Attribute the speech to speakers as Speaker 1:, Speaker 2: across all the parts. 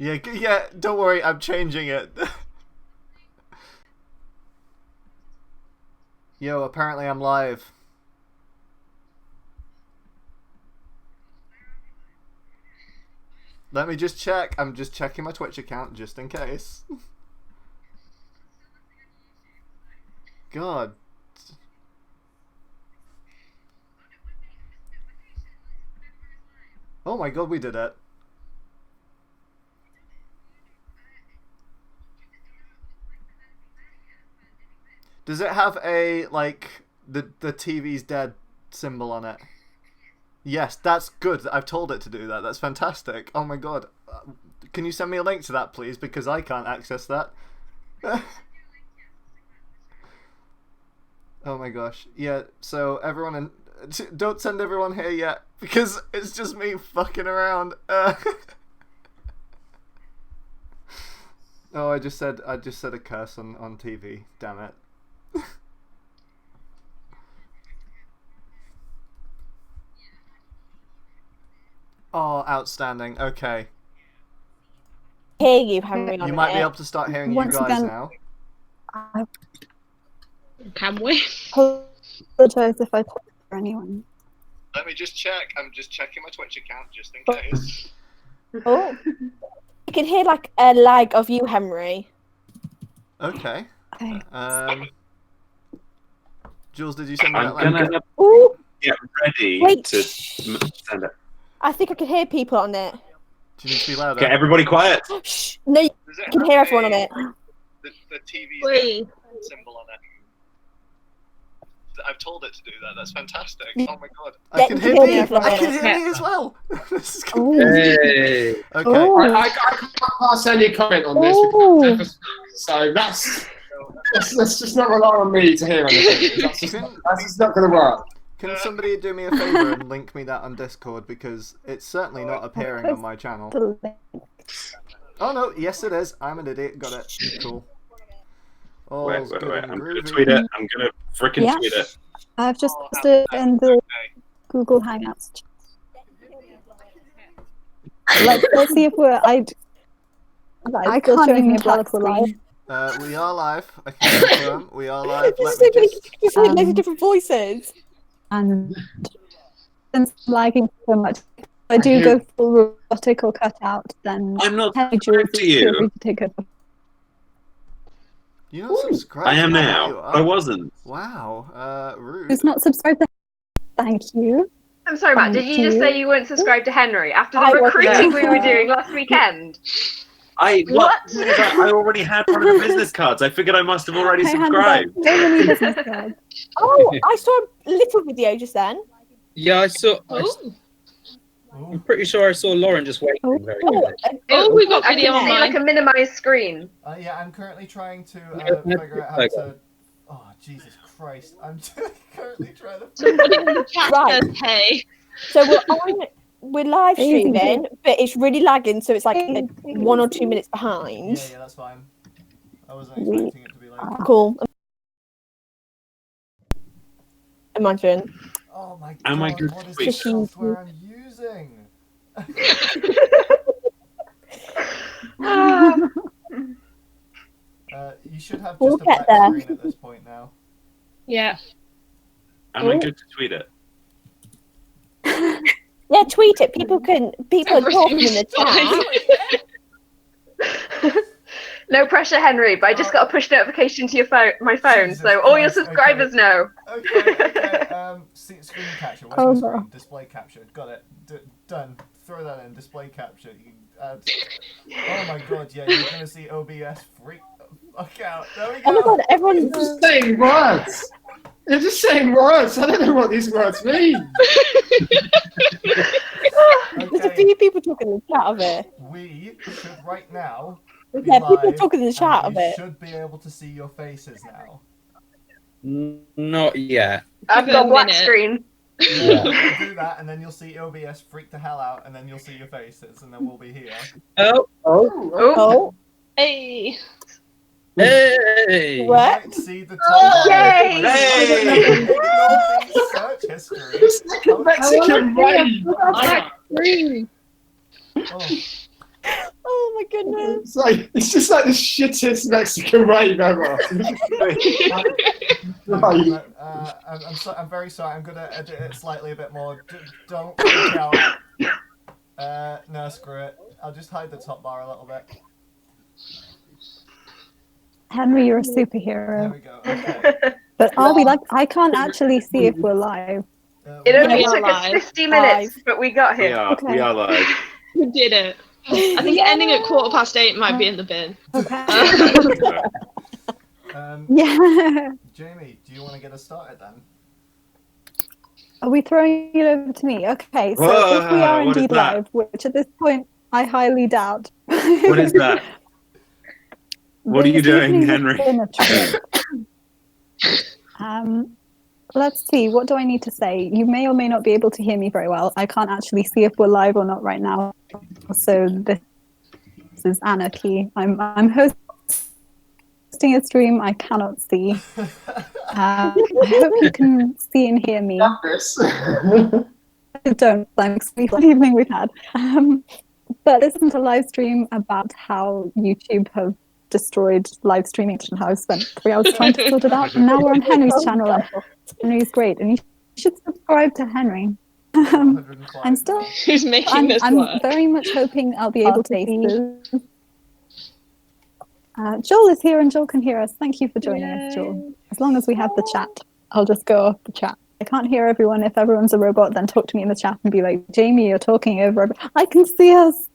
Speaker 1: Yeah, don't worry, I'm changing it. Yo, apparently I'm live. Let me just check. I'm just checking my Twitch account just in case. God. Oh my god, we did it. Does it have a, like, the TV's dead symbol on it? Yes, that's good. I've told it to do that. That's fantastic. Oh my god. Can you send me a link to that, please? Because I can't access that. Oh my gosh. Yeah, so everyone in... Don't send everyone here yet, because it's just me fucking around. Oh, I just said a curse on TV. Damn it. Oh, outstanding. Okay.
Speaker 2: Hear you, Henry.
Speaker 1: You might be able to start hearing you guys now.
Speaker 3: Can we?
Speaker 4: Apologize if I talk for anyone.
Speaker 1: Let me just check. I'm just checking my Twitch account just in case.
Speaker 2: Oh. You can hear like a lag of you, Henry.
Speaker 1: Okay.
Speaker 4: Okay.
Speaker 1: Jules, did you send me that
Speaker 5: I'm
Speaker 1: lag?
Speaker 5: gonna
Speaker 2: Ooh.
Speaker 5: get ready
Speaker 2: Wait.
Speaker 5: to send it.
Speaker 2: I think I can hear people on it.
Speaker 1: Do you need to be louder?
Speaker 5: Okay, everybody quiet.
Speaker 2: Shh. No, you can hear everyone on it.
Speaker 1: The TV's
Speaker 3: Wait.
Speaker 1: symbol on it. I've told it to do that. That's fantastic. Oh my god.
Speaker 2: Yeah,
Speaker 1: I can
Speaker 2: you
Speaker 1: hear
Speaker 2: can
Speaker 1: me.
Speaker 2: hear me.
Speaker 1: I can hear me as well. This is cool.
Speaker 5: Hey.
Speaker 1: Okay.
Speaker 6: I can't pass any comment on this.
Speaker 2: Ooh.
Speaker 6: So let's just not rely on me to hear anything. That's just not going to work.
Speaker 1: Can somebody do me a favor and link me that on Discord, because it's certainly not appearing on my channel.
Speaker 4: The link.
Speaker 1: Oh no, yes it is. I'm an idiot. Got it. Cool. Oh,
Speaker 5: Wait.
Speaker 1: good and
Speaker 5: I'm gonna
Speaker 1: groovy.
Speaker 5: tweet it. I'm gonna frickin'
Speaker 4: Yeah.
Speaker 5: tweet it.
Speaker 4: I've just posted in the Google Hangouts. Let's see if we're. I can't even tell if we're live.
Speaker 1: We are live. I can confirm. We are live. Let
Speaker 2: So
Speaker 1: me
Speaker 2: many
Speaker 1: just...
Speaker 2: loads of different voices.
Speaker 4: And since lagging so much, if I do go full robotic or cut out, then
Speaker 5: I'm not
Speaker 4: Henry
Speaker 5: subscribed to you.
Speaker 4: feel free to take over.
Speaker 1: You're not subscribed.
Speaker 5: I am
Speaker 1: There
Speaker 5: now.
Speaker 1: you are.
Speaker 5: I wasn't.
Speaker 1: Wow. Rude.
Speaker 4: Who's not subscribed? Thank you.
Speaker 7: I'm sorry, Matt. Did you just say you weren't subscribed to Henry after the recruiting we were doing last weekend?
Speaker 5: What? I already had one of the business cards. I figured I must have already
Speaker 4: I handed
Speaker 5: subscribed.
Speaker 4: out so many business cards.
Speaker 2: Oh, I saw a little video just then.
Speaker 8: Yeah, I saw. I'm pretty sure I saw Lauren just waiting.
Speaker 4: Oh.
Speaker 8: Very good.
Speaker 3: Oh, we got
Speaker 7: I
Speaker 3: video
Speaker 7: can see
Speaker 3: online.
Speaker 7: like a minimized screen.
Speaker 1: Yeah, I'm currently trying to
Speaker 8: Yeah,
Speaker 1: figure out how to... Oh, Jesus Christ. I'm currently trying to...
Speaker 3: Somebody in the chat
Speaker 2: Right.
Speaker 3: says, hey.
Speaker 2: So we're live streaming, but it's really lagging, so it's like 1 or 2 minutes behind.
Speaker 1: Yeah, that's fine. I wasn't expecting it to be like...
Speaker 2: Cool. Imagine.
Speaker 1: Oh my god,
Speaker 5: Am I good
Speaker 1: what is
Speaker 5: to
Speaker 1: the
Speaker 5: speak?
Speaker 1: software I'm using? You should have
Speaker 2: We'll
Speaker 1: just a
Speaker 2: get
Speaker 1: black
Speaker 2: there.
Speaker 1: screen at this point now.
Speaker 3: Yeah.
Speaker 5: Am I good to tweet it?
Speaker 2: Yeah, tweet it. People are talking in the chat.
Speaker 7: No pressure, Henry, but I just got a push notification to my phone,
Speaker 1: Jesus
Speaker 7: so all your
Speaker 1: Christ,
Speaker 7: subscribers know.
Speaker 1: Okay. Screen capture. Where's
Speaker 4: Oh,
Speaker 1: my
Speaker 4: no.
Speaker 1: screen? Display capture. Got it. Done. Throw that in. Display capture. You add... Oh my god, yeah, you're gonna see OBS freak the fuck out. There we go.
Speaker 2: Oh my god, everyone's
Speaker 6: You're just saying words. You're just saying words. I don't know what these words mean.
Speaker 2: there's a few people talking in the chat of it.
Speaker 1: We should right now be
Speaker 2: Yeah, people are
Speaker 1: live,
Speaker 2: talking in the chat
Speaker 1: and
Speaker 2: of
Speaker 1: you
Speaker 2: it.
Speaker 1: should be able to see your faces now.
Speaker 8: Not yet.
Speaker 7: I've
Speaker 3: Give it
Speaker 7: got
Speaker 3: a
Speaker 7: black
Speaker 3: minute.
Speaker 7: screen.
Speaker 1: Yeah, we'll do that, and then you'll see OBS freak the hell out, and then you'll see your faces, and then we'll be here.
Speaker 8: Oh.
Speaker 2: Oh,
Speaker 3: Hey.
Speaker 8: Hey.
Speaker 1: You
Speaker 2: what?
Speaker 1: might see the
Speaker 7: Oh,
Speaker 1: top
Speaker 7: yay!
Speaker 5: Hey!
Speaker 1: search history.
Speaker 6: It's like a Mexican rave.
Speaker 1: Oh,
Speaker 2: Oh my goodness.
Speaker 6: It's just like the shittest Mexican rave ever. Right.
Speaker 1: I'm very sorry. I'm gonna edit it slightly a bit more. Don't freak out. No, screw it. I'll just hide the top bar a little bit.
Speaker 4: Henry, you're a
Speaker 1: There
Speaker 4: superhero.
Speaker 1: we go. Okay.
Speaker 4: But are we like? I can't actually see if we're live.
Speaker 7: It only
Speaker 3: We are
Speaker 7: took us
Speaker 3: live.
Speaker 7: 50 minutes, but we got
Speaker 5: We
Speaker 7: here.
Speaker 5: are.
Speaker 4: Okay.
Speaker 5: We are live.
Speaker 3: We did it. I think ending at 8:15 might be in the bin.
Speaker 4: Okay.
Speaker 1: Yeah.
Speaker 4: Yeah.
Speaker 1: Jamie, do you want to get us started then?
Speaker 4: Are we throwing it over to me? Okay. So
Speaker 5: Whoa,
Speaker 4: if we are
Speaker 5: what is
Speaker 4: indeed
Speaker 5: that?
Speaker 4: live, which at this point I highly doubt.
Speaker 5: What is that? What are you
Speaker 4: This
Speaker 5: doing,
Speaker 4: evening has
Speaker 5: Henry?
Speaker 4: been a trip. Let's see. What do I need to say? You may or may not be able to hear me very well. I can't actually see if we're live or not right now. So this is anarchy. I'm hosting a stream. I cannot see. I hope you can see and hear me. Don't. Thanks. What evening we've had. But this isn't a live stream about how YouTube have destroyed live streaming and how I've spent 3 hours trying to sort it out. And now we're on Henry's channel. And Henry's great, and you should subscribe to Henry. I'm still.
Speaker 3: Who's making this
Speaker 4: I'm
Speaker 3: work?
Speaker 4: very much hoping I'll be able to see. Joel is here, and Joel can hear us. Thank you for joining us, Joel. As long as we have the chat, I'll just go off the chat. I can't hear everyone. If everyone's a robot, then talk to me in the chat and be like, Jamie, you're talking over. I can see us.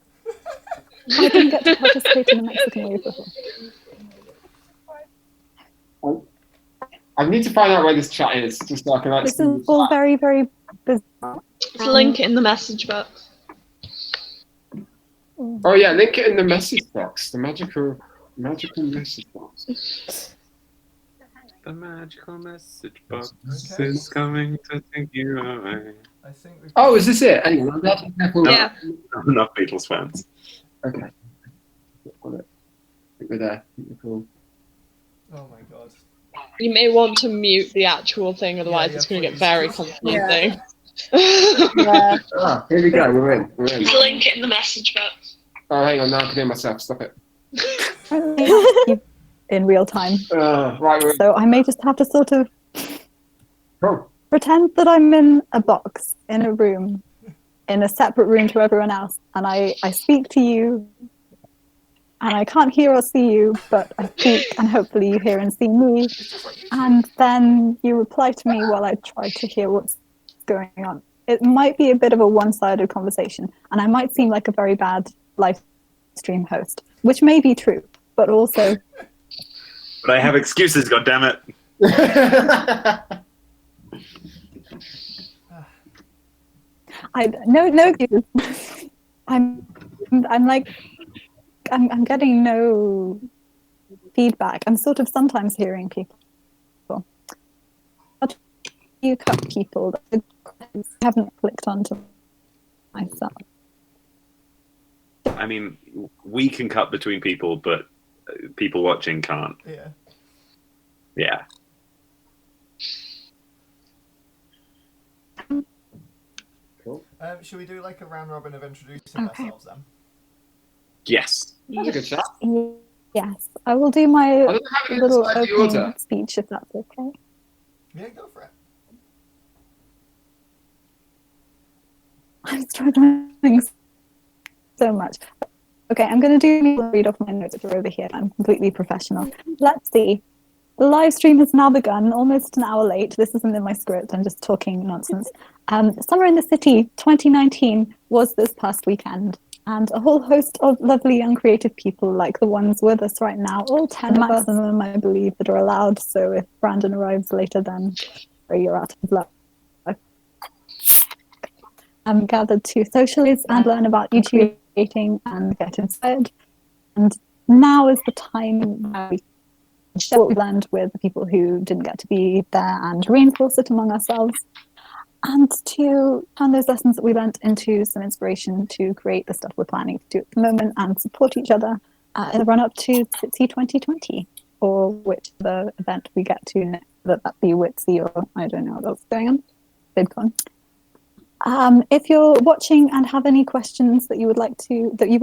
Speaker 4: I didn't get to participate in the Mexican wave before.
Speaker 6: I need to find out where this chat is, just so I can
Speaker 4: This
Speaker 6: actually.
Speaker 4: is all very, very bizarre.
Speaker 3: Link in the message box.
Speaker 6: Oh yeah, link it in the message box. The magical message box.
Speaker 5: The magical message box
Speaker 1: Okay.
Speaker 5: is coming to take you away.
Speaker 1: I think we've
Speaker 6: Oh, is this it? Hang on,
Speaker 3: Yeah.
Speaker 5: Not enough Beatles fans.
Speaker 6: Okay. Got it. I think we're there. I think we're cool.
Speaker 1: Oh my god.
Speaker 3: You may want to mute the actual thing, otherwise it's going to get
Speaker 1: please.
Speaker 3: very confusing.
Speaker 4: Yeah.
Speaker 6: Ah, here we go. We're in. We're in.
Speaker 3: Link it in the message box.
Speaker 6: Oh, hang on. Now I can hear myself. Stop it.
Speaker 4: In real time.
Speaker 6: Right. We're in.
Speaker 4: So I may just have to sort of
Speaker 6: Cool.
Speaker 4: pretend that I'm in a box, in a room, in a separate room to everyone else, and I speak to you, and I can't hear or see you, but I speak, and hopefully you hear and see me, and then you reply to me while I try to hear what's going on. It might be a bit of a one-sided conversation, and I might seem like a very bad live stream host, which may be true, but also...
Speaker 5: But I have excuses, goddammit.
Speaker 4: No excuses. I'm getting no feedback. I'm sort of sometimes hearing people. How do you cut people that haven't clicked onto myself?
Speaker 5: I mean, we can cut between people, but people watching can't.
Speaker 1: Yeah.
Speaker 5: Yeah.
Speaker 6: Cool.
Speaker 1: Should we do like a round robin of introducing ourselves then?
Speaker 5: Yes.
Speaker 6: That's a good chat.
Speaker 4: Yes, I will do my
Speaker 6: I don't know how to
Speaker 4: little
Speaker 6: decide the
Speaker 4: opening
Speaker 6: order.
Speaker 4: speech if that's okay.
Speaker 1: Yeah, go for it.
Speaker 4: I'm struggling so much. Okay, I'm going to read off my notes which are over here. I'm completely professional. Let's see. The live stream has now begun, almost an hour late. This isn't in my script. I'm just talking nonsense. Summer in the City 2019 was this past weekend. And a whole host of lovely young creative people like the ones with us right now, all 10 maximum, I believe, that are allowed. So if Brandon arrives later, then you're out of luck. I'm gathered to socialize and learn about YouTube creating and get inspired. And now is the time where we share what we learned with the people who didn't get to be there and reinforce it among ourselves. And to turn those lessons that we learned into some inspiration to create the stuff we're planning to do at the moment and support each other in the run-up to SitC 2020, or whichever event we get to next, that be WITSI or I don't know what else is going on, VidCon. If you're watching and have any questions that you would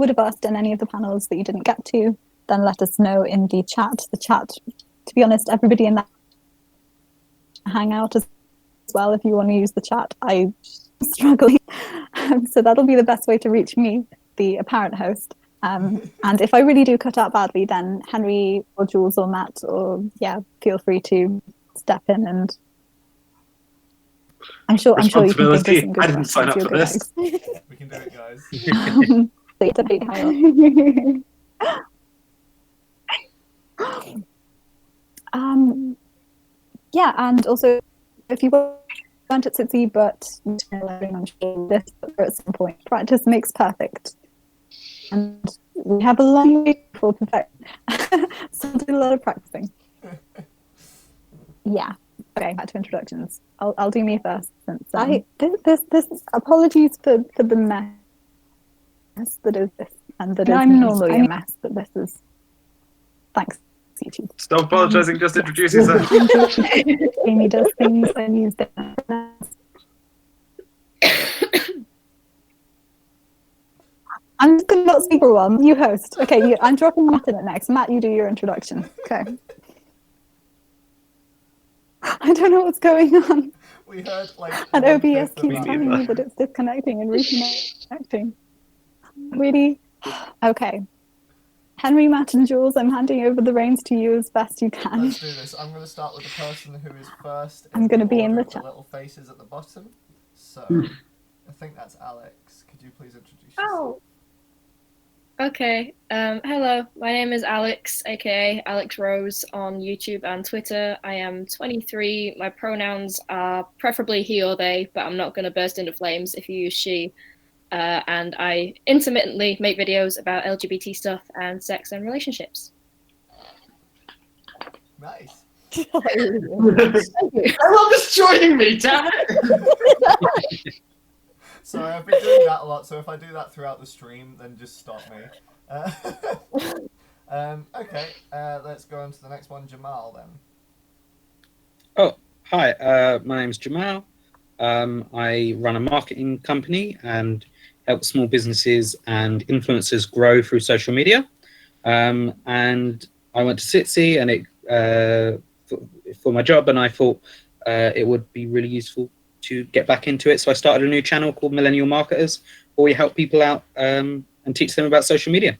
Speaker 4: have asked in any of the panels that you didn't get to, then let us know in the chat. The chat, to be honest, everybody in that hangout as well, if you want to use the chat. I'm struggling. So that'll be the best way to reach me, the apparent host. And if I really do cut out badly, then Henry or Jules or Matt feel free to step in, and I'm sure you can think of some good
Speaker 5: I didn't sign up for this.
Speaker 1: We can do it, guys.
Speaker 4: So it's a big and also if you weren't at SitC, but I'm sure this at some point, practice makes perfect. And we have a long way for perfection. So we'll do a lot of practicing. Yeah. Okay, back to introductions. I'll do me first, since this apologies for the mess that is this, and that I'm normally a mess, but this is thanks YouTube.
Speaker 5: Stop apologising, just introduce yourself.
Speaker 4: Amy does things I use them. I'm just gonna not speak for a while. You host. Okay, I'm dropping Matt in it next. Matt, you do your introduction. Okay. I don't know what's going on.
Speaker 1: We heard
Speaker 4: and OBS keeps telling me that it's disconnecting and reconnecting. Really? Okay. Henry, Matt, and Jules, I'm handing over the reins to you as best you can.
Speaker 1: Let's do this. I'm going to start with the person who is first.
Speaker 4: I'm going to be in the chat.
Speaker 1: Little faces at the bottom. So, I think that's Alex. Could you please introduce yourself?
Speaker 3: Oh. Okay. Hello. My name is Alex, aka Alex Rose, on YouTube and Twitter. I am 23. My pronouns are preferably he or they, but I'm not going to burst into flames if you use she. And I intermittently make videos about LGBT stuff and sex and relationships.
Speaker 1: Nice.
Speaker 6: Everyone's joining me, damn it!
Speaker 1: Sorry, I've been doing that a lot, so if I do that throughout the stream, then just stop me. Okay, let's go on to the next one, Jamal, then.
Speaker 8: Oh, hi, my name's Jamal. I run a marketing company and help small businesses and influencers grow through social media. And I went to SitC and for my job, and I thought it would be really useful to get back into it. So I started a new channel called Millennial Marketers, where we help people out and teach them about social media.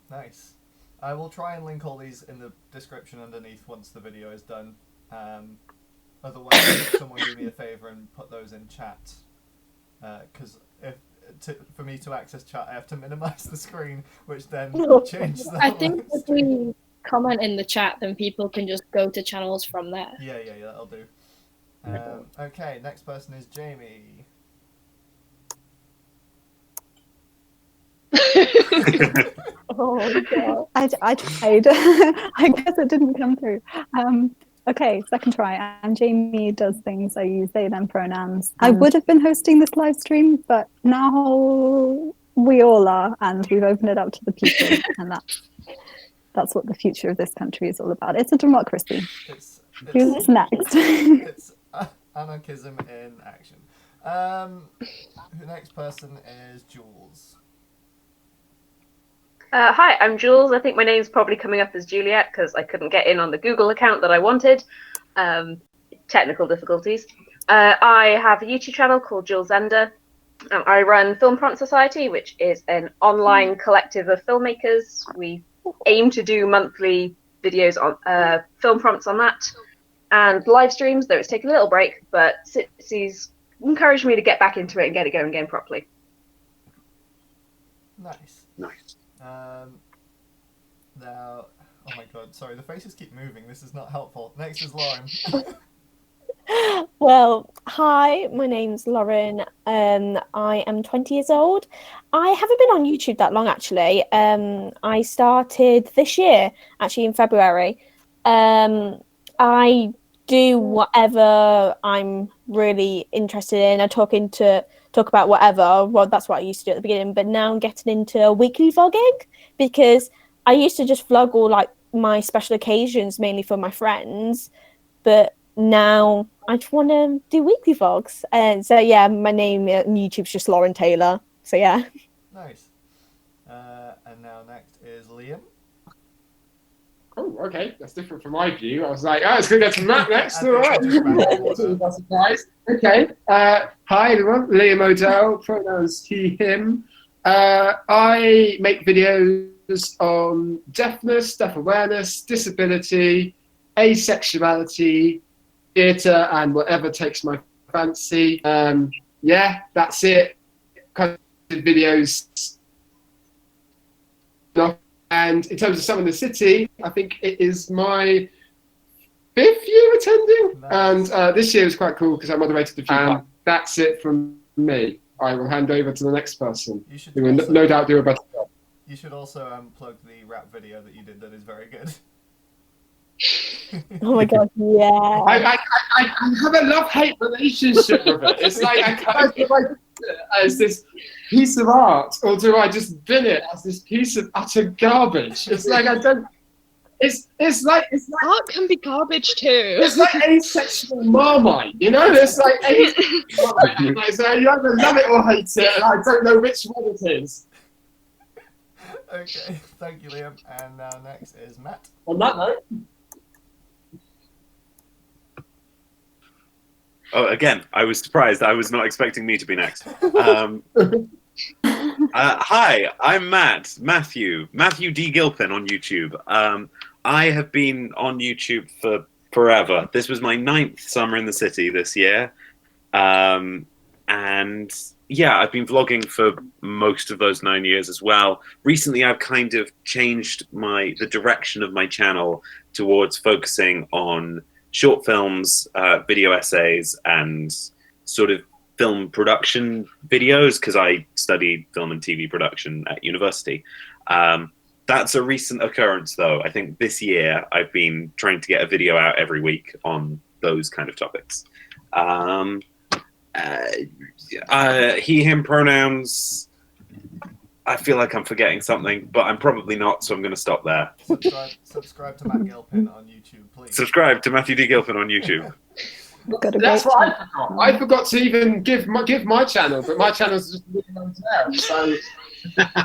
Speaker 1: Nice. I will try and link all these in the description underneath once the video is done. Otherwise, someone do me a favour and put those in chat. Because for me to access chat, I have to minimise the screen, which then changes the
Speaker 3: I think if we comment in the chat, then people can just go to channels from there.
Speaker 1: Yeah, that'll do. Okay, next person is Jamie.
Speaker 4: Oh god, I tried. I guess it didn't come through. Okay, second try. And Jamie does things. I use they them pronouns. I would have been hosting this live stream, but now we all are, and we've opened it up to the people, and that's what the future of this country is all about. It's a democracy. Who's next?
Speaker 1: It's anarchism in action. The next person is Jules.
Speaker 7: Hi, I'm Jules. I think my name's probably coming up as Juliet because I couldn't get in on the Google account that I wanted. Technical difficulties. I have a YouTube channel called Jules Zender. I run Film Prompt Society, which is an online collective of filmmakers. We aim to do monthly videos on film prompts on that, and live streams, though it's taken a little break, but SitC's encouraged me to get back into it and get it going again properly.
Speaker 1: Nice. Now, oh my god, sorry, the faces keep moving. This is not helpful. Next is Lauren.
Speaker 2: Well, hi, my name's Lauren. I am 20 years old. I haven't been on YouTube that long, actually. I started this year, actually in February. I do whatever I'm really interested in. I talk about whatever. Well, that's what I used to do at the beginning, but now I'm getting into weekly vlogging because I used to just vlog all like my special occasions, mainly for my friends. But now I just want to do weekly vlogs. And so yeah, my name on YouTube's just Lauren Taylor. So yeah.
Speaker 1: Nice. And now next is Liam.
Speaker 6: Oh, okay. That's different from my view. I was like, oh, it's going to go to Matt next. All right. That's a surprise. Okay. Hi, everyone. Liam O'Dell, pronouns he, him. I make videos on deafness, deaf awareness, disability, asexuality, theatre, and whatever takes my fancy. Yeah, that's it. Kind of videos. And in terms of Summer in the City, I think it is my 5th year attending.
Speaker 1: Nice.
Speaker 6: And this year was quite cool because I moderated the few. That's it from me. I will hand over to the next person.
Speaker 1: You should
Speaker 6: Who will
Speaker 1: also,
Speaker 6: no doubt do a better job.
Speaker 1: You should also plug the rap video that you did that is very good.
Speaker 2: Oh my god, yeah.
Speaker 6: I have a love-hate relationship with it. It's like I kind of like it as this piece of art, or do I just bin it as this piece of utter garbage? It's like I don't. It's like
Speaker 9: art can be garbage too.
Speaker 6: It's like asexual Marmite, you know. It's like asexual Marmite. So you either love it or hate it, and I don't know which one it is.
Speaker 1: Okay, thank you, Liam. And now next is Matt.
Speaker 6: On that note.
Speaker 5: Oh, again, I was surprised. I was not expecting me to be next. Hi, I'm Matthew D. Gilpin on YouTube. I have been on YouTube for forever. This was my 9th Summer in the City this year. And yeah, I've been vlogging for most of those 9 years as well. Recently, I've kind of changed the direction of my channel towards focusing on short films, video essays, and sort of film production videos, because I studied film and TV production at university. That's a recent occurrence, though. I think this year I've been trying to get a video out every week on those kind of topics. He, him pronouns. I feel like I'm forgetting something, but I'm probably not, so I'm going to stop there.
Speaker 1: Subscribe to Matt Gilpin on YouTube, please.
Speaker 5: Subscribe to Matthew D. Gilpin on YouTube.
Speaker 6: That's what I forgot. I forgot to even give my channel, but my channel's just really there. So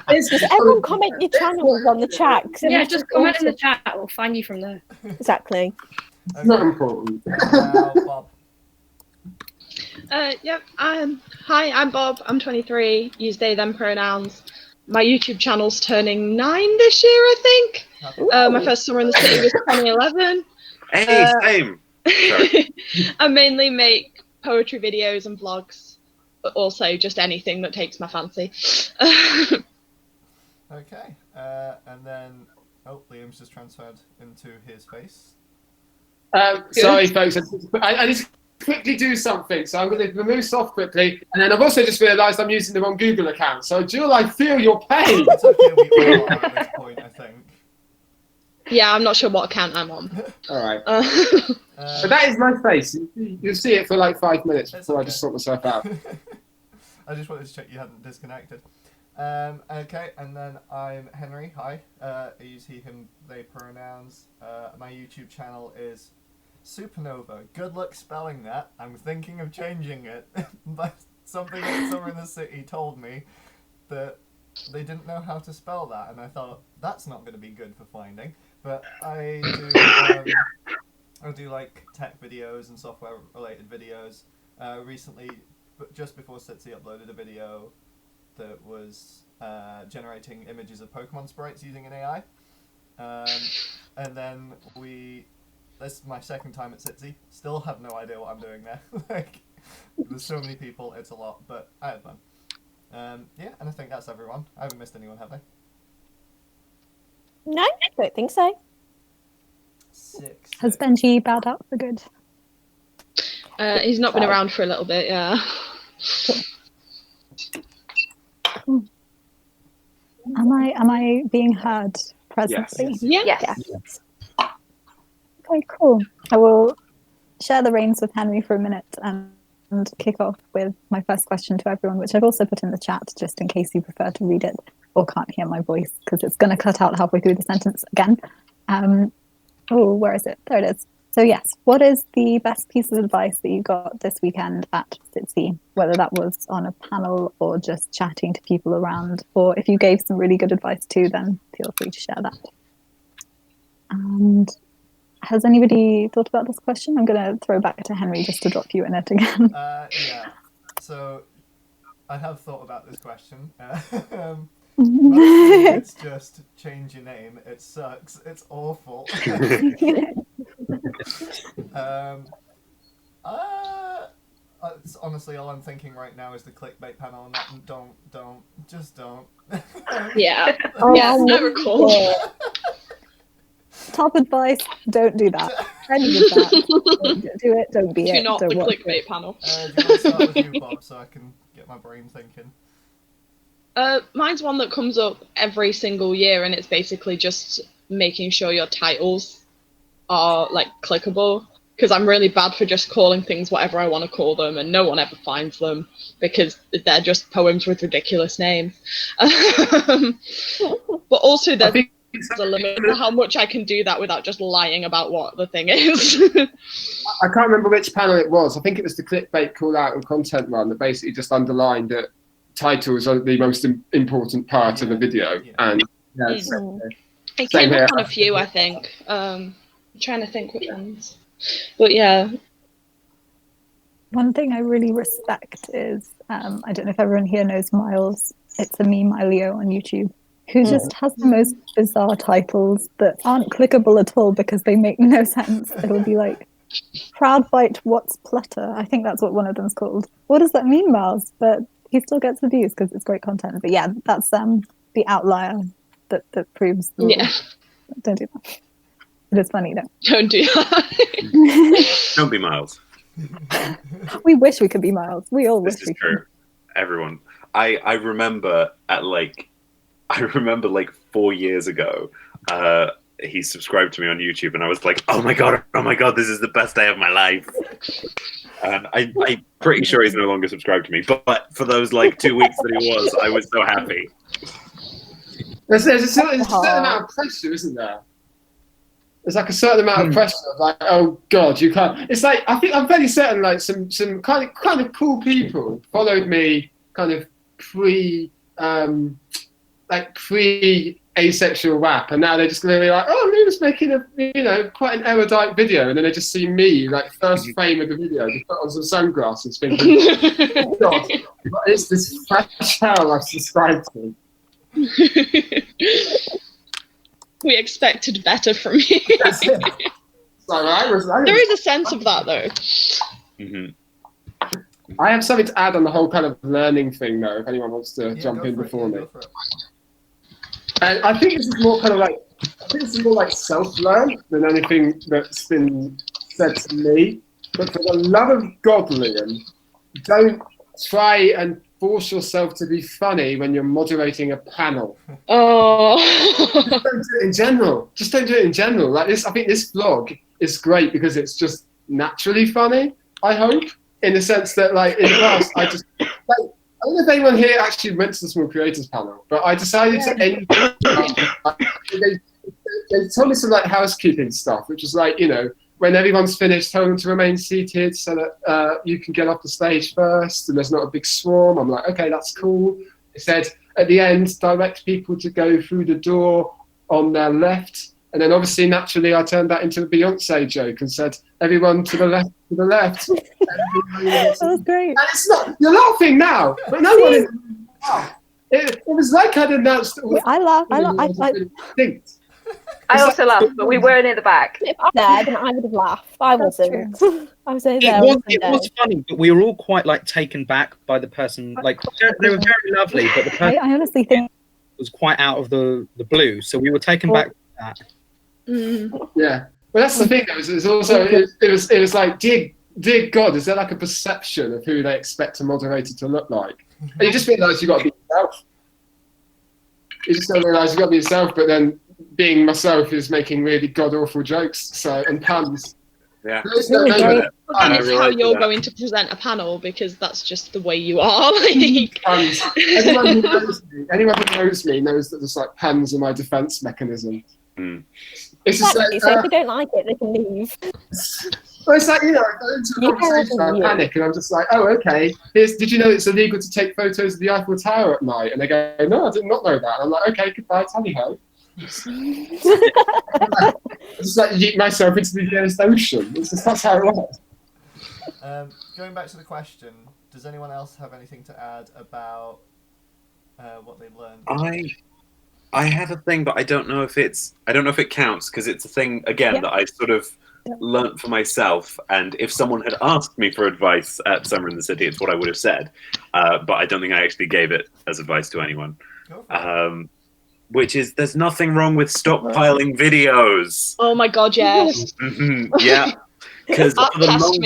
Speaker 2: just everyone comment your channels on the chat.
Speaker 3: Yeah, just comment in the chat. We'll find you from there.
Speaker 2: Exactly.
Speaker 6: It's not important.
Speaker 1: Now, Bob.
Speaker 9: Yep. Hi, I'm Bob. I'm 23. Use they them pronouns. My YouTube channel's turning 9 this year, I think. My first Summer in the City was 2011.
Speaker 5: Hey, same. Sorry.
Speaker 9: I mainly make poetry videos and vlogs, but also just anything that takes my fancy.
Speaker 1: Okay. And then, Liam's just transferred into his face.
Speaker 6: Sorry, folks. I need to quickly do something, so I'm going to move off quickly. And then I've also just realised I'm using the wrong Google account. So, Jill, I feel your pain.
Speaker 1: It's okay, we all are at this point, I think.
Speaker 9: Yeah, I'm not sure what account I'm on.
Speaker 6: All right. But that is my face. You'll see it for like 5 minutes before I just sort myself out.
Speaker 1: I just wanted to check you hadn't disconnected. Okay, and then I'm Henry. Hi. I use he, him, they pronouns. My YouTube channel is Supernova. Good luck spelling that. I'm thinking of changing it. But something at Summer in the City told me that they didn't know how to spell that, and I thought, that's not going to be good for finding. But I do like tech videos and software related videos. Recently, just before SitC uploaded a video that was generating images of Pokemon sprites using an AI. And then this is my second time at SitC. Still have no idea what I'm doing there. Like, there's so many people, it's a lot, but I had fun. Yeah, and I think that's everyone. I haven't missed anyone, have I?
Speaker 2: No, I don't think so.
Speaker 1: 6.
Speaker 4: Has Benji bowed out for good?
Speaker 9: He's not been around for a little bit, yeah.
Speaker 4: Am I being heard presently?
Speaker 5: Yes.
Speaker 7: Yes.
Speaker 4: Okay, cool. I will share the reins with Henry for a minute and kick off with my first question to everyone, which I've also put in the chat just in case you prefer to read it or can't hear my voice, because it's going to cut out halfway through the sentence again. Oh, where is it? There it is. So yes, what is the best piece of advice that you got this weekend at SitC? Whether that was on a panel or just chatting to people around, or if you gave some really good advice too, then feel free to share that. And has anybody thought about this question? I'm going to throw back to Henry just to drop you in it again.
Speaker 1: Yeah. So I have thought about this question. Mostly it's just change your name. It sucks. It's awful. It's honestly all I'm thinking right now is the clickbait panel, and that don't.
Speaker 9: Yeah.
Speaker 4: Oh,
Speaker 9: Yeah, I recall.
Speaker 4: Top advice: don't do that. Any of that. Don't do it. Don't be
Speaker 9: Do
Speaker 4: it.
Speaker 9: not
Speaker 4: Don't
Speaker 9: the
Speaker 4: watch
Speaker 9: clickbait
Speaker 4: it.
Speaker 9: panel.
Speaker 1: Do you want to start with you, Bob, so I can get my brain thinking?
Speaker 9: Mine's one that comes up every single year, and it's basically just making sure your titles are like clickable. Because I'm really bad for just calling things whatever I want to call them, and no one ever finds them because they're just poems with ridiculous names. But also, there's a limit to how much I can do that without just lying about what the thing is.
Speaker 6: I can't remember which panel it was. I think it was the clickbait call out and content one that basically just underlined that titles are the most important part of a video.
Speaker 1: Yeah.
Speaker 6: And
Speaker 9: It came up on a few, I think. I'm trying to think which ones. But yeah.
Speaker 4: One thing I really respect is, I don't know if everyone here knows Miles. It's a me, Mileo, on YouTube, who just has the most bizarre titles that aren't clickable at all because they make no sense. It'll be like, Proud Bite, what's Plutter? I think that's what one of them's called. What does that mean, Miles? But he still gets the views because it's great content. But yeah, that's the outlier that proves the rule.
Speaker 9: Yeah.
Speaker 4: Don't do that. It is funny though.
Speaker 9: Don't do that.
Speaker 5: Don't be Miles.
Speaker 4: We wish we could be Miles. We all wish
Speaker 5: This is
Speaker 4: we
Speaker 5: true.
Speaker 4: could.
Speaker 5: Everyone. I remember like 4 years ago, he subscribed to me on YouTube, and I was like, oh my god, this is the best day of my life. And I'm pretty sure he's no longer subscribed to me, but for those like 2 weeks that he was, I was so happy.
Speaker 6: There's a certain amount of pressure, isn't there? There's like a certain amount of pressure of like, oh god, you can't. It's like I'm fairly certain like some kind of cool people followed me kind of pre asexual rap, and now they're just gonna be like, oh, Lou's making a quite an erudite video, and then they just see me like first frame of the video, just put on some sunglasses, thinking, oh, god, what is this fresh hell I've subscribed to?
Speaker 9: We expected better from you.
Speaker 6: That's it. So
Speaker 9: There is a sense of that though.
Speaker 5: Mm-hmm.
Speaker 6: I have something to add on the whole kind of learning thing, though, if anyone wants to jump in before me. And I think this is more kind of like, self-learn than anything that's been said to me. But for the love of God, Liam, don't try and force yourself to be funny when you're moderating a panel.
Speaker 9: Oh.
Speaker 6: Just don't do it in general. Just don't do it in general. Like this, I think this vlog is great because it's just naturally funny, I hope. In the sense that, like, in the past, I don't know if anyone here actually went to the Small Creators panel, but I decided to end. They told me some like housekeeping stuff, which is like, when everyone's finished, tell them to remain seated so that you can get off the stage first, and there's not a big swarm. I'm like, okay, that's cool. It said at the end, direct people to go through the door on their left. And then obviously, naturally, I turned that into a Beyonce joke and said, everyone to the left, to the left.
Speaker 4: That was great.
Speaker 6: And it's not, you're laughing now, but no one is. It was like I'd announced.
Speaker 4: I laugh.
Speaker 7: I also laughed, but we were near the back.
Speaker 2: If I there, then I would have laughed. I wasn't. I was there.
Speaker 8: It was funny, but we were all quite like taken back by the person. Like they were very lovely, but the person
Speaker 4: I honestly think
Speaker 8: was quite out of the blue, so we were taken back by that.
Speaker 6: Yeah, well, that's the thing. It was like, dear God, is there like a perception of who they expect a moderator to look like? And you just realise you got to be yourself. You just don't realise you got to be yourself, but then being myself is making really god awful jokes, and puns.
Speaker 5: Yeah.
Speaker 9: And it's how you're going to present a panel because that's just the way you are.
Speaker 6: Puns. Anyone who knows me knows that just like puns are my defence mechanism. It's just
Speaker 2: Exactly.
Speaker 6: like,
Speaker 2: So if they don't like it, they can leave.
Speaker 6: well, it's like, I go into a
Speaker 2: You
Speaker 6: conversation, I
Speaker 2: can't-
Speaker 6: panic, and I'm just like, oh, okay. Did you know it's illegal to take photos of the Eiffel Tower at night? And they go, no, I did not know that. And I'm like, okay, goodbye, tally ho. Just like yeet myself into the nearest ocean. That's how it works.
Speaker 1: Going back to the question, does anyone else have anything to add about what they've learned?
Speaker 5: I have a thing, but I don't know if it counts because it's a thing again that I sort of learnt for myself. And if someone had asked me for advice at Summer in the City, it's what I would have said. But I don't think I actually gave it as advice to anyone. Which is, there's nothing wrong with stockpiling videos.
Speaker 9: Oh my god, yes.
Speaker 5: Yeah. Because
Speaker 9: Up
Speaker 5: for the
Speaker 9: past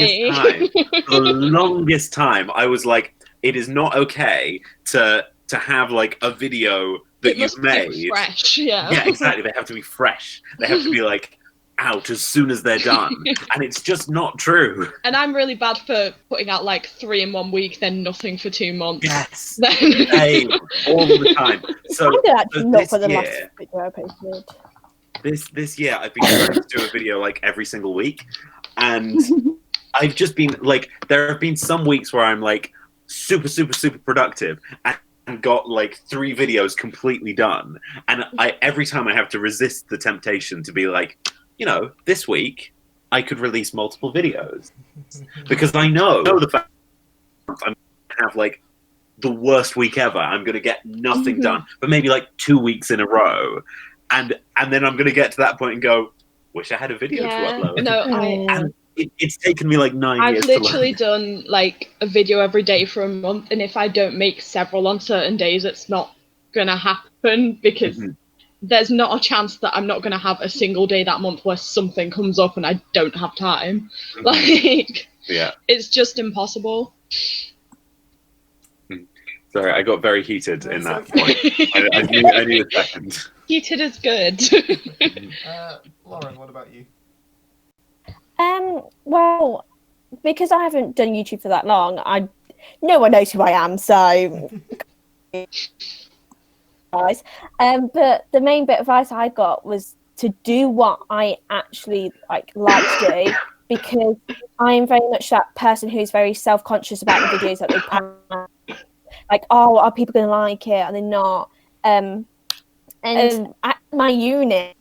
Speaker 5: longest time, I was like, it is not okay to have like a video that you've made.
Speaker 9: Fresh, yeah.
Speaker 5: Yeah, exactly. They have to be fresh. They have to be like out as soon as they're done. And it's just not true.
Speaker 9: And I'm really bad for putting out like 3 in 1 week, then nothing for 2 months.
Speaker 5: Yes. Same, all the time. So,
Speaker 2: I did actually not for the
Speaker 5: year,
Speaker 2: last video I posted.
Speaker 5: This year, I've been trying to do a video like every single week. And I've just been like, there have been some weeks where I'm like super productive and got like 3 videos completely done. And every time I have to resist the temptation to be like, you know, this week I could release multiple videos because I know the fact I'm going to have like the worst week ever. I'm going to get nothing done for maybe like 2 weeks in a row. And then I'm going to get to that point and go, wish I had a video to upload.
Speaker 9: No,
Speaker 5: and it's taken me like 9 years.
Speaker 9: I've literally done like a video every day for a month, and if I don't make several on certain days, it's not gonna happen because there's not a chance that I'm not gonna have a single day that month where something comes up and I don't have time. Like, it's just impossible.
Speaker 5: Sorry, I got very heated in that point. I need a second.
Speaker 9: Heated is good.
Speaker 1: Lauren, what about you?
Speaker 2: Well, because I haven't done YouTube for that long, no one knows who I am, so guys. But the main bit of advice I got was to do what I actually like to do, because I am very much that person who's very self-conscious about the videos that they post. Like, oh, are people going to like it? Are they not? And at my uni,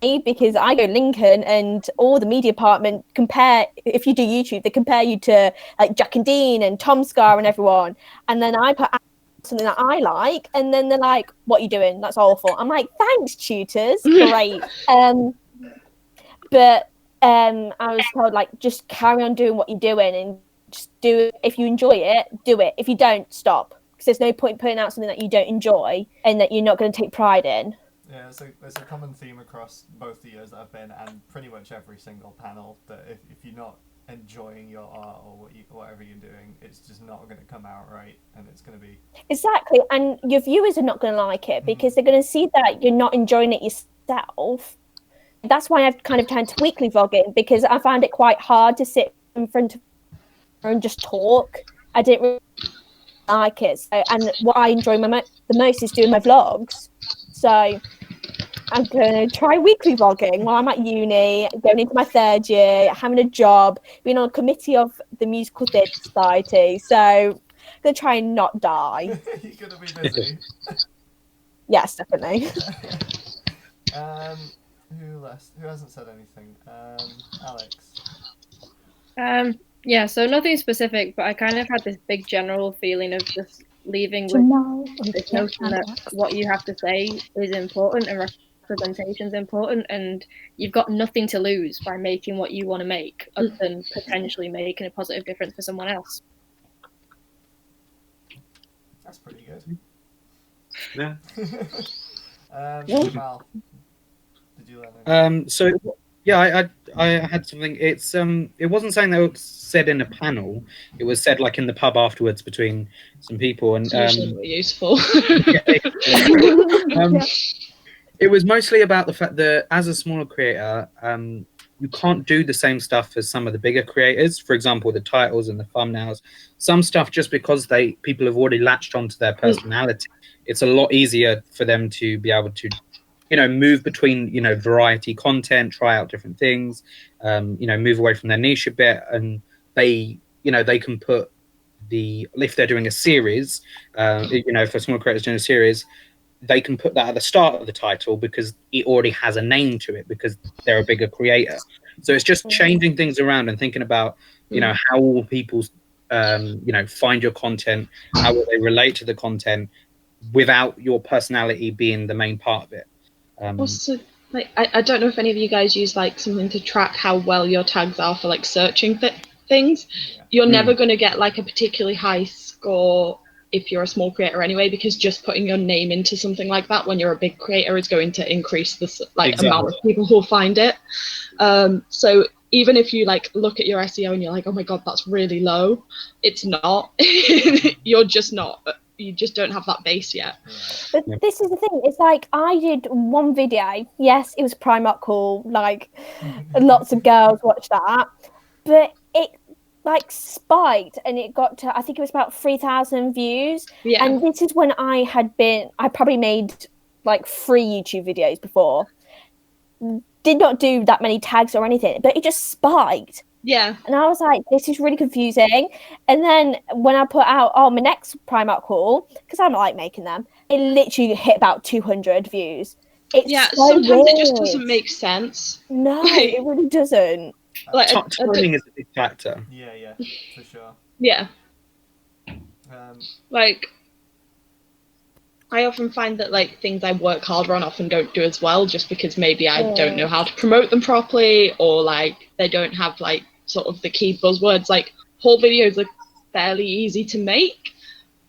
Speaker 2: because I go Lincoln and all the media department compare, if you do YouTube, they compare you to like Jack and Dean and Tom Scar and everyone. And then I put something that I like, and then they're like, what are you doing? That's awful. I'm like, thanks, tutors. Great. But I was told, like, just carry on doing what you're doing and just do it. If you enjoy it, do it. If you don't, stop. Because there's no point putting out something that you don't enjoy and that you're not going to take pride in.
Speaker 1: Yeah, there's a common theme across both the years that I've been, and pretty much every single panel, that if you're not enjoying your art or whatever you're doing, it's just not going to come out right, and it's going to be...
Speaker 2: Exactly, and your viewers are not going to like it because they're going to see that you're not enjoying it yourself. That's why I've kind of turned to weekly vlogging, because I found it quite hard to sit in front of and just talk. I didn't really like it, so, and what I enjoy the most is doing my vlogs. So I'm going to try weekly vlogging while I'm at uni, going into my 3rd year, having a job, being on a committee of the Musical Theatre Society. So I'm going to try and not die.
Speaker 1: You're going to be busy.
Speaker 2: Yes, definitely.
Speaker 1: Who hasn't said anything? Alex?
Speaker 3: Yeah, so nothing specific, but I kind of had this big general feeling of just leaving with this notion that what you have to say is important and representation is important, and you've got nothing to lose by making what you want to make other than potentially making a positive difference for someone else.
Speaker 1: That's pretty good.
Speaker 5: Yeah.
Speaker 1: Jamal, did you learn anything?
Speaker 8: So yeah, I had something. It's it wasn't something that was said in a panel. It was said like in the pub afterwards between some people, and
Speaker 9: usually useful.
Speaker 8: It was mostly about the fact that as a smaller creator, you can't do the same stuff as some of the bigger creators. For example, the titles and the thumbnails. Some stuff, just because people have already latched onto their personality, it's a lot easier for them to be able to move between, variety content, try out different things, move away from their niche a bit, and they can put if they're doing a series, if a small creator's doing a series, they can put that at the start of the title because it already has a name to it because they're a bigger creator. So it's just changing things around and thinking about, how will people, find your content, how will they relate to the content without your personality being the main part of it.
Speaker 9: Also, like, I don't know if any of you guys use like something to track how well your tags are for like searching things. You're never going to get like a particularly high score if you're a small creator anyway, because just putting your name into something like that when you're a big creator is going to increase the amount of people who'll find it. So even if you like look at your SEO and you're like, oh my god, that's really low, it's not. You're just not. You just don't have that base yet.
Speaker 2: But this is the thing. It's like I did one video. Yes, it was Primark haul. Like lots of girls watched that, but it like spiked and it got to, I think it was about 3,000 views.
Speaker 9: Yeah.
Speaker 2: And this is when I probably made like 3 YouTube videos before. Did not do that many tags or anything, but it just spiked.
Speaker 9: Yeah.
Speaker 2: And I was like, this is really confusing. And then when I put out, my next Primark haul, because I don't like making them, it literally hit about 200 views. It's so
Speaker 9: sometimes
Speaker 2: weird.
Speaker 9: it just doesn't make sense.
Speaker 2: No, it really doesn't.
Speaker 8: Like timing is a big factor.
Speaker 1: Yeah, for sure.
Speaker 9: Yeah. Like, I often find that like things I work harder on often don't do as well, just because maybe I don't know how to promote them properly, or like they don't have like sort of the key buzzwords. Like whole videos are fairly easy to make,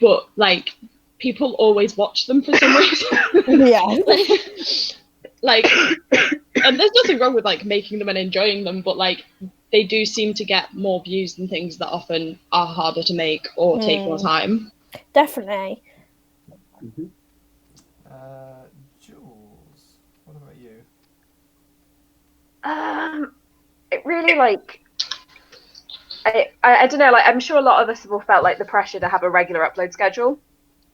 Speaker 9: but like people always watch them for some reason.
Speaker 2: Yeah.
Speaker 9: Like, and there's nothing wrong with like making them and enjoying them, but like they do seem to get more views than things that often are harder to make or take more time.
Speaker 2: Definitely.
Speaker 1: Jules, what about you?
Speaker 7: It really like I don't know, like I'm sure a lot of us have all felt like the pressure to have a regular upload schedule.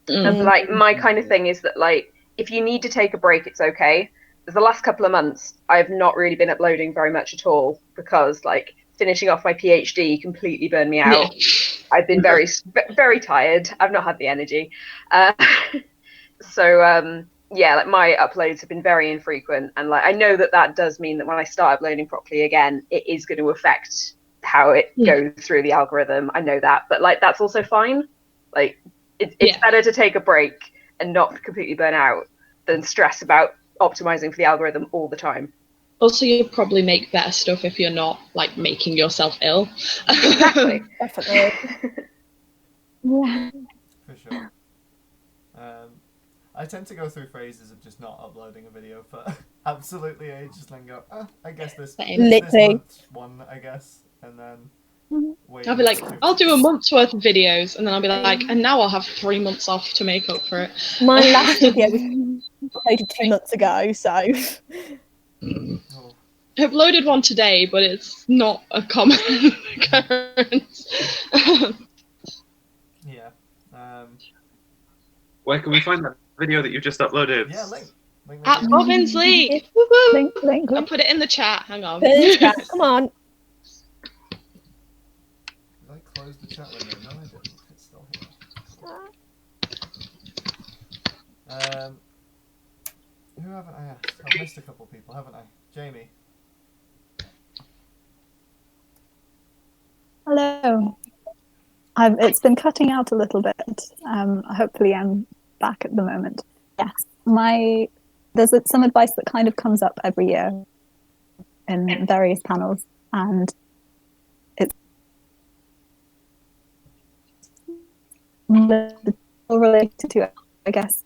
Speaker 7: And like my kind of thing is that like if you need to take a break, it's okay. The last couple of months I've not really been uploading very much at all because like finishing off my PhD completely burned me out. I've been very very tired. I've not had the energy. So like my uploads have been very infrequent, and like I know that does mean that when I start uploading properly again, it is going to affect how it goes through the algorithm. I know that, but like that's also fine. Like it's better to take a break and not completely burn out than stress about optimizing for the algorithm all the time.
Speaker 9: Also, you'll probably make better stuff if you're not like making yourself ill.
Speaker 7: Exactly.
Speaker 2: Definitely.
Speaker 4: Yeah.
Speaker 1: For sure. I tend to go through phases of just not uploading a video for absolutely ages, then go, I guess this month's one, I guess, and then wait.
Speaker 9: I'll be like, I'll do a month's worth of videos, and then I'll be like, and now I'll have 3 months off to make up for it.
Speaker 2: My last video was uploaded 2 months ago, so.
Speaker 9: I uploaded one today, but it's not a common occurrence.
Speaker 1: Yeah.
Speaker 5: Where can we find that video that you just uploaded?
Speaker 1: Yeah, link
Speaker 9: At Bobbins League.
Speaker 4: Link.
Speaker 9: I'll put it in the chat. Hang on.
Speaker 2: Come on.
Speaker 1: Did I close the chat window? No, I didn't. It's still here. Who haven't I asked? I've missed a couple people, haven't I? Jamie.
Speaker 4: Hello. It's been cutting out a little bit. Hopefully I'm back at the moment. Yes, there's some advice that kind of comes up every year in various panels, and it's related to, I guess,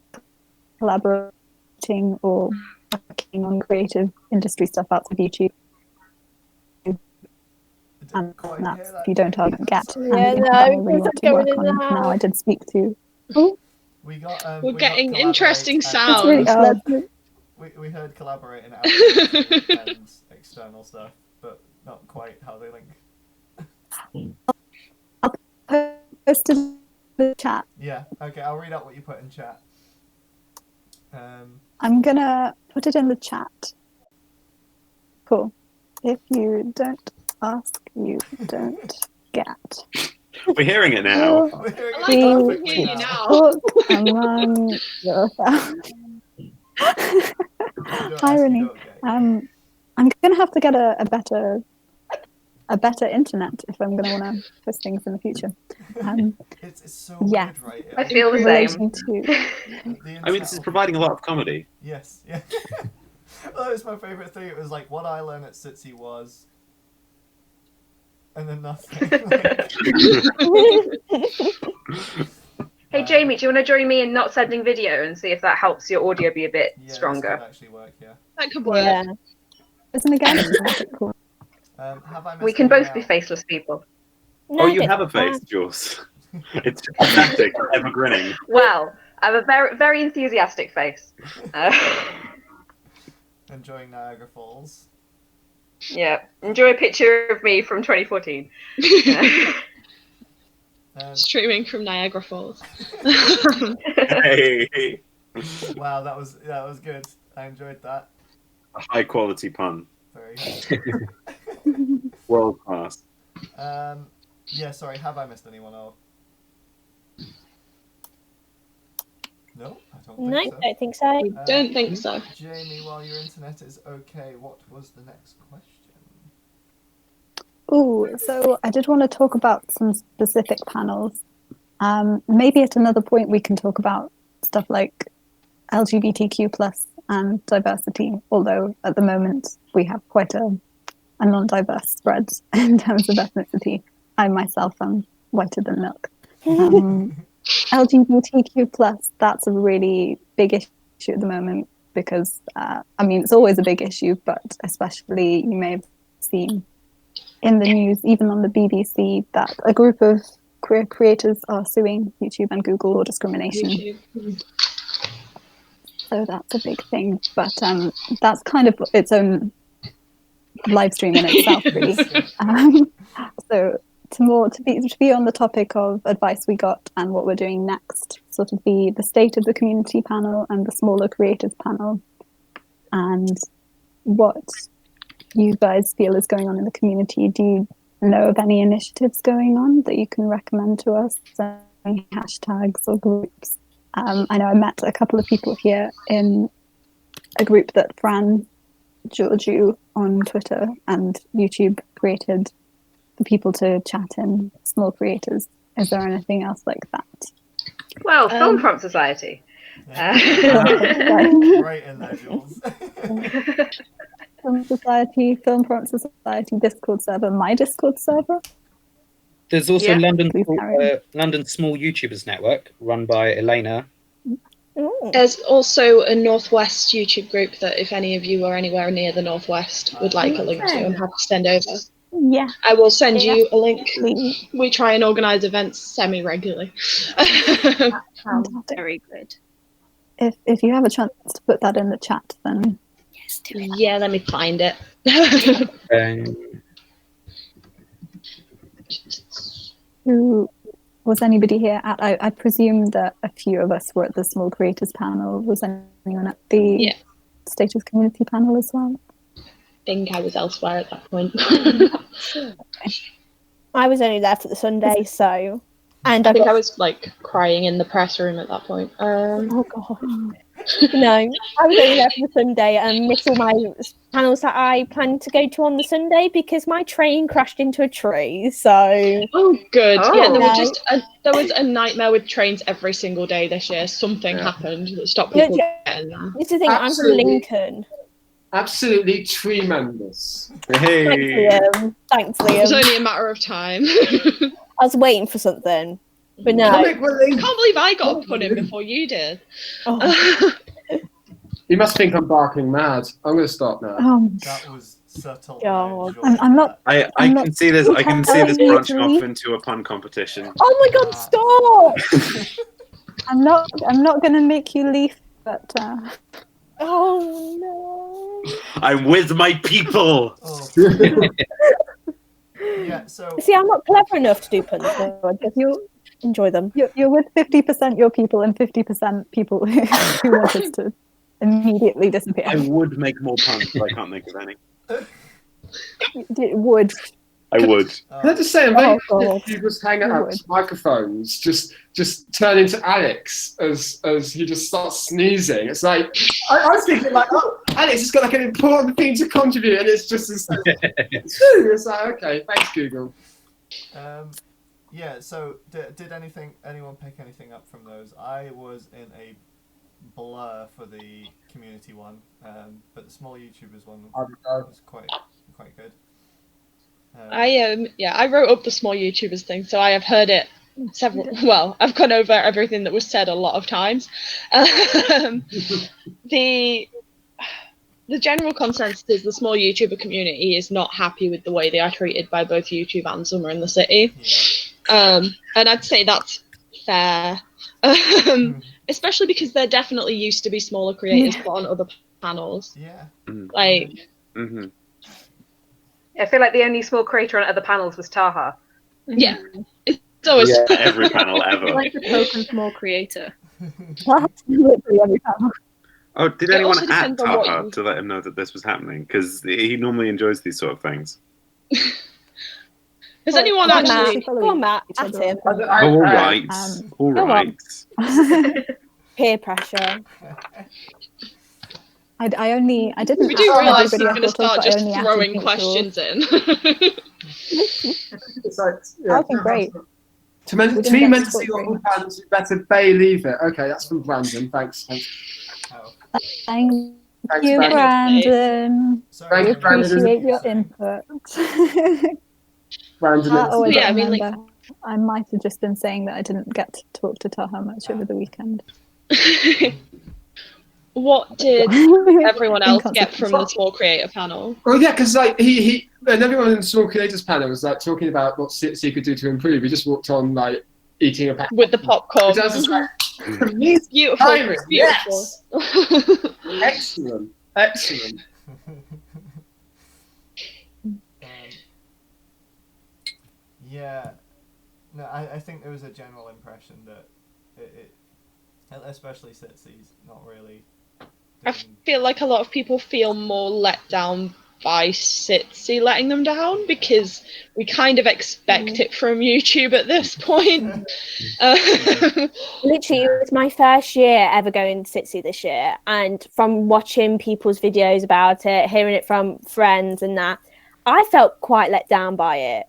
Speaker 4: collaborating or working on creative industry stuff outside YouTube. And that's if you don't target get.
Speaker 2: Yeah, no,
Speaker 4: I really want
Speaker 2: it's
Speaker 4: to work
Speaker 2: going in
Speaker 4: on
Speaker 2: the
Speaker 4: now. I did speak to.
Speaker 9: We're getting interesting sounds.
Speaker 1: We heard collaborate and outreach and external stuff, but not quite how they link.
Speaker 4: I'll post it in the chat.
Speaker 1: Yeah, okay, I'll read out what you put in chat.
Speaker 4: I'm gonna put it in the chat. Cool. If you don't ask, you don't get.
Speaker 5: We're hearing it now.
Speaker 9: I like
Speaker 4: Please
Speaker 9: it now.
Speaker 4: talk among yourselves. Irony. I'm gonna have to get a better internet if I'm gonna want to post things in the future.
Speaker 1: It's so
Speaker 4: yeah.
Speaker 1: weird, right?
Speaker 7: I feel the
Speaker 4: In
Speaker 7: same.
Speaker 4: relation to
Speaker 5: I mean, this is providing a lot of comedy.
Speaker 1: Yes, yeah. Well, it's my favourite thing. It was like what I learned at SitC was, and then nothing.
Speaker 7: Hey Jamie, do you want to join me in not sending video and see if that helps your audio be a bit
Speaker 1: Yeah,
Speaker 7: stronger?
Speaker 1: this could actually work. Yeah.
Speaker 9: That could work.
Speaker 2: Yeah.
Speaker 4: isn't again. Cool.
Speaker 1: Have I
Speaker 7: We
Speaker 1: missed
Speaker 7: can
Speaker 1: anyone
Speaker 7: both be
Speaker 1: out?
Speaker 7: faceless people.
Speaker 5: Oh, you
Speaker 2: don't-
Speaker 5: have a face, Jules. It's pathetic, ever grinning.
Speaker 7: Well, I have a very, very enthusiastic face.
Speaker 1: Enjoying Niagara Falls.
Speaker 7: Yeah, enjoy a picture of me from 2014.
Speaker 9: Streaming from Niagara Falls.
Speaker 5: Hey,
Speaker 1: Wow, that was good. I enjoyed that.
Speaker 5: a high quality pun.
Speaker 1: Very.
Speaker 5: World class.
Speaker 1: Yeah. Sorry. Have I missed anyone out? No, I don't
Speaker 2: No,
Speaker 1: think so.
Speaker 2: don't think so.
Speaker 9: I don't think so.
Speaker 1: Jamie, while your internet is okay, what was the next question?
Speaker 4: Ooh, so I did want to talk about some specific panels. Maybe at another point we can talk about stuff like LGBTQ plus and diversity, although at the moment we have quite a non-diverse spread in terms of ethnicity. I myself am whiter than milk. LGBTQ plus, that's a really big issue at the moment because, it's always a big issue, but especially you may have seen in the news, even on the BBC, that a group of queer creators are suing YouTube and Google for discrimination.
Speaker 9: YouTube.
Speaker 4: So that's a big thing, but that's kind of its own live stream in itself, really. So to be on the topic of advice we got and what we're doing next, sort of the state of the community panel and the smaller creators panel, and what you guys feel is going on in the community. Do you know of any initiatives going on that you can recommend to us? Any hashtags or groups? I know I met a couple of people here in a group that Fran Georgiou on Twitter and YouTube created for people to chat in, small creators. Is there anything else like that?
Speaker 7: Well, Film Prompt Society.
Speaker 1: Right in there, Jules.
Speaker 4: Film Prompt Society, Discord server, my Discord server.
Speaker 8: There's also
Speaker 7: Yeah.
Speaker 8: London Small YouTubers Network, run by Elena.
Speaker 9: There's also a Northwest YouTube group that if any of you are anywhere near the Northwest would like a link to, I'm happy to send over.
Speaker 4: Yeah.
Speaker 9: I will send you a link.
Speaker 4: Please.
Speaker 9: We try and organise events semi-regularly.
Speaker 2: Sounds very good.
Speaker 4: If you have a chance to put that in the chat, then
Speaker 2: Yes, do it.
Speaker 9: Yeah, let me find it.
Speaker 4: who was anybody here at? I presume that a few of us were at the small creators panel. Was anyone at the State of Community panel as well?
Speaker 9: I think I was elsewhere at that point.
Speaker 2: I was only there for the Sunday, so. And
Speaker 9: I think I was like crying in the press room at that point.
Speaker 2: Oh god. No, I was only there for the Sunday and missed all my panels that I planned to go to on the Sunday because my train crashed into a tree. So.
Speaker 9: Oh, good.
Speaker 7: Oh.
Speaker 9: Yeah, there was a nightmare with trains every single day this year. Something happened that stopped people getting there.
Speaker 2: This is the thing.
Speaker 6: Absolutely.
Speaker 2: I'm from Lincoln.
Speaker 6: Absolutely tremendous.
Speaker 5: Hey.
Speaker 2: Thanks,
Speaker 9: It was
Speaker 2: Liam.
Speaker 9: only a matter of time.
Speaker 2: I was waiting for something, but no.
Speaker 6: Comic
Speaker 9: I
Speaker 6: relief.
Speaker 9: can't believe I got a pun in before you did.
Speaker 2: Oh,
Speaker 6: You must think I'm barking mad. I'm going to stop now.
Speaker 1: That was subtle.
Speaker 2: God.
Speaker 4: I'm not.
Speaker 5: I
Speaker 4: I'm
Speaker 5: can see this. I can see this
Speaker 4: telling you
Speaker 5: branching
Speaker 4: to
Speaker 5: off
Speaker 4: leave.
Speaker 5: into a pun competition.
Speaker 2: oh my God! Stop!
Speaker 4: I'm not going to make you leave, but
Speaker 2: Oh no!
Speaker 5: I'm with my people.
Speaker 1: Oh. Yeah. So.
Speaker 2: See, I'm not clever enough to do puns. So I guess
Speaker 4: you
Speaker 2: enjoy them.
Speaker 4: You're with 50% your people and 50% people who want us to immediately disappear.
Speaker 5: I would make more puns, but I can't think of any.
Speaker 4: Would.
Speaker 5: I would.
Speaker 6: Can I just say, I'm very
Speaker 4: Oh, God.
Speaker 6: you just hang
Speaker 4: You
Speaker 6: out
Speaker 4: would.
Speaker 6: microphones, just turn into Alex as he just starts sneezing. It's like I was thinking like, oh, Alex has got like an important thing to contribute, and it's just it's like, okay, thanks Google.
Speaker 1: Yeah. So did anyone pick anything up from those? I was in a blur for the community one, but the small YouTubers one was quite good.
Speaker 9: I wrote up the small YouTubers thing, so I have heard it several. Well, I've gone over everything that was said a lot of times. The general consensus is the small YouTuber community is not happy with the way they are treated by both YouTube and Summer in the City, and I'd say that's fair, especially because there definitely used to be smaller creators put on other panels.
Speaker 1: Yeah.
Speaker 9: Like.
Speaker 5: Mm-hmm.
Speaker 7: I feel like the only small creator on other panels was Taha.
Speaker 9: Yeah, it's always
Speaker 5: Every panel ever.
Speaker 3: Like the token small creator.
Speaker 4: Literally every panel.
Speaker 5: Oh, did
Speaker 9: It
Speaker 5: anyone
Speaker 9: also
Speaker 5: at
Speaker 9: depends on what
Speaker 5: Taha
Speaker 9: you-
Speaker 5: to let him know that this was happening? Because he normally enjoys these sort of things.
Speaker 9: Has anyone
Speaker 2: Go on,
Speaker 9: actually?
Speaker 2: Matt. Go on, Matt.
Speaker 4: Each
Speaker 2: At
Speaker 4: other
Speaker 2: him.
Speaker 5: All right. All
Speaker 2: Go on.
Speaker 5: right.
Speaker 2: Peer pressure.
Speaker 4: I didn't.
Speaker 9: We do
Speaker 4: ask
Speaker 9: realise he's
Speaker 4: everybody
Speaker 9: going to
Speaker 4: I thought of,
Speaker 9: start
Speaker 4: but
Speaker 9: just
Speaker 4: only asked
Speaker 9: throwing
Speaker 4: Pink
Speaker 9: questions in.
Speaker 6: It's like,
Speaker 4: Okay, great.
Speaker 6: To
Speaker 4: We
Speaker 6: me,
Speaker 4: didn't get
Speaker 6: meant
Speaker 4: to
Speaker 6: to see
Speaker 4: talk
Speaker 6: all
Speaker 4: very
Speaker 6: the bands, you better leave it. Okay, that's from Brandon. Thanks.
Speaker 1: Oh,
Speaker 4: Thank
Speaker 6: Thanks,
Speaker 4: you,
Speaker 6: Brandon.
Speaker 4: Brandon.
Speaker 1: sorry.
Speaker 6: Thanks,
Speaker 4: We
Speaker 6: Brandon.
Speaker 4: appreciate your input.
Speaker 6: Brandon.
Speaker 4: Oh, I
Speaker 9: Yeah,
Speaker 4: don't
Speaker 9: I mean, like-
Speaker 4: remember. I might have just been saying that I didn't get to talk to Taha much over the weekend.
Speaker 9: What did everyone else get from the small creator panel?
Speaker 6: Well, yeah, because like he and everyone in the Small Creators panel was like talking about what SitC could do to improve. He just walked on like eating a pack.
Speaker 9: With the popcorn.
Speaker 6: Which I was just like, amazing
Speaker 9: Beautiful,
Speaker 6: timing,
Speaker 9: beautiful.
Speaker 6: yes! Excellent.
Speaker 1: Yeah, no, I think there was a general impression that it especially SitC's not really.
Speaker 9: I feel like a lot of people feel more let down by SitC letting them down because we kind of expect it from YouTube at this point.
Speaker 2: Literally, it was my first year ever going to SitC this year, and from watching people's videos about it, hearing it from friends and that, I felt quite let down by it.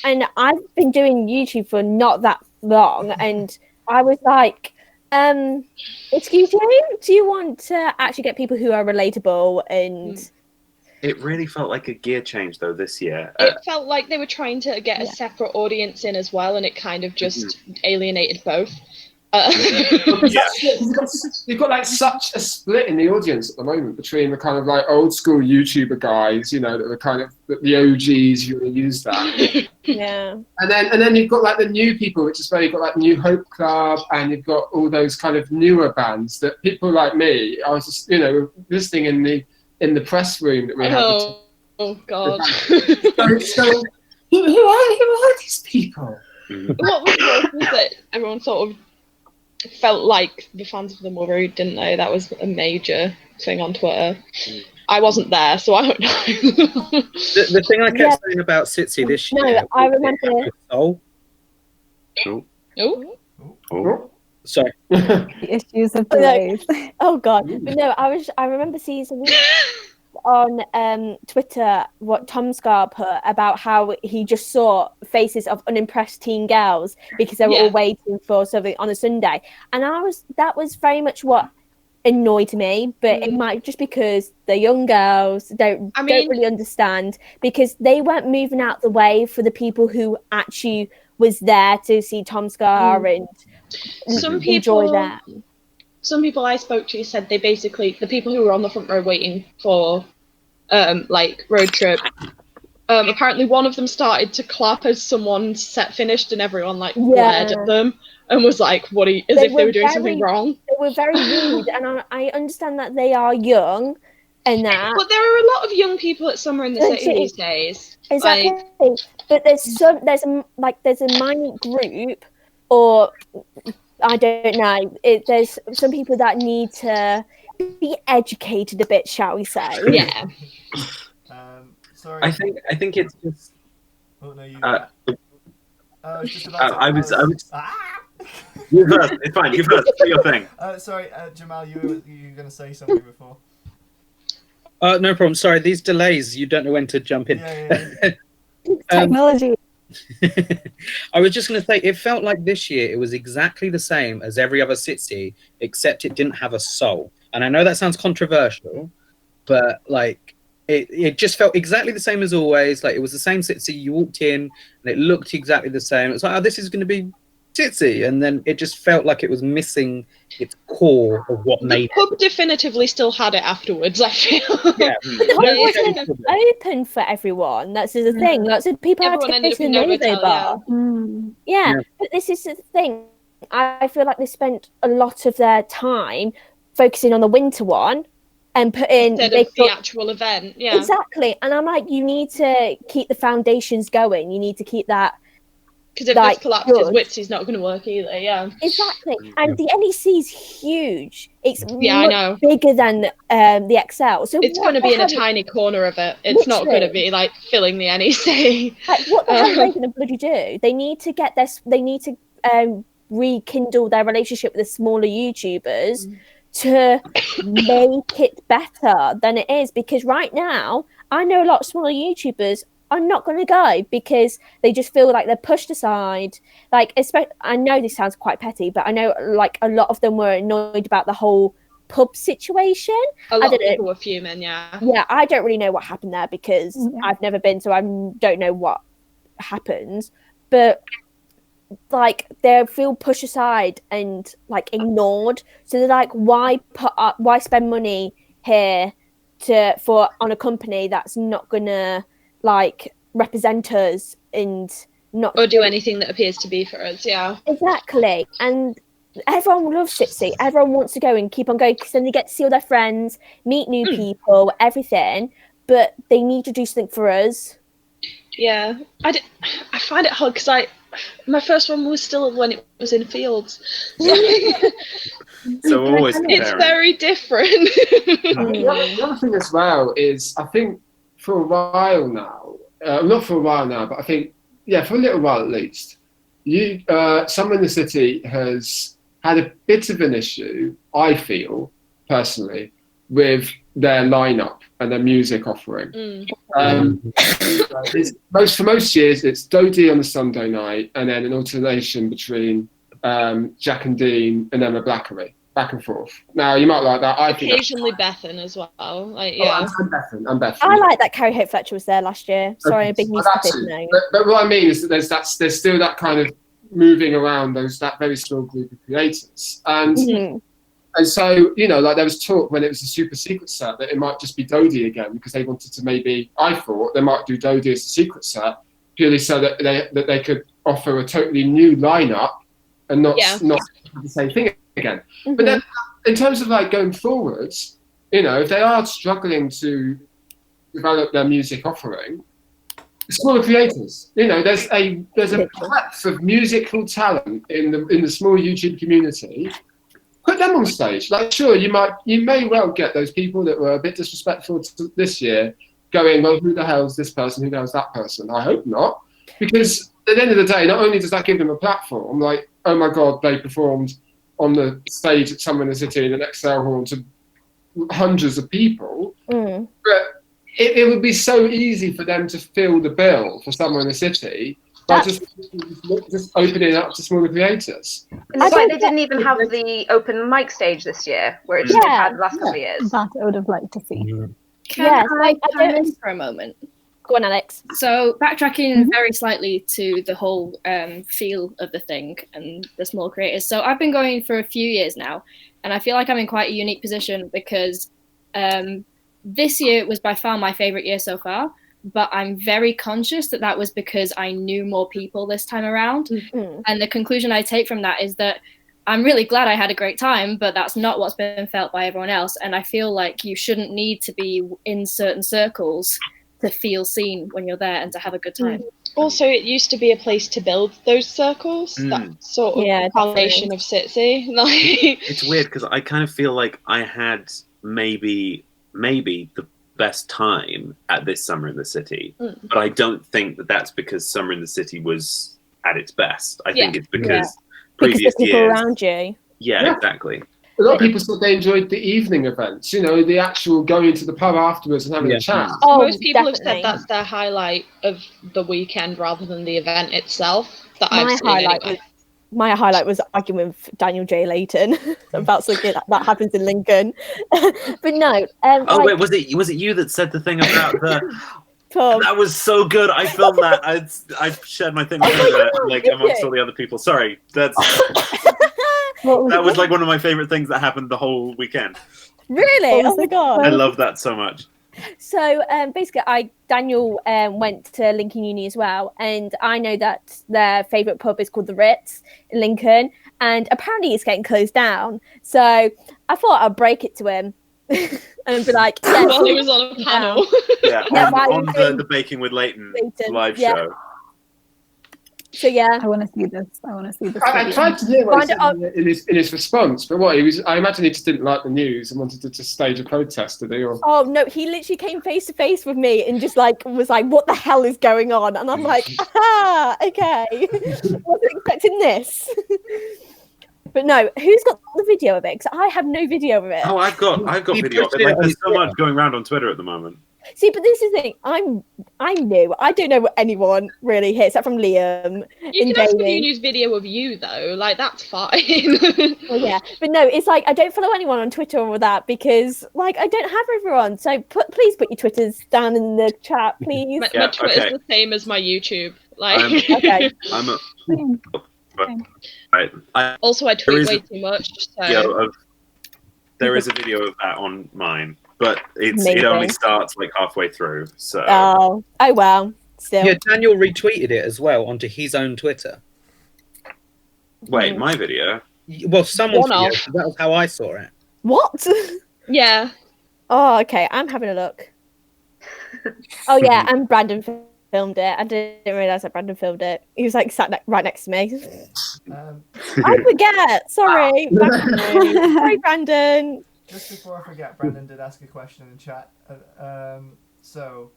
Speaker 2: And I've been doing YouTube for not that long, and I was like, excuse me, do you want to actually get people who are relatable? And
Speaker 5: It really felt like a gear change, though, this year.
Speaker 9: It felt like they were trying to get a separate audience in as well, and it kind of just alienated both.
Speaker 6: You've got like such a split in the audience at the moment between the kind of like old school YouTuber guys, you know, that are kind of the OGs who use that.
Speaker 2: yeah,
Speaker 6: And then you've got like the new people, which is where you've got like New Hope Club, and you've got all those kind of newer bands that people like me, I was just, you know, listening in the press room that we had.
Speaker 9: Oh God.
Speaker 6: So, who are these people?
Speaker 9: What was worse was that everyone sort of felt like the fans of them were rude, didn't they? That was a major thing on Twitter. I wasn't there, so I don't know.
Speaker 8: The thing I kept saying about SitC this year.
Speaker 2: No, I remember.
Speaker 8: Oh,
Speaker 9: Oh.
Speaker 8: sorry.
Speaker 4: The issues of delays.
Speaker 2: Oh God, but no, I remember seeing something on Twitter what Tom Scar put about how he just saw faces of unimpressed teen girls because they were all waiting for something on a Sunday, and that was very much what annoyed me. But it might just because the young girls don't really understand, because they weren't moving out the way for the people who actually was there to see Tom Scar and enjoy that.
Speaker 9: Some people I spoke to said they basically, the people who were on the front row waiting for like road trip, apparently one of them started to clap as someone's set finished, and everyone like glared at them and was like, as if they were doing something wrong.
Speaker 2: They were very rude, and I understand that they are young and that.
Speaker 9: But there are a lot of young people at Summer in the City these days.
Speaker 2: Exactly. But there's a minor group or I don't know. There's some people that need to be educated a bit, shall we say?
Speaker 9: Yeah.
Speaker 1: Sorry.
Speaker 5: I think it's just.
Speaker 1: Oh no, you.
Speaker 5: Uh,
Speaker 1: I was just about to.
Speaker 5: I was.
Speaker 1: Ah!
Speaker 5: You first. It's fine. You first. Do your thing.
Speaker 1: Sorry, Jamal, you were going to say something before.
Speaker 8: No problem. Sorry, these delays, you don't know when to jump in.
Speaker 1: Yeah.
Speaker 4: Technology.
Speaker 8: I was just going to say, it felt like this year it was exactly the same as every other SitC, except it didn't have a soul. And I know that sounds controversial, but like it just felt exactly the same as always. Like it was the same SitC. You walked in and it looked exactly the same. It was like, oh, this is going to be SitC, and then it just felt like it was missing its core of what
Speaker 9: The
Speaker 8: made
Speaker 9: pub definitively still had it afterwards, I feel.
Speaker 8: Yeah.
Speaker 2: But the hub wasn't open for everyone. That's the thing. Lots of people
Speaker 9: Everyone
Speaker 2: had to go
Speaker 9: ended
Speaker 2: to
Speaker 9: up
Speaker 2: the
Speaker 9: in
Speaker 2: Novo
Speaker 9: Novotel,
Speaker 2: bar.
Speaker 4: Yeah.
Speaker 2: Yeah, but this is the thing. I feel like they spent a lot of their time focusing on the winter one and putting
Speaker 9: Instead
Speaker 2: they
Speaker 9: of the
Speaker 2: thought-
Speaker 9: actual event, yeah.
Speaker 2: exactly. And I'm like, you need to keep the foundations going. You need to keep that.
Speaker 9: Because if
Speaker 2: Like,
Speaker 9: this collapses,
Speaker 2: good.
Speaker 9: Witsy's not going to work either, yeah.
Speaker 2: Exactly. And the NEC is huge. It's
Speaker 9: Yeah, I
Speaker 2: much
Speaker 9: know.
Speaker 2: bigger than the XL. So
Speaker 9: It's
Speaker 2: what
Speaker 9: going to
Speaker 2: the
Speaker 9: be in a
Speaker 2: hell-
Speaker 9: tiny corner of it. It's not going to
Speaker 2: Literally.
Speaker 9: be like filling the NEC.
Speaker 2: Like, what the hell are they going to bloody do? They need to get this. They need to rekindle their relationship with the smaller YouTubers to make it better than it is. Because right now, I know a lot of smaller YouTubers are not going to go because they just feel like they're pushed aside. Like, I know this sounds quite petty, but I know like a lot of them were annoyed about the whole pub situation.
Speaker 9: A lot of
Speaker 2: don't know.
Speaker 9: people were fuming, yeah.
Speaker 2: Yeah, I don't really know what happened there because
Speaker 4: Yeah.
Speaker 2: I've never been, so I don't know what happened. But like they feel pushed aside and like ignored. So they're like, why spend money here on a company that's not gonna like represent us and not
Speaker 9: Or do anything that appears to be for us, yeah.
Speaker 2: exactly. And everyone loves SitC. Everyone wants to go and keep on going because then they get to see all their friends, meet new people, everything. But they need to do something for us.
Speaker 9: Yeah. I find it hard because my first one was still when it was in fields.
Speaker 5: So we're always
Speaker 9: It's
Speaker 5: comparing.
Speaker 9: very different.
Speaker 6: The other thing as well is, I think for a while now, not for a while now, but I think, yeah, for a little while at least, someone in the city has had a bit of an issue, I feel, personally, with their lineup and their music offering. For most years, it's Dodie on a Sunday night and then an alternation between Jack and Dean and Emma Blackery, back and forth. Now, you might like that. I think
Speaker 9: Occasionally Bethan as well. Like, yeah.
Speaker 6: I'm Bethan.
Speaker 2: I like that Carrie Hope Fletcher was there last year. Sorry,
Speaker 6: Okay,
Speaker 2: a big
Speaker 6: so
Speaker 2: music
Speaker 6: that's
Speaker 2: bit
Speaker 6: it.
Speaker 2: now.
Speaker 6: But what I mean is that there's still that kind of moving around that very small group of creators. And so, you know, like there was talk when it was a super secret set that it might just be Dodie again because they wanted to I thought they might do Dodie as a secret set purely so that they could offer a totally new lineup and not the same thing again. But then in terms of like going forwards, you know, if they are struggling to develop their music offering, smaller creators, you know, there's a breadth of musical talent in the small YouTube community. Put them on stage. Like, sure, you may well get those people that were a bit disrespectful this year going, well, who the hell's this person? Who the hell's that person? I hope not. Because at the end of the day, not only does that give them a platform, like, oh my God, they performed on the stage at Somewhere in the City in an XL hall to hundreds of people, but it would be so easy for them to fill the bill for Somewhere in the City by just opening it up to smaller creators.
Speaker 7: And it's like they didn't even have the open mic stage this year, where they've had the last couple of years.
Speaker 4: That I would have liked to see.
Speaker 2: Yes,
Speaker 3: I chime in for a moment?
Speaker 2: Go on, Alex.
Speaker 3: So backtracking very slightly to the whole feel of the thing and the small creators. So I've been going for a few years now, and I feel like I'm in quite a unique position because this year was by far my favorite year so far. But I'm very conscious that was because I knew more people this time around. And the conclusion I take from that is that I'm really glad I had a great time, but that's not what's been felt by everyone else. And I feel like you shouldn't need to be in certain circles to feel seen when you're there and to have a good time.
Speaker 9: Also, it used to be a place to build those circles. That sort of foundation of SitC.
Speaker 5: It's weird because I kind of feel like I had maybe the best time at this Summer in the City, but I don't think that that's because Summer in the City was at its best. I think it's because previous
Speaker 2: the people
Speaker 5: years
Speaker 2: around you.
Speaker 5: Yeah, exactly.
Speaker 6: A lot of people said they enjoyed the evening events, you know, the actual going to the pub afterwards and having a chat.
Speaker 9: Most people have said that's their highlight of the weekend rather than the event itself. That I've seen anyway.
Speaker 2: My highlight was arguing with Daniel J. Layton about something that happens in Lincoln. But no.
Speaker 5: Wait, was it you that said the thing about the pub? That was so good. I filmed that. I shared my thing with like amongst all the other people. Sorry, that was like one of my favorite things that happened the whole weekend.
Speaker 2: Really? Oh my god!
Speaker 5: I love that so much.
Speaker 2: So basically, Daniel went to Lincoln Uni as well, and I know that their favourite pub is called the Ritz in Lincoln, and apparently it's getting closed down. So I thought I'd break it to him and be like, yeah,
Speaker 9: while he was on a panel,
Speaker 5: on the Baking with Leighton live show.
Speaker 2: So yeah,
Speaker 4: I want to see this.
Speaker 6: I tried to hear what he said in his response, but I imagine he just didn't like the news and wanted to just stage a protest, did he? Or...
Speaker 2: Oh no, he literally came face to face with me and just was like, "What the hell is going on?" And I'm like, "Ah, okay, wasn't expecting this." But no, who's got the video of it? Because I have no video of it.
Speaker 5: Oh, I've got video of it. Like, there's so much going around on Twitter at the moment.
Speaker 2: See, but this is the thing. I'm new. I don't know what anyone really here, except from Liam.
Speaker 9: You can ask me to use video of you though. Like that's fine.
Speaker 2: Well, yeah, but no, it's like I don't follow anyone on Twitter or that because I don't have everyone. So please put your Twitters down in the chat, please.
Speaker 9: My Twitter's the same as my YouTube. Like
Speaker 2: okay.
Speaker 9: Also, I tweet way too much. So.
Speaker 5: There is a video of that on mine. But it only starts like halfway through. So
Speaker 2: oh well. Still.
Speaker 8: Yeah, Daniel retweeted it as well onto his own Twitter.
Speaker 5: Wait, my video?
Speaker 8: Well, someone's video. That was how I saw it.
Speaker 2: What?
Speaker 9: Yeah.
Speaker 2: Oh, okay. I'm having a look. Oh yeah, and Brandon filmed it. I didn't realise that Brandon filmed it. He was sat right next to me. I forget. Sorry. Sorry, Brandon.
Speaker 1: Just before I forget, Brandon did ask a question in chat. So,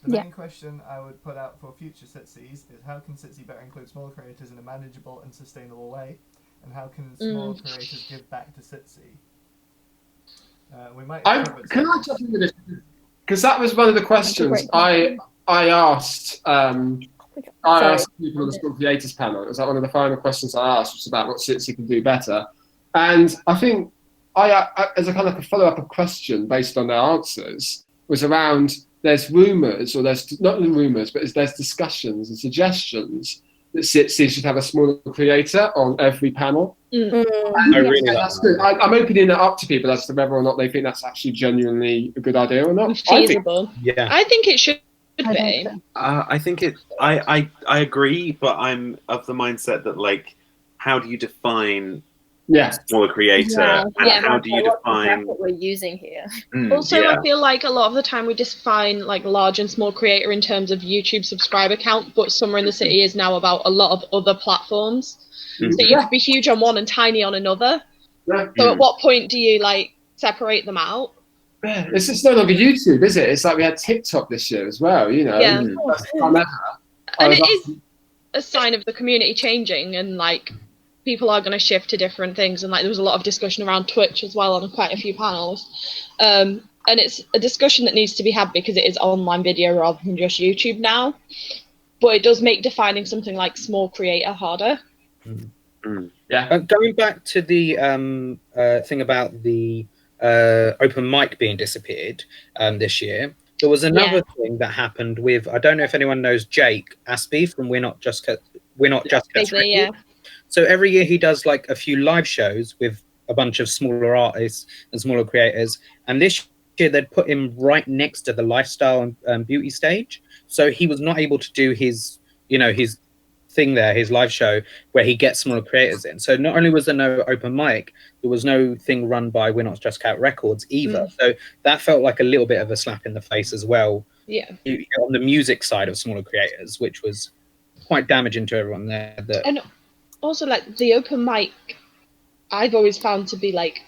Speaker 1: the main question I would put out for future SitCs is how can SitC better include small creators in a manageable and sustainable way? And how can small creators give back to SitC? We might.
Speaker 6: Can I jump into this? Because that was one of the questions I asked. I asked people on the Small Creators panel. It was one of the final questions I asked, was about what SitC can do better. And I think I as a kind of a follow-up of question based on their answers, was around there's rumours, or there's not rumours, but there's discussions and suggestions that SitC should have a smaller creator on every panel. That's good. I'm opening it up to people as to whether or not they think that's actually genuinely a good idea or not.
Speaker 9: Feasible. I think it should be.
Speaker 5: I think it. I agree, but I'm of the mindset that how do you define smaller creator, and how do you define
Speaker 3: what we're using here?
Speaker 9: Also, I feel like a lot of the time we define large and small creator in terms of YouTube subscriber count, but Summer in the City is now about a lot of other platforms. So you could be huge on one and tiny on another. So at what point do you separate them out?
Speaker 6: It's just no longer YouTube, is it? It's like we had TikTok this year as well, you know.
Speaker 9: Yeah. And it is a sign of the community changing, and people are going to shift to different things, and there was a lot of discussion around Twitch as well on quite a few panels, and it's a discussion that needs to be had because it is online video rather than just YouTube now, but it does make defining something like small creator harder.
Speaker 8: Going back to the thing about the open mic being disappeared this year, there was another thing that happened with, I don't know if anyone knows Jake Aspie from We're Not Just Cats. So every year he does a few live shows with a bunch of smaller artists and smaller creators. And this year they'd put him right next to the lifestyle and beauty stage. So he was not able to do his thing there, his live show, where he gets smaller creators in. So not only was there no open mic, there was no thing run by We're Not Just Cat Records either. So that felt like a little bit of a slap in the face as well
Speaker 9: Yeah.
Speaker 8: On the music side of smaller creators, which was quite damaging to everyone there.
Speaker 9: And also, like, the open mic, I've always found to be like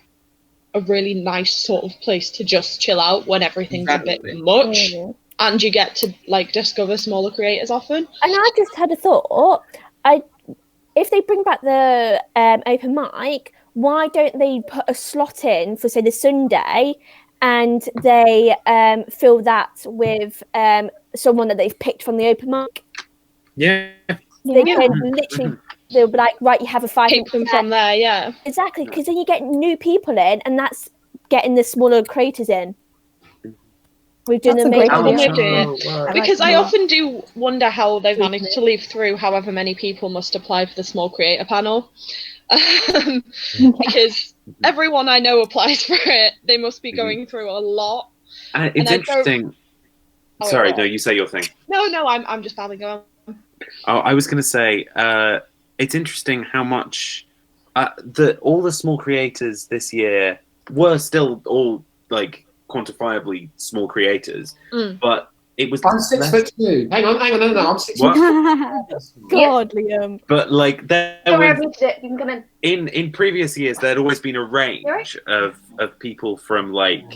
Speaker 9: a really nice sort of place to just chill out when everything's a bit much, and you get to like discover smaller creators often.
Speaker 2: And I just had a thought. If they bring back the open mic, why don't they put a slot in for, say, the Sunday, and they fill that with someone that they've picked from the open mic?
Speaker 8: Yeah.
Speaker 2: They can literally, they'll be like, right, you have a 5
Speaker 9: Pick them from there, yeah.
Speaker 2: Exactly, because then you get new people in, and that's getting the smaller creators in. We've done
Speaker 4: That's a
Speaker 2: amazing.
Speaker 4: great
Speaker 9: Because I often do wonder how they've managed to leave through however many people must apply for the small creator panel. Because everyone I know applies for it. They must be going through a lot.
Speaker 5: It's interesting. Sorry, no, you say your thing.
Speaker 9: No, I'm just babbling on.
Speaker 5: Oh, I was going to say, it's interesting how much all the small creators this year were still all like quantifiably small creators, but it was.
Speaker 6: I'm 6'2". Hang on, no, I'm 6'2".
Speaker 2: God, Liam.
Speaker 5: But like there was,
Speaker 7: You can come in.
Speaker 5: in previous years, there'd always been a range of people from like,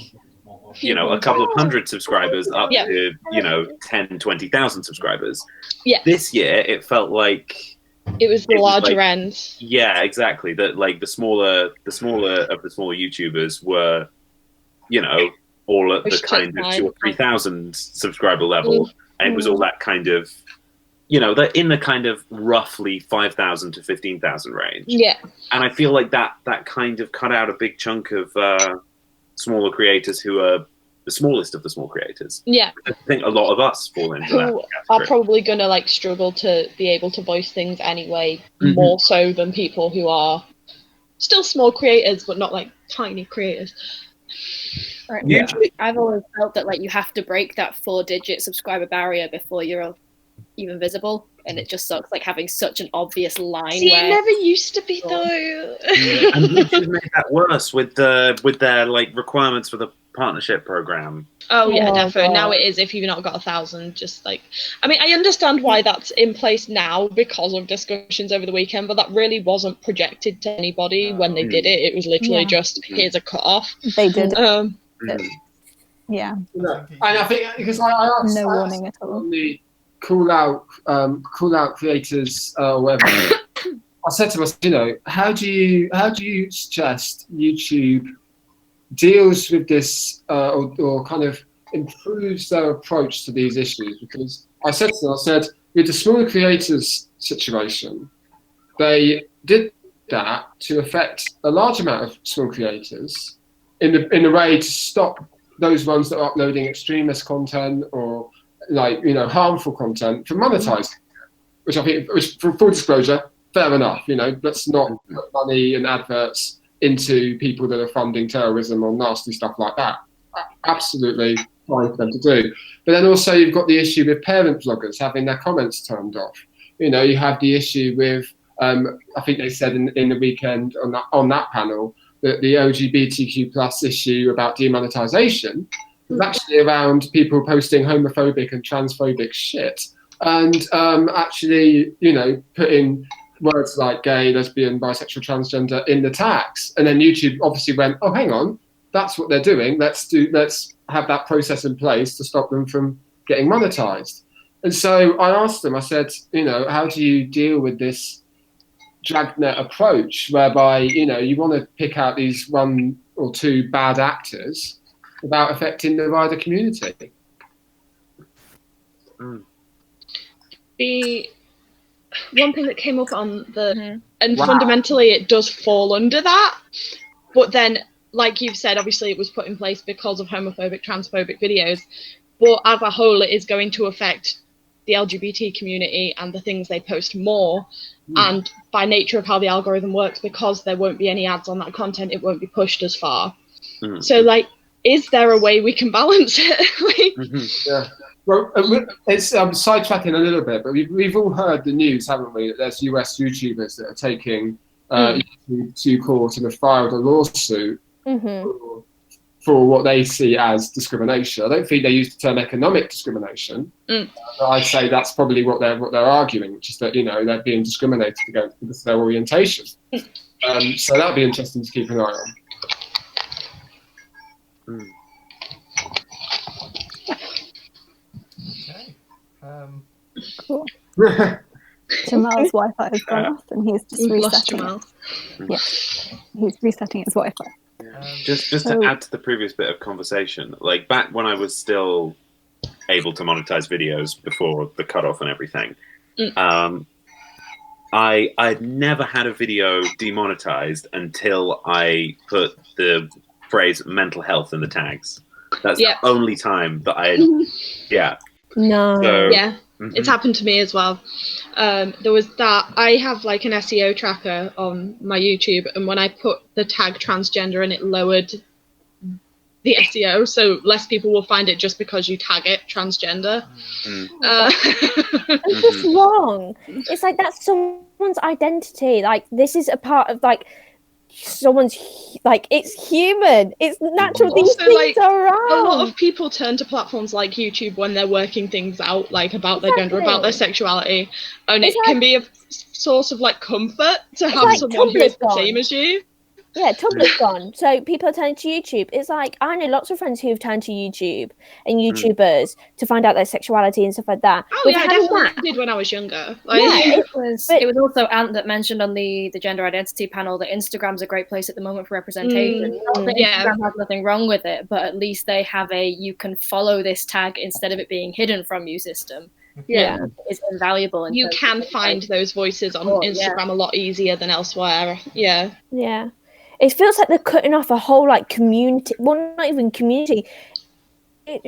Speaker 5: you know, a couple of hundred subscribers up to, you know, 10, 20,000 subscribers.
Speaker 9: Yeah.
Speaker 5: This year, it felt like
Speaker 9: it was the larger end.
Speaker 5: Yeah, exactly. That like the smaller of the smaller YouTubers were, you know, all at the kind of 2,000 or 3,000 subscriber level, and it was all that kind of, you know, that in the kind of roughly 5,000 to 15,000 range.
Speaker 9: Yeah.
Speaker 5: And I feel like that kind of cut out a big chunk of smaller creators who are the smallest of the small creators.
Speaker 9: Yeah.
Speaker 5: I think a lot of us fall into that
Speaker 9: Who are probably going to like struggle to be able to voice things anyway, more so than people who are still small creators, but not like tiny creators.
Speaker 3: Right.
Speaker 5: Yeah.
Speaker 3: I've always felt that like you have to break that 4-digit subscriber barrier before you're even visible, and it just sucks like having such an obvious line.
Speaker 9: See,
Speaker 3: where
Speaker 9: it never used to be though.
Speaker 5: And YouTube's made that worse with their like requirements for the partnership program.
Speaker 9: Oh yeah, definitely. Now it is if you've not got 1,000. Just like, I mean, I understand why that's in place now because of discussions over the weekend, but that really wasn't projected to anybody when they did it. It was literally just here's a cut off.
Speaker 4: They did.
Speaker 6: Yeah. And I think because I asked
Speaker 4: no warning at all.
Speaker 6: On the call out creators or whatever. I said to us, you know, how do you suggest YouTube deals with this or kind of improves their approach to these issues? Because I said to them, I said, with the smaller creators situation, they did that to affect a large amount of small creators in a way to stop those ones that are uploading extremist content or like, you know, harmful content from monetizing, which I think, for full disclosure, fair enough. You know, let's not put money and adverts into people that are funding terrorism or nasty stuff like that. Absolutely fine for them to do. But then also you've got the issue with parent vloggers having their comments turned off. You know, you have the issue with, I think they said in the weekend on that panel that the LGBTQ plus issue about demonetization was actually around people posting homophobic and transphobic shit and actually, you know, putting words like gay, lesbian, bisexual, transgender in the tags. And then YouTube obviously went, oh, hang on, that's what they're doing. Let's have that process in place to stop them from getting monetized. And so I asked them, I said, you know, how do you deal with this dragnet approach whereby, you know, you want to pick out these 1 or 2 bad actors without affecting the wider community?
Speaker 9: The one thing that came up on the and fundamentally it does fall under that, but then like you've said, obviously it was put in place because of homophobic, transphobic videos, but as a whole it is going to affect the LGBT community and the things they post more, and by nature of how the algorithm works, because there won't be any ads on that content, it won't be pushed as far. So like, is there a way we can balance it?
Speaker 6: Yeah. Well, it's sidetracking a little bit, but we've all heard the news, haven't we? That there's US YouTubers that are taking YouTube to court and have filed a lawsuit for what they see as discrimination. I don't think they use the term economic discrimination. But I'd say that's probably what they're arguing, which is that they're being discriminated against because of their orientation. So that'd be interesting to keep an eye on.
Speaker 1: Okay.
Speaker 4: Cool. Jamal's Wi-Fi has gone off, and he's just
Speaker 9: We've lost
Speaker 4: resetting
Speaker 9: Jamal.
Speaker 4: it. Yeah, he's resetting his Wi-Fi.
Speaker 5: Just to add to the previous bit of conversation, like back when I was still able to monetize videos before the cutoff and everything, I'd never had a video demonetized until I put the phrase mental health in the tags. That's the only time that
Speaker 2: No.
Speaker 5: So,
Speaker 9: Yeah, it's happened to me as well. There was that. I have like an SEO tracker on my YouTube, and when I put the tag transgender in, it lowered the SEO, so less people will find it just because you tag it transgender.
Speaker 2: It's just wrong. It's like that's someone's identity. Like this is a part of like someone's like it's human. It's natural. These
Speaker 9: Also,
Speaker 2: things
Speaker 9: like,
Speaker 2: are wrong.
Speaker 9: a lot of people turn to platforms like YouTube when they're working things out, like about their gender, about their sexuality, and it can be a source of like comfort to have
Speaker 2: like
Speaker 9: someone who is the
Speaker 2: Tumblr's
Speaker 9: same as you.
Speaker 2: Yeah, Tumblr's gone. So people are turning to YouTube. It's like I know lots of friends who've turned to YouTube and YouTubers to find out their sexuality and stuff like that.
Speaker 9: Oh yeah, I definitely did when I was younger. Like,
Speaker 3: it was also Ant that mentioned on the gender identity panel that Instagram's a great place at the moment for representation. Not that Instagram has nothing wrong with it, but at least they have a you can follow this tag instead of it being hidden from you system.
Speaker 9: Yeah,
Speaker 3: it's invaluable.
Speaker 9: You can find those voices on Instagram a lot easier than elsewhere. Yeah.
Speaker 2: It feels like they're cutting off a whole like community. Well, not even community.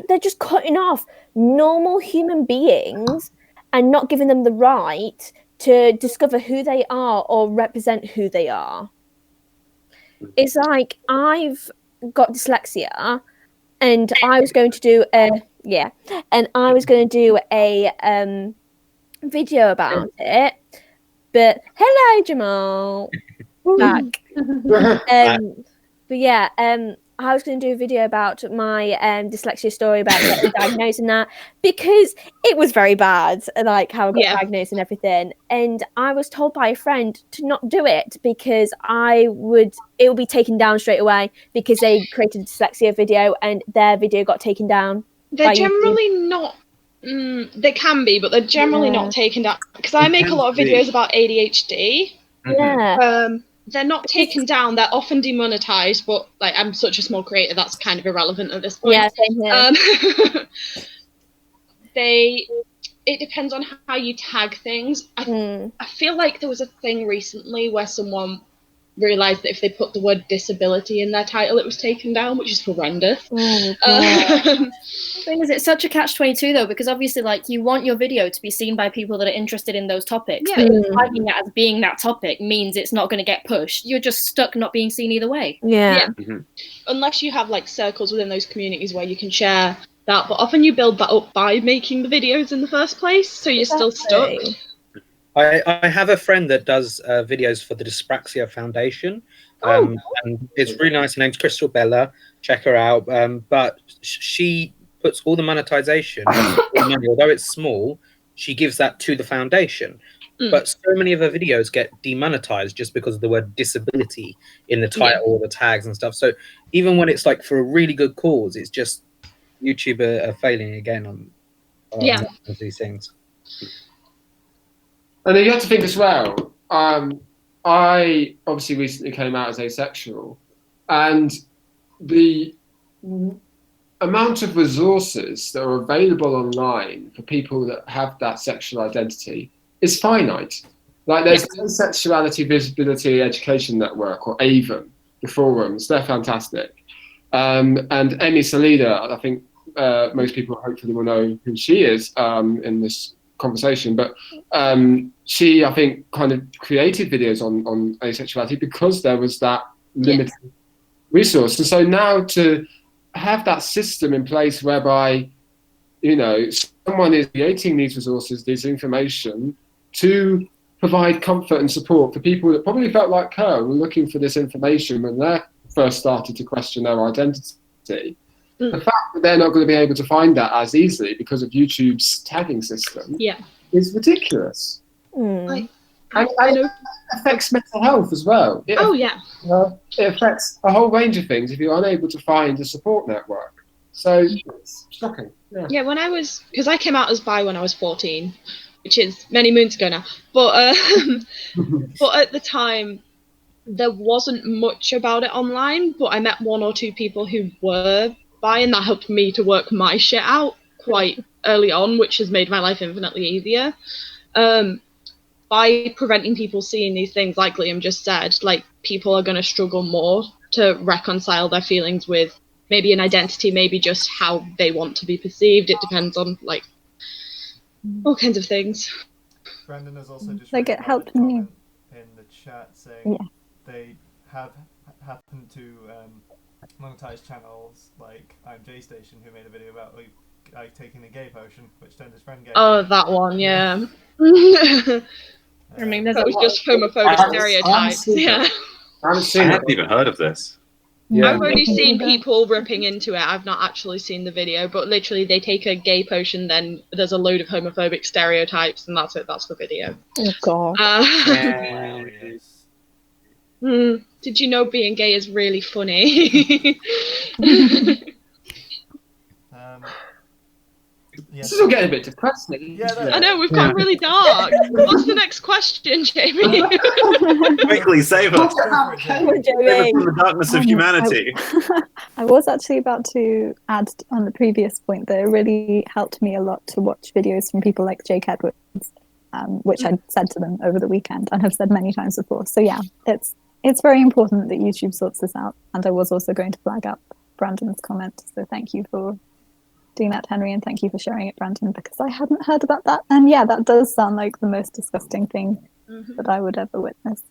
Speaker 2: They're just cutting off normal human beings and not giving them the right to discover who they are or represent who they are. It's like I've got dyslexia, and I was going to do a video about it. But hello, Jamal. Back. But yeah, I was going to do a video about my dyslexia story about getting diagnosed and that because it was very bad, like how I got diagnosed and everything. And I was told by a friend to not do it because it would be taken down straight away because they created a dyslexia video and their video got taken down.
Speaker 9: They're generally not. They can be, but they're generally not taken down because I make a lot of videos about ADHD.
Speaker 2: Yeah.
Speaker 9: They're not taken down. They're often demonetized, but like I'm such a small creator, that's kind of irrelevant at this point.
Speaker 2: Yeah, same here.
Speaker 9: It depends on how you tag things. I feel like there was a thing recently where someone realized that if they put the word disability in their title, it was taken down, which is horrendous.
Speaker 3: The thing is, it's such a catch-22 though, because obviously, like, you want your video to be seen by people that are interested in those topics.
Speaker 9: Yeah.
Speaker 3: Flagging it as being that topic means it's not going to get pushed. You're just stuck not being seen either way.
Speaker 2: Yeah.
Speaker 9: Unless you have like circles within those communities where you can share that, but often you build that up by making the videos in the first place, so you're still stuck.
Speaker 8: I have a friend that does videos for the Dyspraxia Foundation, and it's really nice. Her name's Crystal Bella. Check her out. But she puts all the monetization, although it's small, she gives that to the foundation. But so many of her videos get demonetized just because of the word disability in the title or the tags and stuff. So even when it's like for a really good cause, it's just YouTube are failing again on these things.
Speaker 6: And then you have to think as well, I obviously recently came out as asexual, and the amount of resources that are available online for people that have that sexual identity is finite. Like there's the Asexuality Visibility Education Network, or AVEN, the forums, they're fantastic. And Emmy Salida, I think most people hopefully will know who she is in this conversation, but she, I think, kind of created videos on asexuality because there was that limited resource. And so now to have that system in place whereby, you know, someone is creating these resources, this information to provide comfort and support for people that probably felt like her, were looking for this information when they first started to question their identity. The fact that they're not going to be able to find that as easily because of YouTube's tagging system is ridiculous.
Speaker 2: Mm.
Speaker 6: And it affects mental health as well. It affects a whole range of things if you're unable to find a support network. So it's shocking.
Speaker 9: Yeah, when I was, because I came out as bi when I was 14, which is many moons ago now. But but at the time, there wasn't much about it online. But I met one or two people who were bi, and that helped me to work my shit out quite early on, which has made my life infinitely easier. By preventing people seeing these things, like Liam just said, like, people are going to struggle more to reconcile their feelings with maybe an identity, maybe just how they want to be perceived. It depends on, like, all kinds of things.
Speaker 1: Brandon has also just
Speaker 4: Like, it helped me
Speaker 1: in the chat saying they have happened to monetize channels like I'm J Station, who made a video about taking the gay potion, which turned his friend gay.
Speaker 9: Oh, that one, yeah.
Speaker 3: I mean, there's
Speaker 9: that was just homophobic stereotypes. Yeah.
Speaker 5: I haven't even heard of this.
Speaker 6: Yeah.
Speaker 9: I've only seen people ripping into it. I've not actually seen the video, but literally they take a gay potion, then there's a load of homophobic stereotypes, and that's it. That's the video.
Speaker 2: Oh god.
Speaker 9: Did you know being gay is really funny?
Speaker 6: This is all getting a bit depressing.
Speaker 9: I know, we've gone really dark. What's the next question, Jamie?
Speaker 5: Quickly, save us. Save us from the darkness of humanity.
Speaker 4: I was actually about to add on the previous point that it really helped me a lot to watch videos from people like Jake Edwards, which I said to them over the weekend and have said many times before. So yeah, it's very important that YouTube sorts this out. And I was also going to flag up Brandon's comment. So thank you for doing that, Henry, and thank you for sharing it, Brandon, because I hadn't heard about that. And yeah, that does sound like the most disgusting thing that I would ever witness.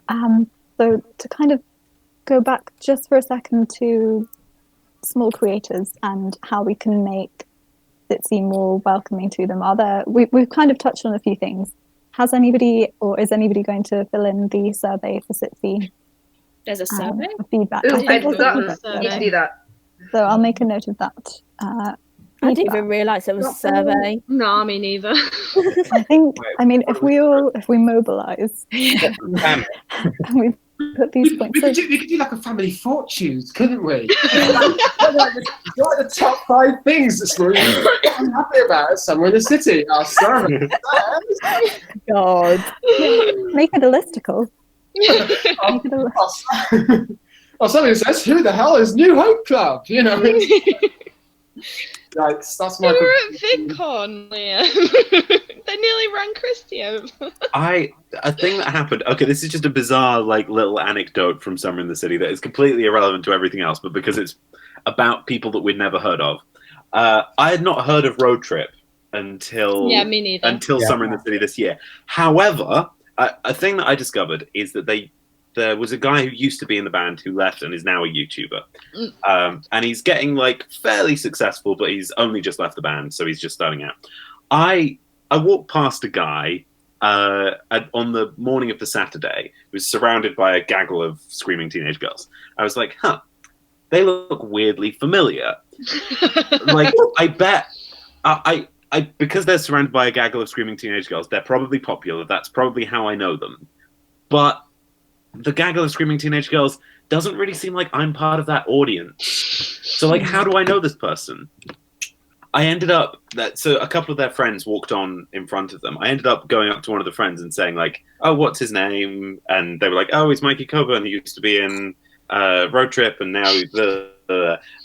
Speaker 4: So to kind of go back just for a second to small creators and how we can make SitC more welcoming to them. We've kind of touched on a few things. Has anybody, or is anybody going to fill in the survey for SitC?
Speaker 3: There's a survey?
Speaker 4: Feedback.
Speaker 7: Ooh, I'd forgotten. Need to do that.
Speaker 4: So I'll make a note of that.
Speaker 2: I didn't even realise there was a survey.
Speaker 9: No, me neither.
Speaker 4: I think, I mean, if we mobilise and we put these points
Speaker 6: we could do like a family fortunes, couldn't we? What are the top 5 things that's really I'm happy about somewhere in the city? Our survey.
Speaker 4: God. Make it a listicle.
Speaker 6: Or somebody says, "Who the hell is New Hope Club?" You know. Right, that's my.
Speaker 9: We were at VidCon, Liam. They nearly ran Christy over.
Speaker 5: A thing that happened. Okay, this is just a bizarre, like, little anecdote from Summer in the City that is completely irrelevant to everything else, but because it's about people that we'd never heard of. I had not heard of Road Trip until
Speaker 9: me neither.
Speaker 5: Until Summer in the City this year. However, a thing that I discovered is that there was a guy who used to be in the band who left and is now a YouTuber. And he's getting, like, fairly successful, but he's only just left the band, so he's just starting out. I walked past a guy on the morning of the Saturday who was surrounded by a gaggle of screaming teenage girls. I was like, they look weirdly familiar. Like, I bet... because they're surrounded by a gaggle of screaming teenage girls, they're probably popular. That's probably how I know them. But the gaggle of screaming teenage girls doesn't really seem like I'm part of that audience. So, like, how do I know this person? I ended up so a couple of their friends walked on in front of them. I ended up going up to one of the friends and saying, like, "Oh, what's his name?" And they were like, "Oh, it's Mikey Coburn. He used to be in Road Trip, and now he's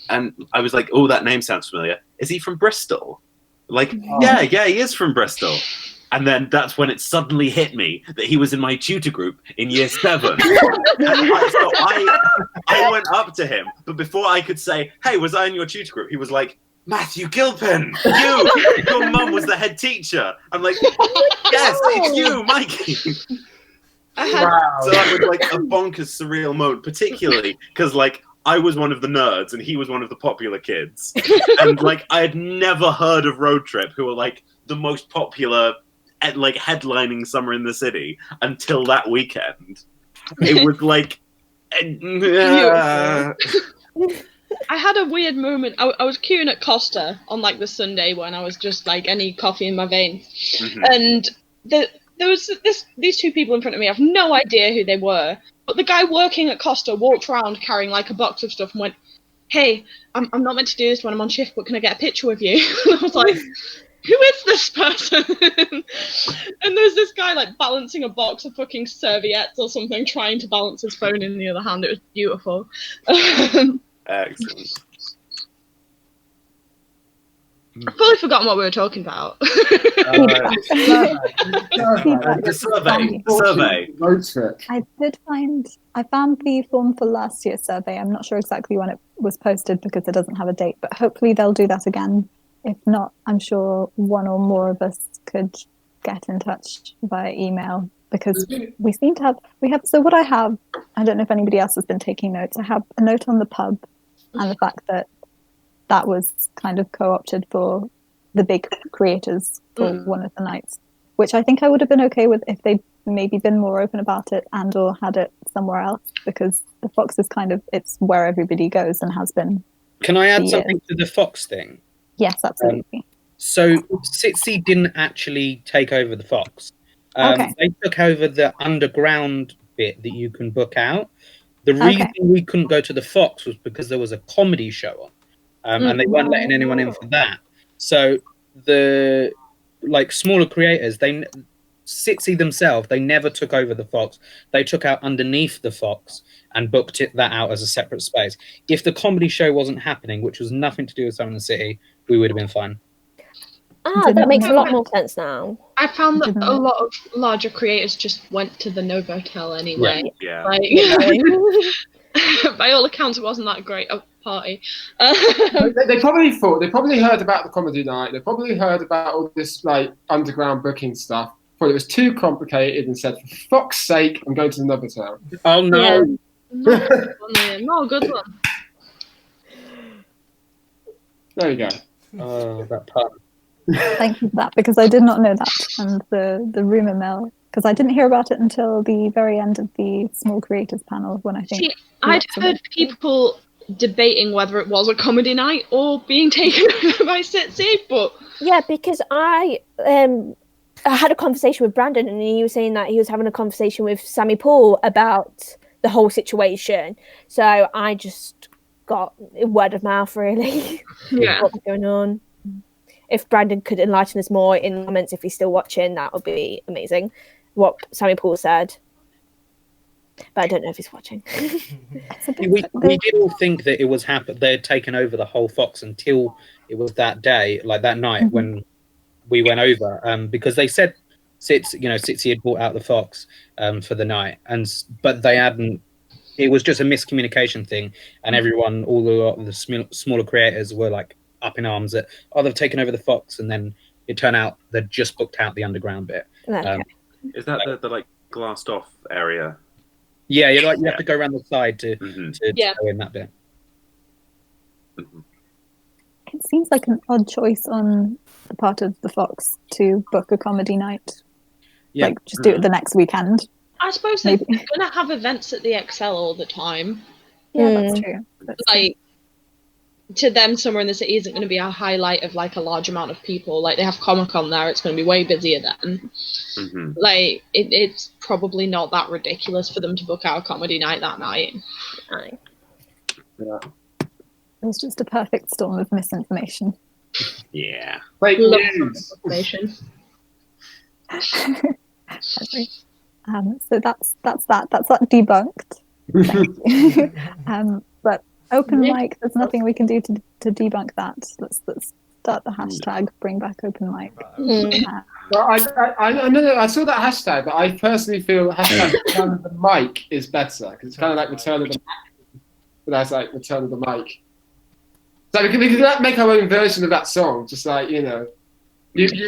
Speaker 5: And I was like, "Oh, that name sounds familiar. Is he from Bristol?" Like, yeah, he is from Bristol. And then that's when it suddenly hit me that he was in my tutor group in year 7. So I went up to him, but before I could say, "Hey, was I in your tutor group?" he was like, "Matthew Gilpin, your mum was the head teacher." I'm like, "Yes, it's you, Mikey."
Speaker 6: Wow.
Speaker 5: So that was like a bonkers surreal moment, particularly because, like, I was one of the nerds and he was one of the popular kids. And, like, I had never heard of Road Trip, who were, like, the most popular, like, headlining Summer in the City until that weekend. It was like...
Speaker 9: I had a weird moment. I was queuing at Costa on like the Sunday when I was just like, I need coffee in my veins, and there was these two people in front of me. I have no idea who they were, but the guy working at Costa walked around carrying like a box of stuff and went, "Hey, I'm not meant to do this when I'm on shift, but can I get a picture with you?" And I was like, who is this person? And there's this guy like balancing a box of fucking serviettes or something, trying to balance his phone in the other hand. It was beautiful.
Speaker 5: Excellent.
Speaker 9: I've fully forgotten what we were talking about.
Speaker 5: The survey.
Speaker 6: Votes for it.
Speaker 4: I found the form for last year's survey. I'm not sure exactly when it was posted because it doesn't have a date, but hopefully they'll do that again. If not, I'm sure one or more of us could get in touch via email because we seem to have, so what I have, I don't know if anybody else has been taking notes. I have a note on the pub and the fact that was kind of co-opted for the big creators for one of the nights, which I think I would have been okay with if they'd maybe been more open about it and or had it somewhere else, because the Fox is kind of, it's where everybody goes and has been.
Speaker 8: Can I add something to the Fox thing?
Speaker 4: Yes, absolutely.
Speaker 8: So SitC didn't actually take over the Fox.
Speaker 4: Okay.
Speaker 8: They took over the underground bit that you can book out. The reason we couldn't go to the Fox was because there was a comedy show on. And they weren't letting anyone in for that. So the like smaller creators, SitC themselves, they never took over the Fox. They took out underneath the Fox and booked that out as a separate space. If the comedy show wasn't happening, which was nothing to do with Summer in the City, we would have been fine.
Speaker 2: That makes a lot more sense now.
Speaker 9: I found that a lot of larger creators just went to the Novotel anyway.
Speaker 5: Yeah.
Speaker 9: Like, by all accounts, it wasn't that great a party.
Speaker 6: They probably heard about the comedy night. They probably heard about all this like underground booking stuff. Thought it was too complicated and said, "For fuck's sake, I'm going to the Novotel."
Speaker 8: Oh no!
Speaker 9: No, good one.
Speaker 6: There you go.
Speaker 8: Oh, that pun.
Speaker 4: Thank you for that, because I did not know that, and the rumor mill, because I didn't hear about it until the very end of the small creators panel when I think.
Speaker 9: See, I'd heard people debating whether it was a comedy night or being taken over by SitC, but
Speaker 2: yeah, because I had a conversation with Brandon, and he was saying that he was having a conversation with Sammy Paul about the whole situation. So I just got word of mouth, really.
Speaker 9: Yeah.
Speaker 2: What's going on? If Brandon could enlighten us more in comments, if he's still watching, that would be amazing. What Sammy Paul said, but I don't know if he's watching.
Speaker 8: we did all think that it was they had taken over the whole Fox until it was that day, like that night when we went over, because they said SitC had bought out the Fox for the night, but they hadn't. It was just a miscommunication thing, and everyone, all the smaller creators were like up in arms that they've taken over the Fox, and then it turned out they'd just booked out the underground bit.
Speaker 2: Okay.
Speaker 5: Is that the like glassed off area?
Speaker 8: Yeah, you have to go around the side to go in that bit.
Speaker 4: It seems like an odd choice on the part of the Fox to book a comedy night.
Speaker 8: Yeah.
Speaker 4: Like, just do it the next weekend.
Speaker 9: I suppose they're going to have events at the Excel all the time.
Speaker 4: Yeah, that's true.
Speaker 9: Like, to them, Summer in the City isn't going to be a highlight of like a large amount of people. Like, they have Comic-Con there, it's going to be way busier then. Like, it's probably not that ridiculous for them to book out a comedy night that night.
Speaker 6: Yeah.
Speaker 4: It was just a perfect storm of misinformation.
Speaker 5: Yeah.
Speaker 6: Fake news.
Speaker 9: Information.
Speaker 4: So that's that debunked. Thank you. But open mic, there's nothing we can do to debunk that. Let's start the hashtag bring back open mic.
Speaker 6: Well, I know I saw that hashtag, but I personally feel hashtag return of the mic is better because it's kind of like return of the mic, but that's like return of the mic. So we can make our own version of that song, just like you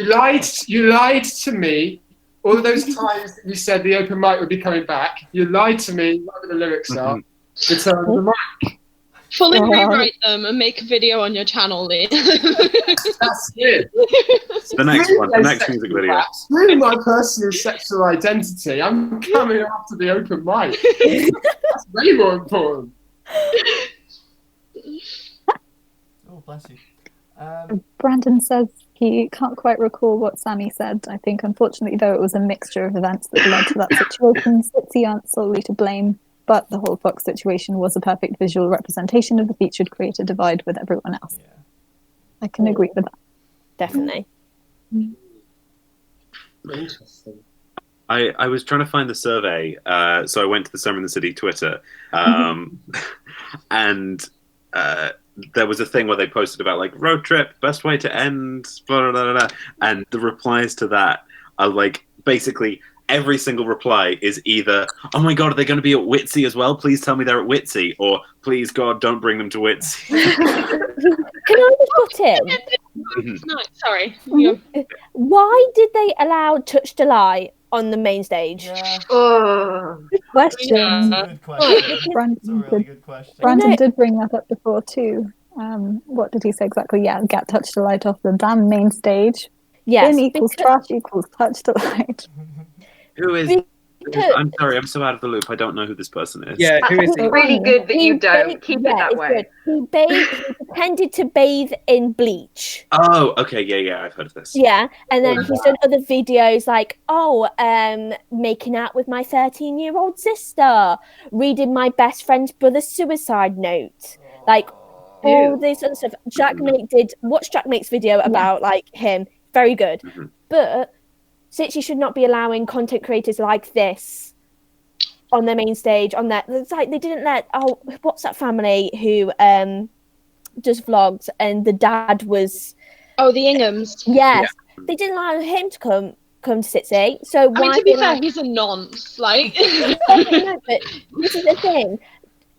Speaker 6: lied to me. All of those times that you said the open mic would be coming back, you lied to me. Whatever the lyrics are, return of the mic.
Speaker 9: Fully rewrite them and make a video on your channel, Lee.
Speaker 6: That's it.
Speaker 5: The next music video.
Speaker 6: Screw my personal sexual identity. I'm coming after the open mic. That's way more important.
Speaker 1: Oh, bless you.
Speaker 4: Brandon says he can't quite recall what Sammy said. I think, unfortunately, though, it was a mixture of events that led to that situation. SitC aren't solely to blame, but the whole Fox situation was a perfect visual representation of the featured creator divide with everyone else.
Speaker 1: Yeah.
Speaker 4: I can agree with that.
Speaker 2: Definitely.
Speaker 6: Interesting.
Speaker 5: I was trying to find the survey, so I went to the Summer in the City Twitter, and there was a thing where they posted about like road trip, best way to end, blah, blah, blah, blah, and the replies to that are like basically every single reply is either, oh my god, are they going to be at Whitsey as well? Please tell me they're at Whitsey, or please God, don't bring them to Whitsey.
Speaker 2: Can I just put in?
Speaker 9: No, sorry.
Speaker 2: Why did they allow Touch Delight on the main stage?
Speaker 1: Yeah.
Speaker 7: Oh.
Speaker 4: Good question.
Speaker 9: Yeah.
Speaker 1: Good question. It's a
Speaker 4: Brandon,
Speaker 1: really good question.
Speaker 4: Brandon did bring that up before too. What did he say exactly? Yeah, get Touch Delight off the damn main stage.
Speaker 2: Yes,
Speaker 4: Bin equals trash equals Touch Delight.
Speaker 5: Who is?
Speaker 2: Because-
Speaker 5: I'm sorry, I'm so out of the loop. I don't know who this person is.
Speaker 8: Yeah, who is he?
Speaker 7: It's really good that you don't. Keep it that
Speaker 2: it's
Speaker 7: way.
Speaker 2: good. He pretended to bathe in bleach.
Speaker 5: Oh, okay, yeah, I've heard of this.
Speaker 2: Yeah, and then he's done other videos like, making out with my 13-year-old sister, reading my best friend's brother's suicide note, like all this other stuff. Watch Jack Mate's video about like him, very good. But SitC should not be allowing content creators like this on their main stage. On that, it's like they didn't let what's that family who does vlogs and the dad was
Speaker 9: The Inghams.
Speaker 2: yes. They didn't allow him to come to SitC. So why?
Speaker 9: I mean, to be fair, he's a nonce. Like,
Speaker 2: no, but this is the thing.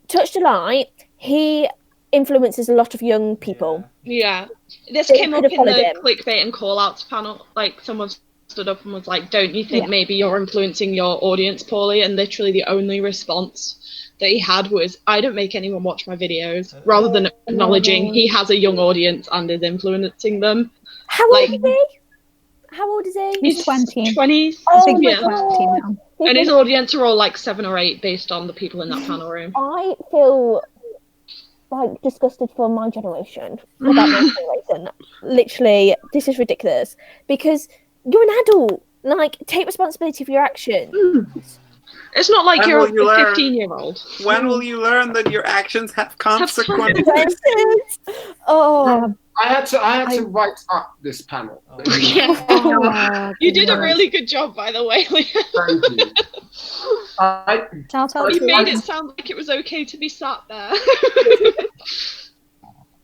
Speaker 2: Touch Delight, he influences a lot of young people.
Speaker 9: yeah, this
Speaker 2: They
Speaker 9: came up
Speaker 2: could've
Speaker 9: in the
Speaker 2: followed him.
Speaker 9: clickbait and call-outs panel. Like, someone stood up and was like, "Don't you think maybe you're influencing your audience poorly?" And literally, the only response that he had was, "I don't make anyone watch my videos," rather than acknowledging he has a young audience and is influencing them.
Speaker 2: How old is he? How old is he?
Speaker 4: He's 20.
Speaker 9: 20s.
Speaker 4: I think
Speaker 2: my
Speaker 4: he's 20 now.
Speaker 9: And his audience are all like 7 or 8 based on the people in that panel room.
Speaker 2: I feel like disgusted for my generation about my generation. Literally, this is ridiculous because you're an adult. Like, take responsibility for your actions.
Speaker 9: It's not like
Speaker 5: When
Speaker 9: you're
Speaker 5: will you
Speaker 9: a
Speaker 5: learn?
Speaker 9: 15-year-old.
Speaker 5: When will you learn that your actions have consequences?
Speaker 2: Oh,
Speaker 6: I had to write up this panel.
Speaker 9: You did a really good job, by the way.
Speaker 6: Thank you.
Speaker 4: Shout out
Speaker 9: You
Speaker 4: to
Speaker 9: made it sound like it was okay to be sat there.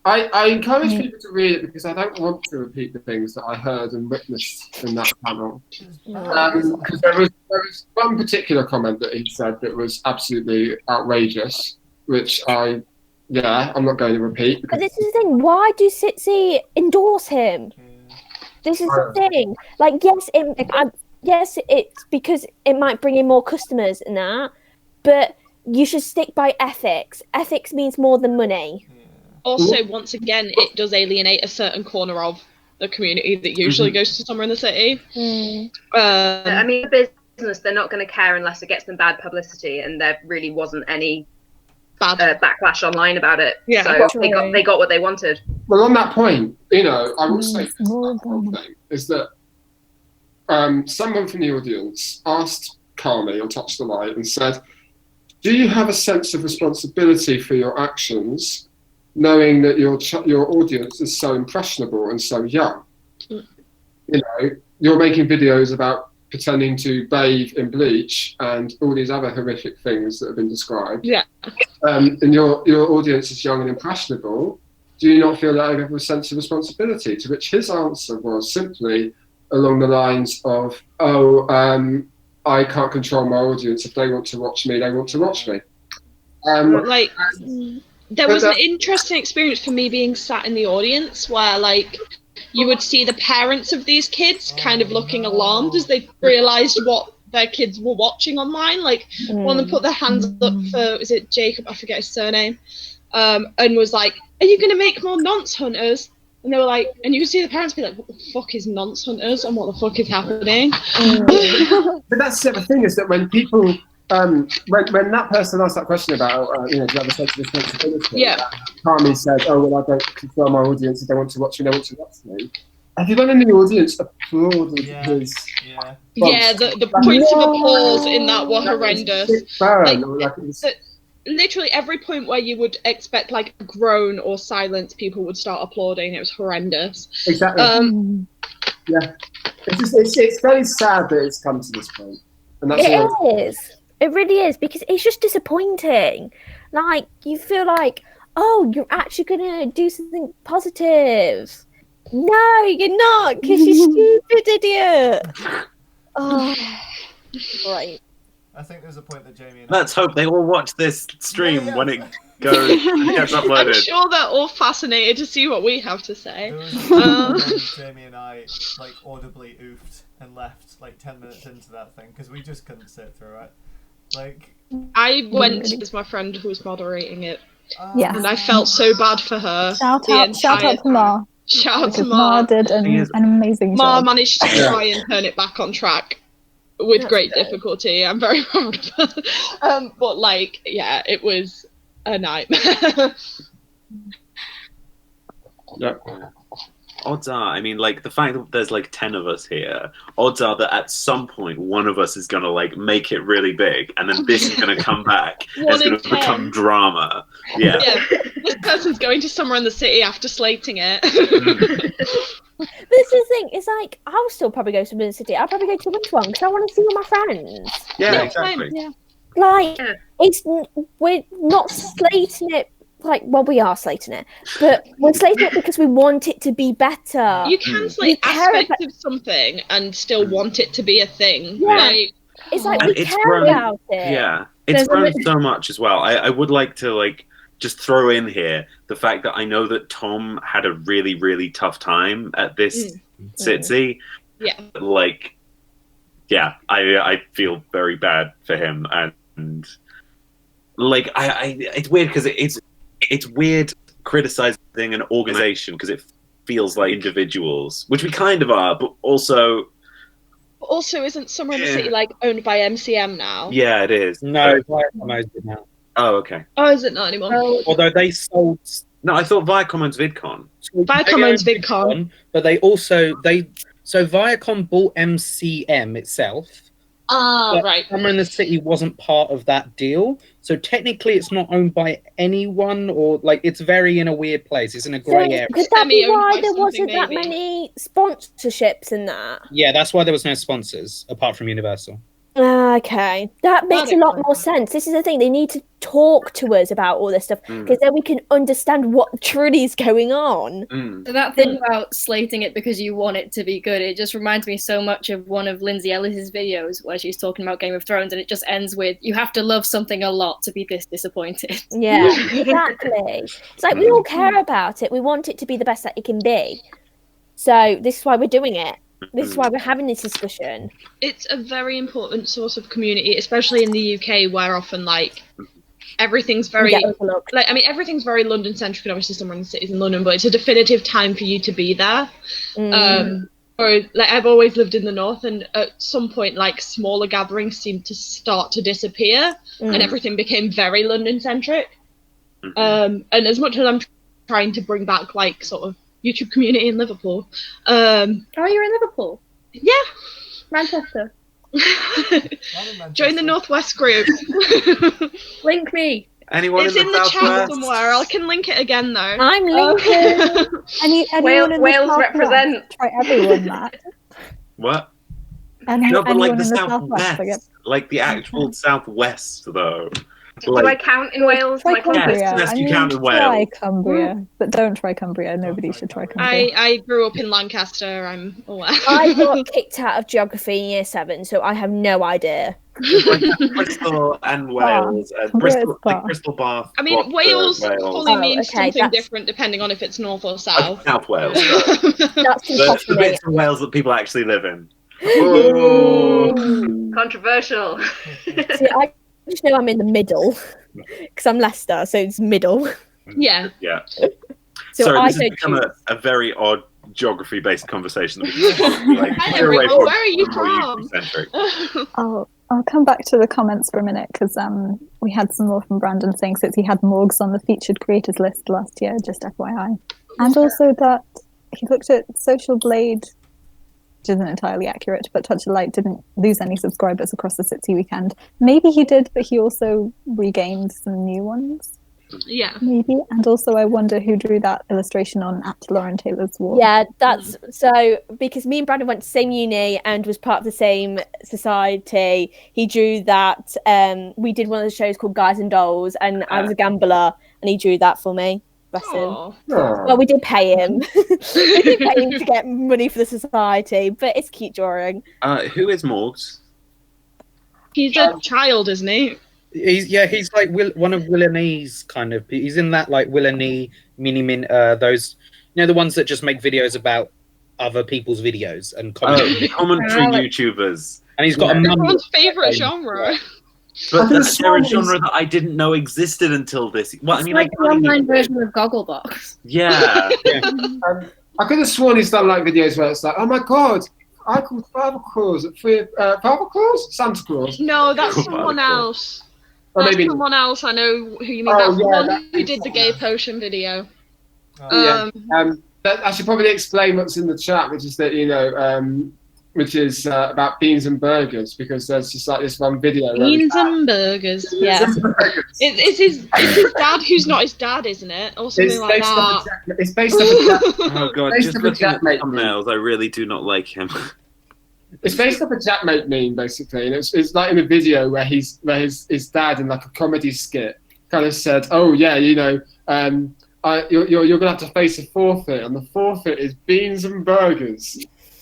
Speaker 6: I encourage people to read it because I don't want to repeat the things that I heard and witnessed in that panel. Because there was one particular comment that he said that was absolutely outrageous, which I'm not going to repeat.
Speaker 2: but this is the thing. Why do SitC endorse him? This is the thing. Like, yes, it's because it might bring in more customers and that, but you should stick by ethics. Ethics means more than money.
Speaker 9: Also, once again, it does alienate a certain corner of the community that usually goes to Summer in the City.
Speaker 7: I mean, business, they're not going to care unless it gets them bad publicity, and there really wasn't any backlash online about it.
Speaker 9: Yeah,
Speaker 7: so they got what they wanted.
Speaker 6: Well, on that point, I will say this about the whole thing is that someone from the audience asked Carly on Touch the Light and said, "Do you have a sense of responsibility for your actions, knowing that your audience is so impressionable and so young? You're making videos about pretending to bathe in bleach and all these other horrific things that have been described.
Speaker 9: Yeah.
Speaker 6: And your audience is young and impressionable. Do you not feel that I have a sense of responsibility?" To which his answer was simply along the lines of, I can't control my audience. If they want to watch me, they want to watch me.
Speaker 9: There was an interesting experience for me being sat in the audience where, like, you would see the parents of these kids kind of looking alarmed as they realised what their kids were watching online. Like, one of them put their hands up for, is it Jacob? I forget his surname. And was like, "Are you going to make more nonce hunters?" And they were like, and you could see the parents be like, "What the fuck is nonce hunters and what the fuck is happening?"
Speaker 6: But that's the other thing, is that when people when that person asked that question about, do you have a sense of responsibility?
Speaker 9: Yeah.
Speaker 6: Carmi said, "Oh well, I don't control my audience. If they want to watch me, they want to watch me." Everyone in the audience applauded his.
Speaker 9: Yeah, the points of applause in that were horrendous. Literally every point where you would expect like a groan or silence, people would start applauding. It was horrendous.
Speaker 6: Exactly. Yeah. It's very sad that it's come to this point. And that's
Speaker 2: it is. It really is, because it's just disappointing. Like, you feel like, oh, you're actually going to do something positive. No, you're not, because you're stupid, idiot. Oh, right.
Speaker 1: I think there's a point that Jamie and
Speaker 5: Let's hope they all watch this stream when it goes gets uploaded.
Speaker 9: I'm sure they're all fascinated to see what we have to say.
Speaker 1: There was a point when Jamie and I like audibly oofed and left like 10 minutes into that thing because we just couldn't sit through it. Like,
Speaker 9: I went as my friend who was moderating it,
Speaker 4: Yes.
Speaker 9: and I felt so bad for her.
Speaker 4: Shout out to Ma.
Speaker 9: Shout out to
Speaker 4: Because
Speaker 9: Ma.
Speaker 4: Ma did an amazing
Speaker 9: Ma
Speaker 4: job.
Speaker 9: managed to try and turn it back on track with great difficulty. I'm very proud of her. But like, yeah, it was a nightmare.
Speaker 5: Odds are, I mean, like, the fact that there's like 10 of us here, odds are that at some point one of us is gonna like make it really big, and then this is gonna come back and it's gonna become drama. Yeah.
Speaker 9: This person's going to somewhere in the city after slating it.
Speaker 2: This is the thing. It's like, I'll still probably go to the city. I'll probably go to the winter one because I want to see all my friends.
Speaker 5: Yeah, exactly.
Speaker 2: Yeah. Like, we're not slating it. Like, well, we are slating it, but we're slating it because we want it to be better.
Speaker 9: You can slate aspects of something and still want it to be a thing.
Speaker 2: Yeah.
Speaker 9: Like,
Speaker 2: it's like
Speaker 5: and
Speaker 2: we care about it.
Speaker 5: Yeah, it's grown so much as well. I would like to like just throw in here the fact that I know that Tom had a really, really tough time at this SitC.
Speaker 9: Yeah.
Speaker 5: Like, yeah, I feel very bad for him, and like it's weird because it's weird criticizing an organization because it feels like individuals, which we kind of are, but also
Speaker 9: isn't somewhere in the city like owned by MCM now?
Speaker 5: Yeah, it is.
Speaker 8: No, Viacom owns it now.
Speaker 5: Oh, okay.
Speaker 9: Oh, is it not anymore?
Speaker 8: Although they sold.
Speaker 5: No, I thought Viacom owns VidCon.
Speaker 9: Viacom owns VidCon,
Speaker 8: but they also so Viacom bought MCM itself.
Speaker 9: Right.
Speaker 8: Somewhere in the City wasn't part of that deal, so technically it's not owned by anyone, or like it's very in a weird place. It's in a grey area.
Speaker 2: Could that be why there wasn't that many sponsorships in that?
Speaker 8: Yeah, that's why there was no sponsors apart from Universal.
Speaker 2: Okay, that makes a lot more sense. This is the thing, they need to talk to us about all this stuff because then we can understand what truly is going on.
Speaker 3: So that thing about slating it because you want it to be good, it just reminds me so much of one of Lindsay Ellis's videos where she's talking about Game of Thrones, and it just ends with, you have to love something a lot to be this disappointed.
Speaker 2: Yeah, exactly. It's like we all care about it. We want it to be the best that it can be. So this is why we're doing it. This is why we're having this discussion.
Speaker 9: It's a very important source of community, especially in the UK, where often like everything's very like, I mean, everything's very London centric, and obviously somewhere in the cities in London, but it's a definitive time for you to be there. Or like, I've always lived in the north, and at some point like smaller gatherings seemed to start to disappear, and everything became very London centric. And as much as I'm trying to bring back like sort of YouTube community in Liverpool.
Speaker 3: Oh, you're in Liverpool?
Speaker 9: Yeah.
Speaker 3: Manchester.
Speaker 9: Join the Northwest group.
Speaker 3: Link me.
Speaker 5: Anyone
Speaker 9: it's in the chat somewhere. I can link it again though.
Speaker 2: I'm linking.
Speaker 7: Wales represent.
Speaker 4: Try everyone that.
Speaker 5: What?
Speaker 4: No,
Speaker 5: but like the southwest, like the actual southwest though.
Speaker 7: Do I count in Wales?
Speaker 4: Try Cumbria.
Speaker 5: Yes, you count in Wales.
Speaker 4: Try Cumbria, but don't try Cumbria. Nobody should try Cumbria.
Speaker 9: I grew up in Lancaster. I'm aware.
Speaker 2: I got kicked out of geography in year 7, so I have no idea.
Speaker 5: Bristol and Wales, Bristol, Bath.
Speaker 9: I mean, Wales probably means something different depending on if it's north or south.
Speaker 5: South Wales.
Speaker 2: That's
Speaker 5: the bits of Wales that people actually live in.
Speaker 7: Controversial.
Speaker 2: See, I just know I'm in the middle because I'm Leicester, so it's middle.
Speaker 9: Yeah.
Speaker 5: Yeah.
Speaker 2: So
Speaker 5: sorry,
Speaker 2: I
Speaker 5: this has become a very odd geography-based conversation. Like,
Speaker 9: where are you from?
Speaker 4: Oh, I'll come back to the comments for a minute because we had some more from Brandon saying since he had Morgs on the featured creators list last year, just FYI. And also that he looked at Social Blade, which isn't entirely accurate, but Touch of Light didn't lose any subscribers across the SitC weekend. Maybe he did, but he also regained some new ones.
Speaker 9: Yeah.
Speaker 4: Maybe. And also I wonder who drew that illustration on at Lauren Taylor's wall.
Speaker 2: Yeah, that's so because me and Brandon went to the same uni and was part of the same society. He drew that. We did one of the shows called Guys and Dolls, and I was a gambler, and he drew that for me. Bless him.
Speaker 6: Oh.
Speaker 2: Well, we did pay him. We did pay him to get money for the society, but it's a cute drawing.
Speaker 5: Who is Morgs?
Speaker 9: He's a child, isn't he?
Speaker 8: He's like one of Will and E's kind of. He's in that like Will and E, those, the ones that just make videos about other people's videos and commentary
Speaker 5: YouTubers.
Speaker 8: And he's got
Speaker 9: everyone's favourite genre.
Speaker 5: But they're a genre that I didn't know existed until this. Well,
Speaker 3: it's like the online version of Gogglebox.
Speaker 5: Yeah.
Speaker 6: I could have sworn he's done like videos where it's like, oh my god, I called Father Claus at Father Claus? Santa Claus?
Speaker 9: No, that's someone else.
Speaker 6: Or
Speaker 9: That's
Speaker 6: maybe
Speaker 9: someone else. I know who you mean. That's the one who did the gay potion video.
Speaker 6: I should probably explain what's in the chat, which is that which is about beans and burgers, because there's just like this one video.
Speaker 9: Beans and burgers. Yeah. It's his dad who's not his dad, isn't it? Or something like that.
Speaker 6: It's based off a Jack.
Speaker 5: Oh god, just looking at the thumbnails, I really do not like him.
Speaker 6: It's based off a Jackmate meme, basically, and it's like in a video where his dad in like a comedy skit kind of said, "Oh yeah, you're gonna have to face a forfeit, and the forfeit is beans and burgers."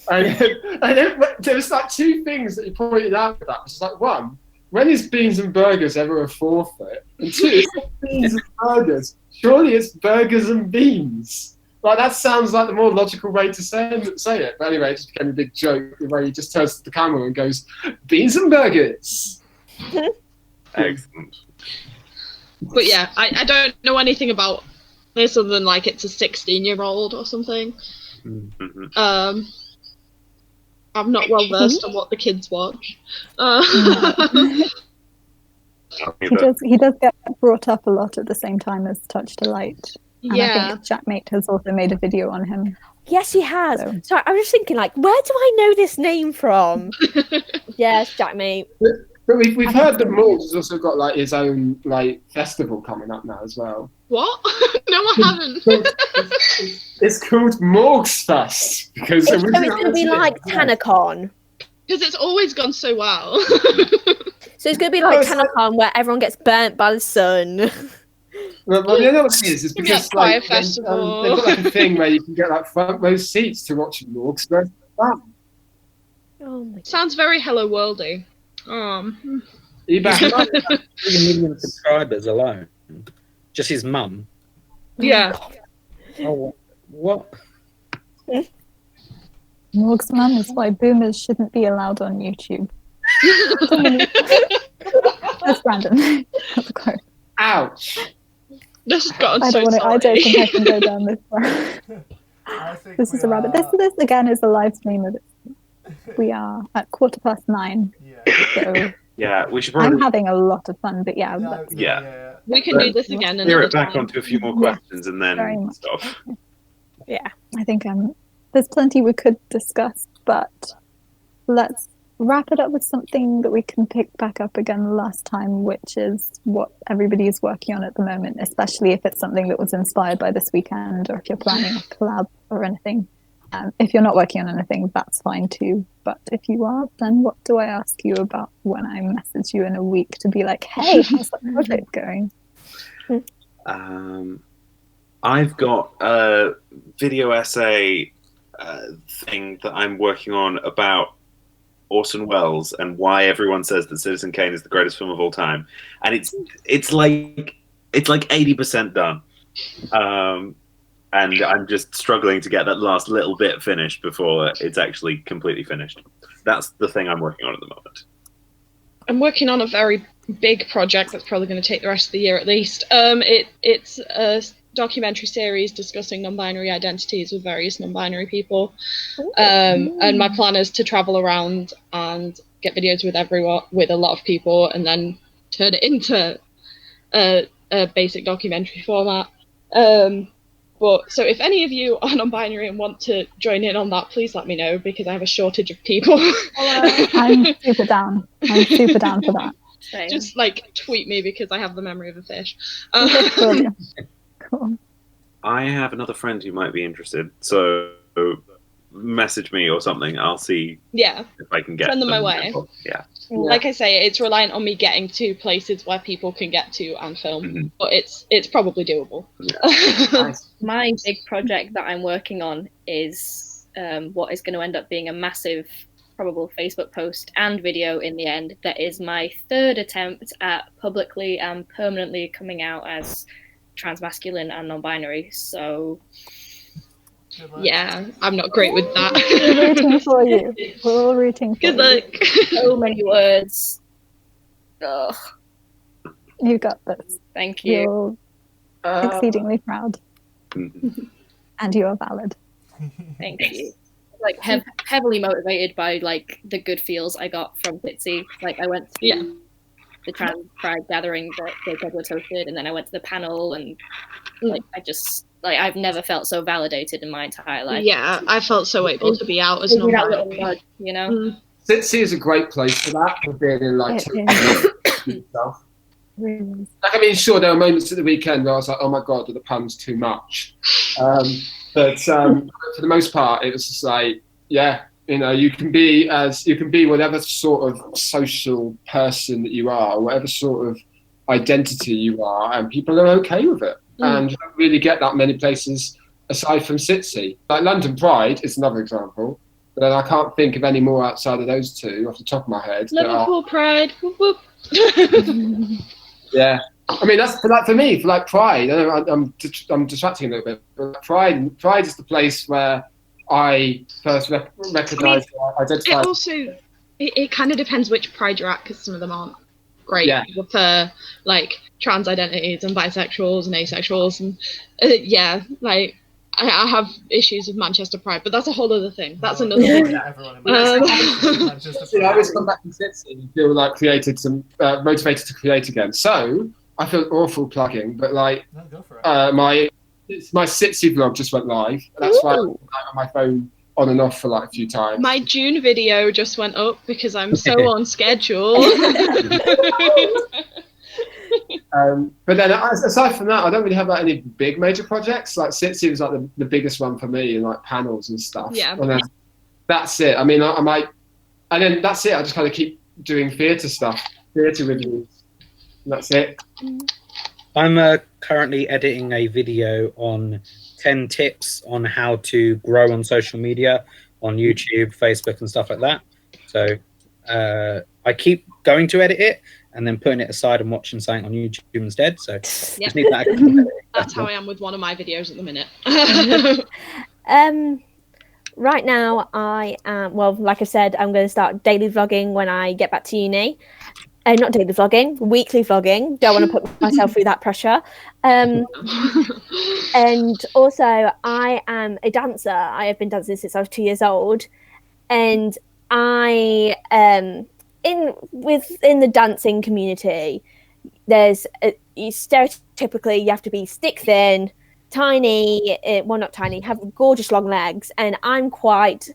Speaker 6: And there was like two things that he pointed out with that. It's like, one, when is beans and burgers ever a forfeit? And two, it's not beans and burgers. Surely it's burgers and beans. Like, that sounds like the more logical way to say it. But anyway, it just became a big joke where he just turns to the camera and goes, beans and burgers.
Speaker 5: Excellent.
Speaker 9: But yeah, I don't know anything about this other than like it's a 16-year-old or something.
Speaker 5: Mm-hmm.
Speaker 9: I'm not well versed on what the kids watch.
Speaker 4: He does get brought up a lot at the same time as Touch to Light. And
Speaker 9: yeah.
Speaker 4: I think Jackmate has also made a video on him.
Speaker 2: Yes, he has. So I was just thinking, like, where do I know this name from? Yes, Jackmate.
Speaker 6: But we've heard that Morgs has also got like his own like festival coming up now as well.
Speaker 9: What? No, I haven't.
Speaker 6: It's called Morgs Fest because
Speaker 2: it's going to be like TanaCon.
Speaker 9: Because it's always gone so well.
Speaker 2: So it's going to be like TanaCon where everyone gets burnt by the sun.
Speaker 6: Well, you know what it is because like
Speaker 9: they've
Speaker 6: got like a thing where you can get like front row seats to watch Morgs Fest.
Speaker 2: Oh my God.
Speaker 9: Sounds very Hello Worldy.
Speaker 6: You back?
Speaker 8: 1 million subscribers alone. Just his mum.
Speaker 9: Yeah.
Speaker 8: Oh, what?
Speaker 4: Morg's mum is why boomers shouldn't be allowed on YouTube. That's Brandon. That's a quote.
Speaker 6: Ouch.
Speaker 9: This has gotten
Speaker 4: I
Speaker 9: so
Speaker 4: don't
Speaker 9: sorry.
Speaker 4: I don't think I can go down this road. This is a rabbit. This again is a live stream of it. We are at 9:15. So
Speaker 5: yeah, we should probably.
Speaker 4: I'm having a lot of fun, but yeah.
Speaker 9: We can do this again.
Speaker 5: Steer it back onto a few more questions and then stop.
Speaker 4: Yeah, I think there's plenty we could discuss, but let's wrap it up with something that we can pick back up again last time, which is what everybody is working on at the moment, especially if it's something that was inspired by this weekend or if you're planning a collab or anything. If you're not working on anything, that's fine too. But if you are, then what do I ask you about when I message you in a week to be like, hey, how's that project going?
Speaker 5: I've got a video essay thing that I'm working on about Orson Welles and why everyone says that Citizen Kane is the greatest film of all time, and it's like 80% done. And I'm just struggling to get that last little bit finished before it's actually completely finished. That's the thing I'm working on at the moment.
Speaker 9: I'm working on a very big project that's probably going to take the rest of the year at least. It's a documentary series discussing non-binary identities with various non-binary people. And my plan is to travel around and get videos with everyone, with a lot of people, and then turn it into a basic documentary format. But so if any of you are non-binary and want to join in on that, please let me know, because I have a shortage of people.
Speaker 4: I'm super down. I'm super down for that.
Speaker 2: Same.
Speaker 9: Just like tweet me, because I have the memory of a fish.
Speaker 4: Will do. Cool.
Speaker 5: I have another friend who might be interested, so message me or something. I'll see
Speaker 9: Yeah,
Speaker 5: if I can get
Speaker 9: send them my
Speaker 5: them.
Speaker 9: way.
Speaker 5: Yeah.
Speaker 9: Like I say, it's reliant on me getting to places where people can get to and film,
Speaker 5: Mhm.
Speaker 9: but it's probably doable.
Speaker 3: My big project that I'm working on is what is going to end up being a massive, probable Facebook post and video in the end. That is my third attempt at publicly and permanently coming out as transmasculine and non-binary. So
Speaker 1: Good luck.
Speaker 9: Yeah, I'm not great with that.
Speaker 4: We're rooting for you. We're all rooting for
Speaker 9: Good
Speaker 4: you.
Speaker 9: luck.
Speaker 3: so many words. Ugh,
Speaker 4: You got this.
Speaker 3: thank you.
Speaker 4: You're exceedingly proud,
Speaker 5: Mhm.
Speaker 4: and you are valid.
Speaker 3: Thank you. Like heavily motivated by like the good feels I got from SitC. Like I went to the trans pride gathering that Jacob was hosted, and then I went to the panel, and like I just like I've never felt so validated in my entire life.
Speaker 9: Yeah, I felt so able to be out as
Speaker 3: Give me that little
Speaker 9: non-binary.
Speaker 3: nudge, you know.
Speaker 9: Mm.
Speaker 6: SitC is a great place for that, for being in like stuff.
Speaker 4: Really.
Speaker 6: Like, I mean, sure, there were moments at the weekend where I was like, oh my god, are the puns too much? But for the most part, it was just like, yeah, you know, you can be whatever sort of social person that you are, whatever sort of identity you are, and people are okay with it. And you don't really get that many places aside from SitC. Like London Pride is another example, but I can't think of any more outside of those two off the top of my head.
Speaker 9: Liverpool Pride. Whoop, whoop.
Speaker 6: Yeah, I mean that's for me for like Pride. I know I'm distracting a little bit, but Pride is the place where I first recognised identified.
Speaker 9: It also it kind of depends which pride you're at, because some of them aren't great for like trans identities and bisexuals and asexuals, and like I have issues with Manchester Pride, but that's a whole other thing. That's another thing.
Speaker 1: Everyone in Manchester
Speaker 6: I always come back to SitC and feel like motivated to create again. So I feel awful plugging, but like
Speaker 1: No, go for it.
Speaker 6: my SitC vlog just went live. That's why I'm on my phone on and off for like a few times.
Speaker 9: My June video just went up because I'm so on schedule.
Speaker 6: But then aside from that, I don't really have like any big major projects. Like SitC was like the biggest one for me, and like panels and stuff.
Speaker 9: Yeah.
Speaker 6: And then that's it. I mean, I might, and then that's it. I just kind of keep doing theatre stuff, theatre reviews. And that's it.
Speaker 8: I'm currently editing a video on 10 tips on how to grow on social media, on YouTube, Facebook, and stuff like that. So I keep going to edit it and then putting it aside and watching something on YouTube instead. So just need that.
Speaker 9: That's how I am with one of my videos at the minute.
Speaker 2: Right now, I am, well, like I said, I'm going to start daily vlogging when I get back to uni. Not daily vlogging, weekly vlogging. Don't want to put myself through that pressure. And also, I am a dancer. I have been dancing since I was 2 years old. And I, within the dancing community, there's stereotypically you have to be stick thin, tiny, well, not tiny, have gorgeous long legs, and I'm quite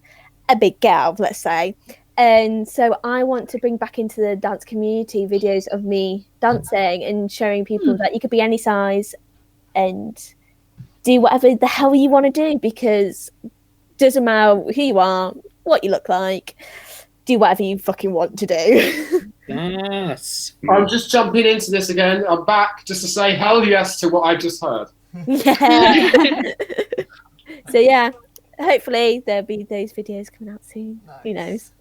Speaker 2: a big girl, let's say. And so I want to bring back into the dance community videos of me dancing and showing people that you could be any size and do whatever the hell you want to do, because it doesn't matter who you are, what you look like, do whatever you fucking want to do.
Speaker 8: Yes.
Speaker 6: I'm just jumping into this again. I'm back just to say hell yes to what I've just heard.
Speaker 2: Yeah. So yeah, hopefully there'll be those videos coming out soon.
Speaker 1: Nice.
Speaker 2: Who knows?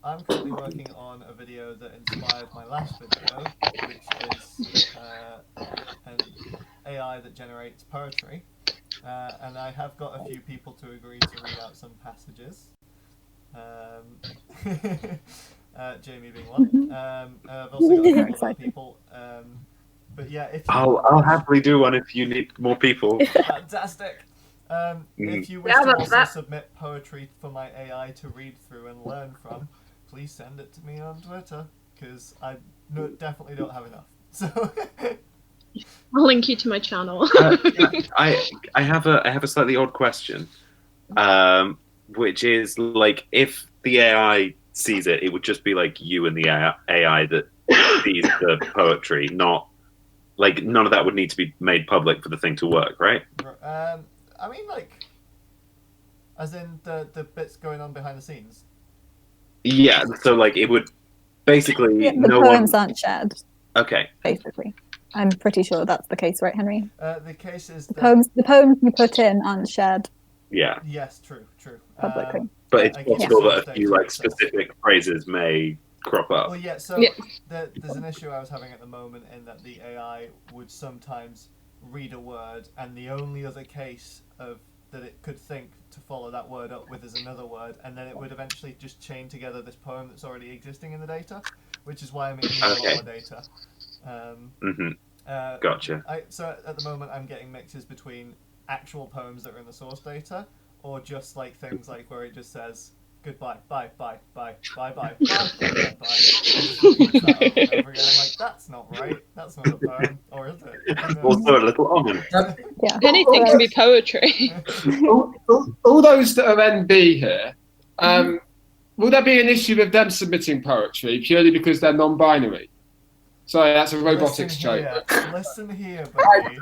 Speaker 1: I'm currently working on a video that inspired my last video, which is an AI that generates poetry. And I have got a few people to agree to read out some passages. Jamie being one. I've also got a couple of other people. But yeah, if you
Speaker 5: I'll happily do one if you need more people.
Speaker 1: Fantastic. If you wish to also submit poetry for my AI to read through and learn from, please send it to me on Twitter, because I definitely don't have enough. So
Speaker 9: I'll link you to my channel.
Speaker 5: I have a slightly odd question, which is like, if the AI sees it, it would just be like you and the AI that sees the poetry, not like none of that would need to be made public for the thing to work, right?
Speaker 1: I mean, like, as in the bits going on behind the scenes.
Speaker 5: Yeah, so like it would basically
Speaker 4: Yeah, the poems aren't shared.
Speaker 5: Okay.
Speaker 4: Basically, I'm pretty sure that's the case, right, Henry?
Speaker 1: The case is
Speaker 4: the poems you put in aren't shared.
Speaker 5: Yeah.
Speaker 1: Yes, true.
Speaker 4: Publicly.
Speaker 5: But it's possible that a few like specific phrases may crop up.
Speaker 1: Well, yeah. So there's an issue I was having at the moment in that the AI would sometimes read a word, and the only other case of that it could think to follow that word up with is another word, and then it would eventually just chain together this poem that's already existing in the data, which is why I'm using a lot more data.
Speaker 5: Gotcha.
Speaker 1: So at the moment I'm getting mixes between actual poems that are in the source data, or just like things like where it just says goodbye, bye, bye, bye, bye, bye, bye, bye, bye, bye. Just repeats that over and over again. I'm like, that's not right. That's not a poem, or is it?
Speaker 5: Also a little omen.
Speaker 9: Anything can be poetry.
Speaker 6: all those that are NB here, will there be an issue with them submitting poetry purely because they're non-binary? Sorry, that's a robotics joke.
Speaker 1: Listen here, buddy.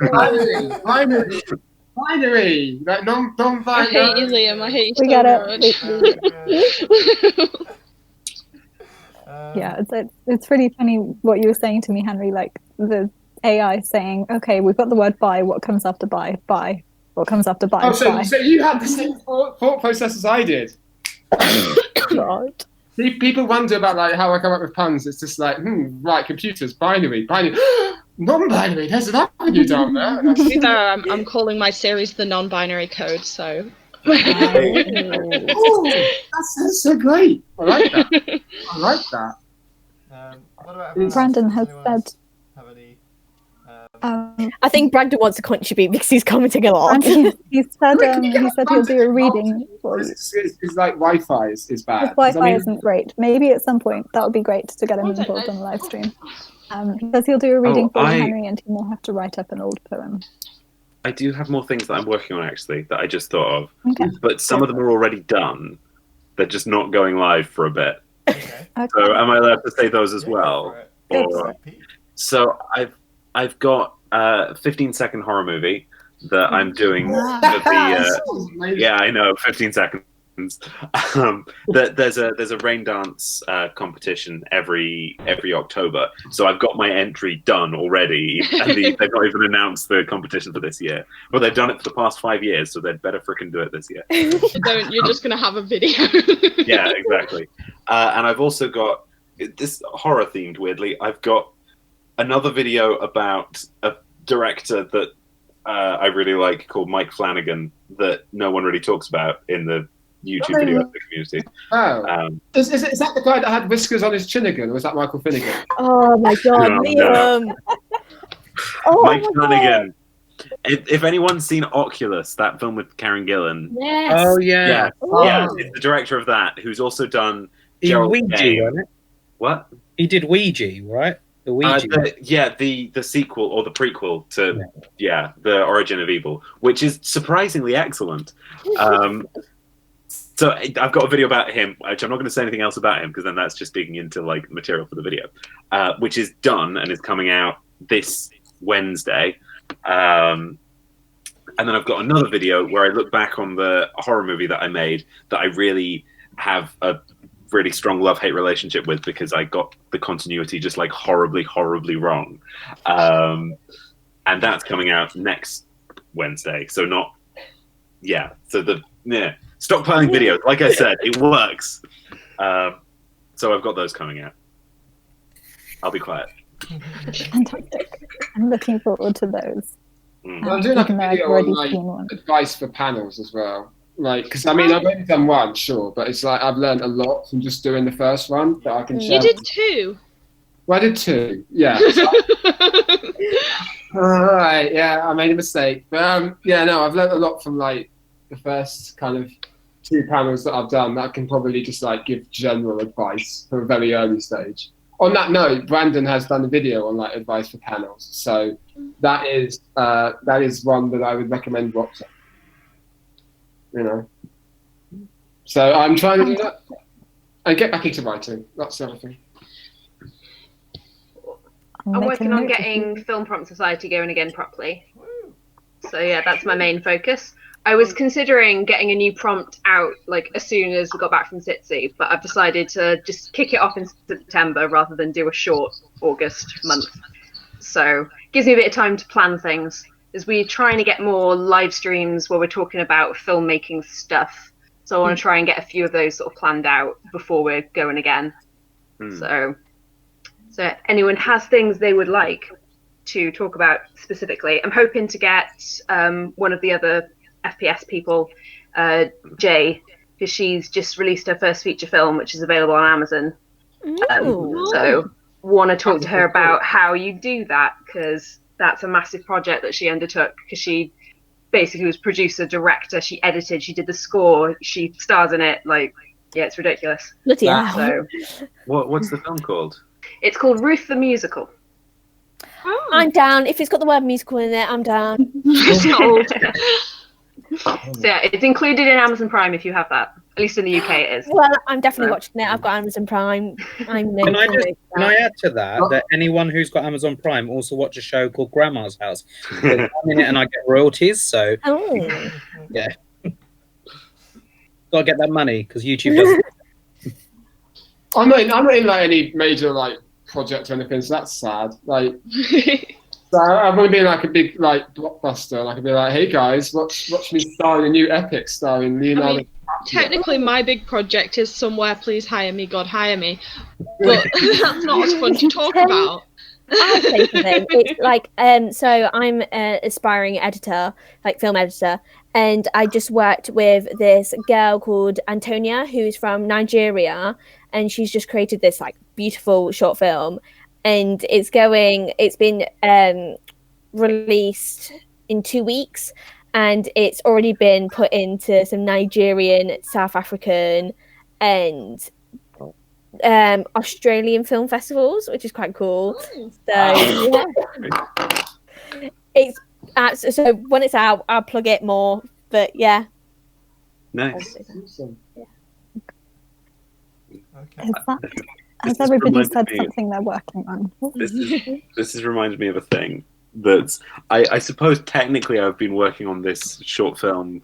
Speaker 1: Binary, like non-binary.
Speaker 9: I hate you, Liam. I hate you
Speaker 4: We
Speaker 9: so
Speaker 4: gotta-
Speaker 9: much.
Speaker 4: Yeah, it's pretty funny what you were saying to me, Henry. Like the AI saying, "Okay, we've got the word by. What comes after by? By. What comes after by?
Speaker 6: Oh, so
Speaker 4: by."
Speaker 6: you had the same thought process as I did.
Speaker 4: God.
Speaker 6: People wonder about like how I come up with puns. It's just like, right, computers, binary, non-binary. There's an avenue down there.
Speaker 9: I'm calling my series the non-binary code. So.
Speaker 6: Oh, that's so great. I like that.
Speaker 1: What about
Speaker 4: Brandon has said.
Speaker 1: Have any?
Speaker 2: I think Brandon wants to contribute because he's commenting a lot.
Speaker 4: He said he'll do a reading for you.
Speaker 6: It's like Wi-Fi is bad.
Speaker 4: His Wi-Fi isn't great. Maybe at some point that would be great to get him involved on the live stream. He says he'll do a reading for you, Henry, and he will have to write up an old poem.
Speaker 5: I do have more things that I'm working on actually that I just thought of.
Speaker 4: Okay.
Speaker 5: But some of them are already done. They're just not going live for a bit.
Speaker 1: Okay.
Speaker 5: So am I allowed to say those as well?
Speaker 4: Go
Speaker 5: So I've got a 15-second horror movie that I'm doing for the yeah, I know, 15 seconds. There's a rain dance competition every October, so I've got my entry done already, and they've not even announced the competition for this year. Well, they've done it for the past 5 years, so they'd better frickin' do it this year.
Speaker 9: You're just gonna have a video.
Speaker 5: Yeah, exactly. And I've also got this horror themed. Weirdly, I've got another video about a director that I really like called Mike Flanagan that no one really talks about in the YouTube video community.
Speaker 6: Oh. Is that the guy that had whiskers on his chin again, or was that Michael Finnegan?
Speaker 2: Oh my God, Liam!
Speaker 5: Oh, Mike Flanagan. If anyone's seen Oculus, that film with Karen Gillan.
Speaker 9: Yes.
Speaker 8: Oh yeah.
Speaker 5: Yeah, it's the director of that who's also done Gerald
Speaker 8: Ouija,
Speaker 5: Game.
Speaker 8: wasn't it?
Speaker 5: What?
Speaker 8: He did Ouija, right? The Ouija.
Speaker 5: The sequel or the prequel to The Origin of Evil, which is surprisingly excellent. So I've got a video about him, which I'm not going to say anything else about him because then that's just digging into like material for the video, which is done and is coming out this Wednesday. And then I've got another video where I look back on the horror movie that I made that I really have a really strong love-hate relationship with because I got the continuity just like horribly, horribly wrong. And that's coming out next Wednesday. So stockpiling videos. Like I said, it works. So I've got those coming out. I'll be quiet.
Speaker 4: Fantastic. I'm looking forward to those.
Speaker 6: Well, I'm doing like a video on advice for panels as well. Like, because I mean, I've only done one, sure, but it's like I've learned a lot from just doing the first one that I can share.
Speaker 9: You did 2.
Speaker 6: Well, I did 2. Yeah. All right. Yeah, I made a mistake, but no, I've learned a lot from like the first kind of 2 panels that I've done that can probably just like give general advice for a very early stage. On that note, Brandon has done a video on like advice for panels, so that is one that I would recommend watching. You know, so I'm trying to do that and get back into writing. That's the other thing.
Speaker 7: I'm working on getting Film Prompt Society going again properly. So yeah, that's my main focus. I was considering getting a new prompt out like as soon as we got back from SitC, but I've decided to just kick it off in September rather than do a short August month. So it gives me a bit of time to plan things. As we're trying to get more live streams where we're talking about filmmaking stuff. So I want to try and get a few of those sort of planned out before we're going again. So if anyone has things they would like to talk about specifically, I'm hoping to get one of the other FPS people, Jay, because she's just released her first feature film, which is available on Amazon. So want to talk to her about how you do that, because that's a massive project that she undertook, because she basically was producer, director, she edited, she did the score, she stars in it. Like, yeah, it's ridiculous. So,
Speaker 5: what's the film called?
Speaker 7: It's called Ruth the Musical.
Speaker 2: I'm down. If it's got the word musical in it, I'm down.
Speaker 7: So yeah, it's included in Amazon Prime if you have that. At least in the UK it is.
Speaker 2: Well, I'm definitely watching it. I've got Amazon Prime.
Speaker 8: Can I add to that anyone who's got Amazon Prime also watch a show called Grandma's House? I'm in it and I get royalties, so yeah. Gotta get that money because YouTube doesn't.
Speaker 6: I'm not in like any major like project or anything, so that's sad. Like, so I want to be like a big like blockbuster. Like, I'd be like, hey guys, watch me star in a new epic starring Leonardo.
Speaker 9: I mean, technically, my big project is Somewhere Please Hire Me, God Hire Me, but that's not as fun to talk about.
Speaker 2: I'll say something. It's like so I'm an aspiring editor, like film editor, and I just worked with this girl called Antonia, who's from Nigeria, and she's just created this like beautiful short film, and it's been released in 2 weeks, and it's already been put into some Nigerian, South African, and Australian film festivals, which is quite cool. So yeah, it's so when it's out, I'll plug it more. But yeah,
Speaker 5: nice.
Speaker 4: Has everybody said something they're working on?
Speaker 5: This has reminded me of a thing that I suppose technically I've been working on this short film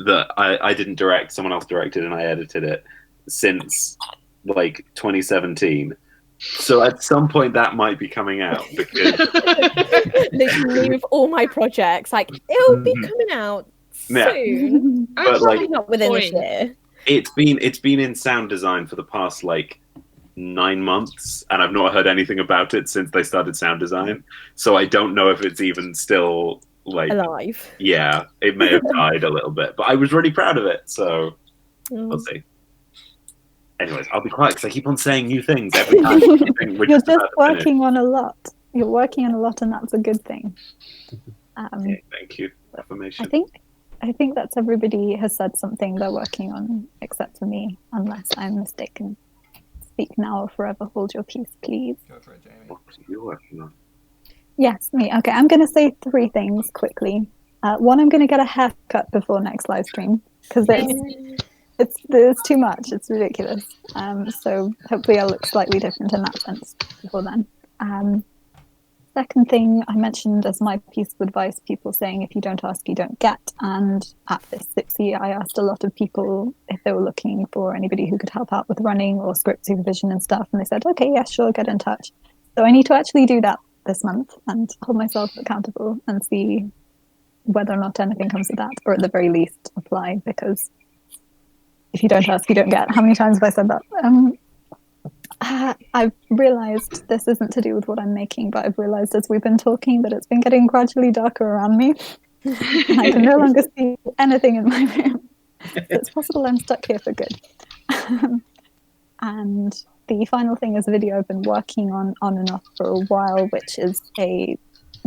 Speaker 5: that I didn't direct, someone else directed and I edited it since like 2017. So at some point that might be coming out because
Speaker 2: literally with all my projects, like it'll be coming out soon.
Speaker 5: But like
Speaker 2: not within this year.
Speaker 5: It's been in sound design for the past like 9 months, and I've not heard anything about it since they started sound design. So I don't know if it's even still like
Speaker 2: alive.
Speaker 5: Yeah, it may have died a little bit, but I was really proud of it. So we'll see. Anyways, I'll be quiet because I keep on saying new things every time.
Speaker 4: You're just working on a lot. You're working on a lot, and that's a good thing.
Speaker 5: Okay, thank you. Affirmation.
Speaker 4: I think that's everybody has said something they're working on, except for me, unless I'm mistaken. Speak now or forever hold your peace, please.
Speaker 5: Go for it, Jamie. What are you working on?
Speaker 4: Yes, me. Okay, I'm going to say 3 things quickly. One, I'm going to get a haircut before next live stream because it's too much. It's ridiculous. So hopefully I'll look slightly different in that sense before then. Second thing, I mentioned as my piece of advice, people saying if you don't ask, you don't get. And at this SitC, I asked a lot of people if they were looking for anybody who could help out with running or script supervision and stuff. And they said, okay, yeah, sure, get in touch. So I need to actually do that this month and hold myself accountable and see whether or not anything comes of that, or at the very least apply, because if you don't ask, you don't get. How many times have I said that? I've realised this isn't to do with what I'm making, but I've realised as we've been talking that it's been getting gradually darker around me. And I can no longer see anything in my room. So it's possible I'm stuck here for good. And the final thing is a video I've been working on and off for a while, which is a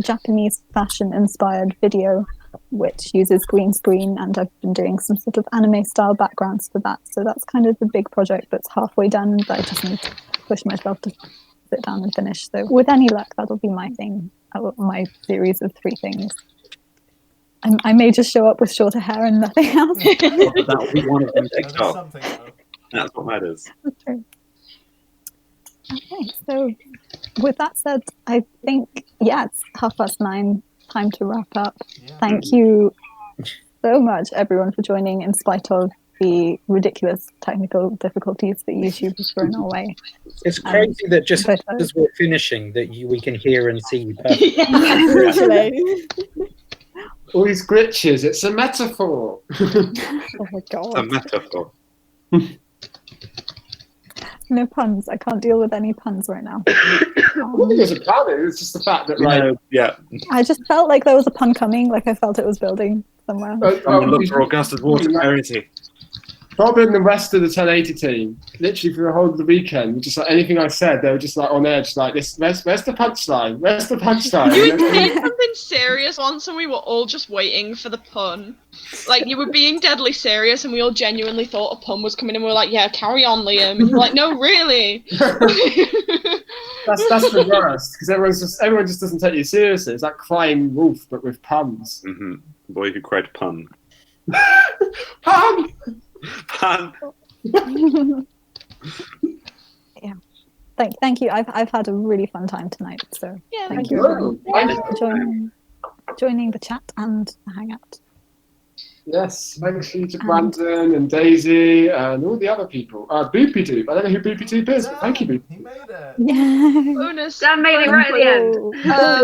Speaker 4: Japanese fashion-inspired video which uses green screen, and I've been doing some sort of anime style backgrounds for that. So that's kind of the big project that's halfway done that I just need to push myself to sit down and finish. So with any luck, that'll be my thing, my series of 3 things. I may just show up with shorter hair and nothing else.
Speaker 5: That will be one of them
Speaker 1: There's
Speaker 5: picked up.
Speaker 1: something, though.
Speaker 5: That's what matters.
Speaker 4: That's true. Okay, so with that said, I think, yeah, it's 9:30, time to wrap up.
Speaker 1: Yeah.
Speaker 4: Thank you so much, everyone, for joining in spite of the ridiculous technical difficulties that YouTube has thrown our way.
Speaker 8: It's crazy that just
Speaker 4: but,
Speaker 8: as we're finishing, that we can hear and see you perfectly.
Speaker 2: Literally.
Speaker 6: All these glitches, it's a metaphor.
Speaker 4: Oh my
Speaker 5: It's a
Speaker 4: god.
Speaker 5: metaphor.
Speaker 4: No puns. I can't deal with any puns right now.
Speaker 6: I don't think there's a plan. It's just the fact that, like,
Speaker 5: Yeah.
Speaker 4: I just felt like there was a pun coming, like I felt it was building somewhere.
Speaker 5: Someone look for Augustus Water. Where is he?
Speaker 6: Bob and the rest of the 1080 team, literally for the whole of the weekend, just like anything I said, they were just like on edge, like this. Where's the punchline? Where's the punchline?
Speaker 9: You had said something serious once, and we were all just waiting for the pun. Like, you were being deadly serious, and we all genuinely thought a pun was coming, and we were like, "Yeah, carry on, Liam." And you're like, "No, really."
Speaker 6: That's the worst because everyone just doesn't take you seriously. It's like crying wolf, but with puns.
Speaker 5: Mm-hmm. Boy who cried pun.
Speaker 6: Pun.
Speaker 5: Pun.
Speaker 4: Yeah. Thank you. I've had a really fun time tonight. So
Speaker 9: Yeah,
Speaker 4: thank you everyone for joining the chat and the hangout.
Speaker 6: Yes, thanks you to Brandon and Daisy and all the other people. Boopy Doop. I don't know who Boopy Doop is, but thank you, Boopy.
Speaker 1: He made it.
Speaker 4: Yeah.
Speaker 9: bonus.
Speaker 7: Dan made it right at the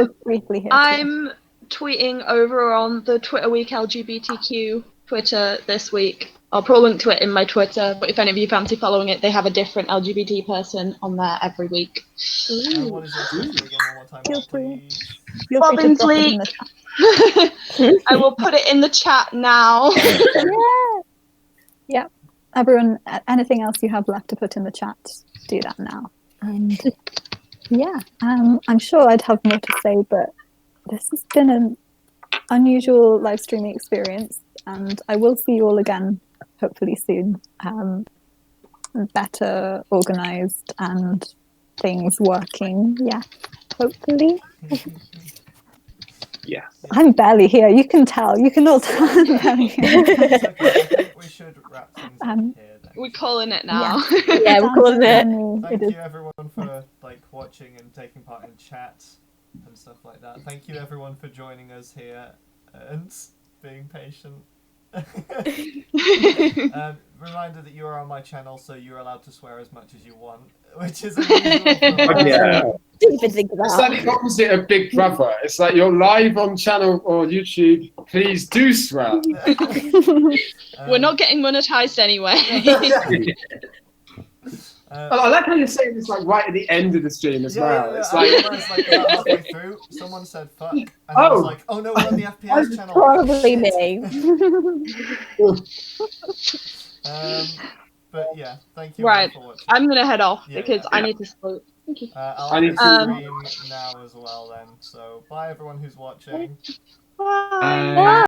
Speaker 7: end.
Speaker 4: Briefly here.
Speaker 9: I'm tweeting over on the Twitter Week LGBTQ Twitter this week. I'll put a link to it in my Twitter, but if any of you fancy following it, they have a different LGBT person on there every week.
Speaker 1: What is your Twitter again one more time,
Speaker 4: Feel free.
Speaker 1: please?
Speaker 4: Feel free to drop it in
Speaker 9: Leak.
Speaker 4: the chat.
Speaker 9: I will put it in the chat now.
Speaker 4: Yeah. Everyone, anything else you have left to put in the chat, do that now. And yeah, I'm sure I'd have more to say, but this has been an unusual live streaming experience, and I will see you all again hopefully soon. Better organized and things working. Yeah, hopefully.
Speaker 5: Yeah.
Speaker 4: I'm barely here. You can tell. You can all tell I'm barely here.
Speaker 1: It's okay. I think we should wrap things up here then.
Speaker 9: We're calling it now.
Speaker 2: Yeah, we're calling it.
Speaker 1: Thank you everyone for watching and taking part in chat and stuff like that. Thank you everyone for joining us here and being patient. Reminder that you are on my channel, so you're allowed to swear as much as you want, which is unusual for
Speaker 5: Yeah.
Speaker 2: Didn't even think of
Speaker 6: It's
Speaker 2: that.
Speaker 6: like the opposite of Big Brother. It's like you're live on channel or YouTube. Please do swear.
Speaker 9: We're not getting monetized anyway.
Speaker 6: I like how you're saying this like right at the end of the stream as well.
Speaker 1: Yeah,
Speaker 6: It's
Speaker 1: I
Speaker 6: like
Speaker 1: realised, about halfway through, someone said fuck, and I was like, oh no, we're on the FPS channel.
Speaker 2: Probably
Speaker 1: Shit.
Speaker 2: me.
Speaker 1: But yeah, thank you
Speaker 9: Right.
Speaker 1: all for watching.
Speaker 9: I'm gonna head off
Speaker 1: Yeah,
Speaker 9: because
Speaker 1: yeah.
Speaker 9: I need to sleep. Thank you.
Speaker 1: I'll
Speaker 6: I need
Speaker 1: end
Speaker 6: to-
Speaker 1: the stream now as well then. So bye everyone who's watching.
Speaker 9: Bye.
Speaker 5: Bye.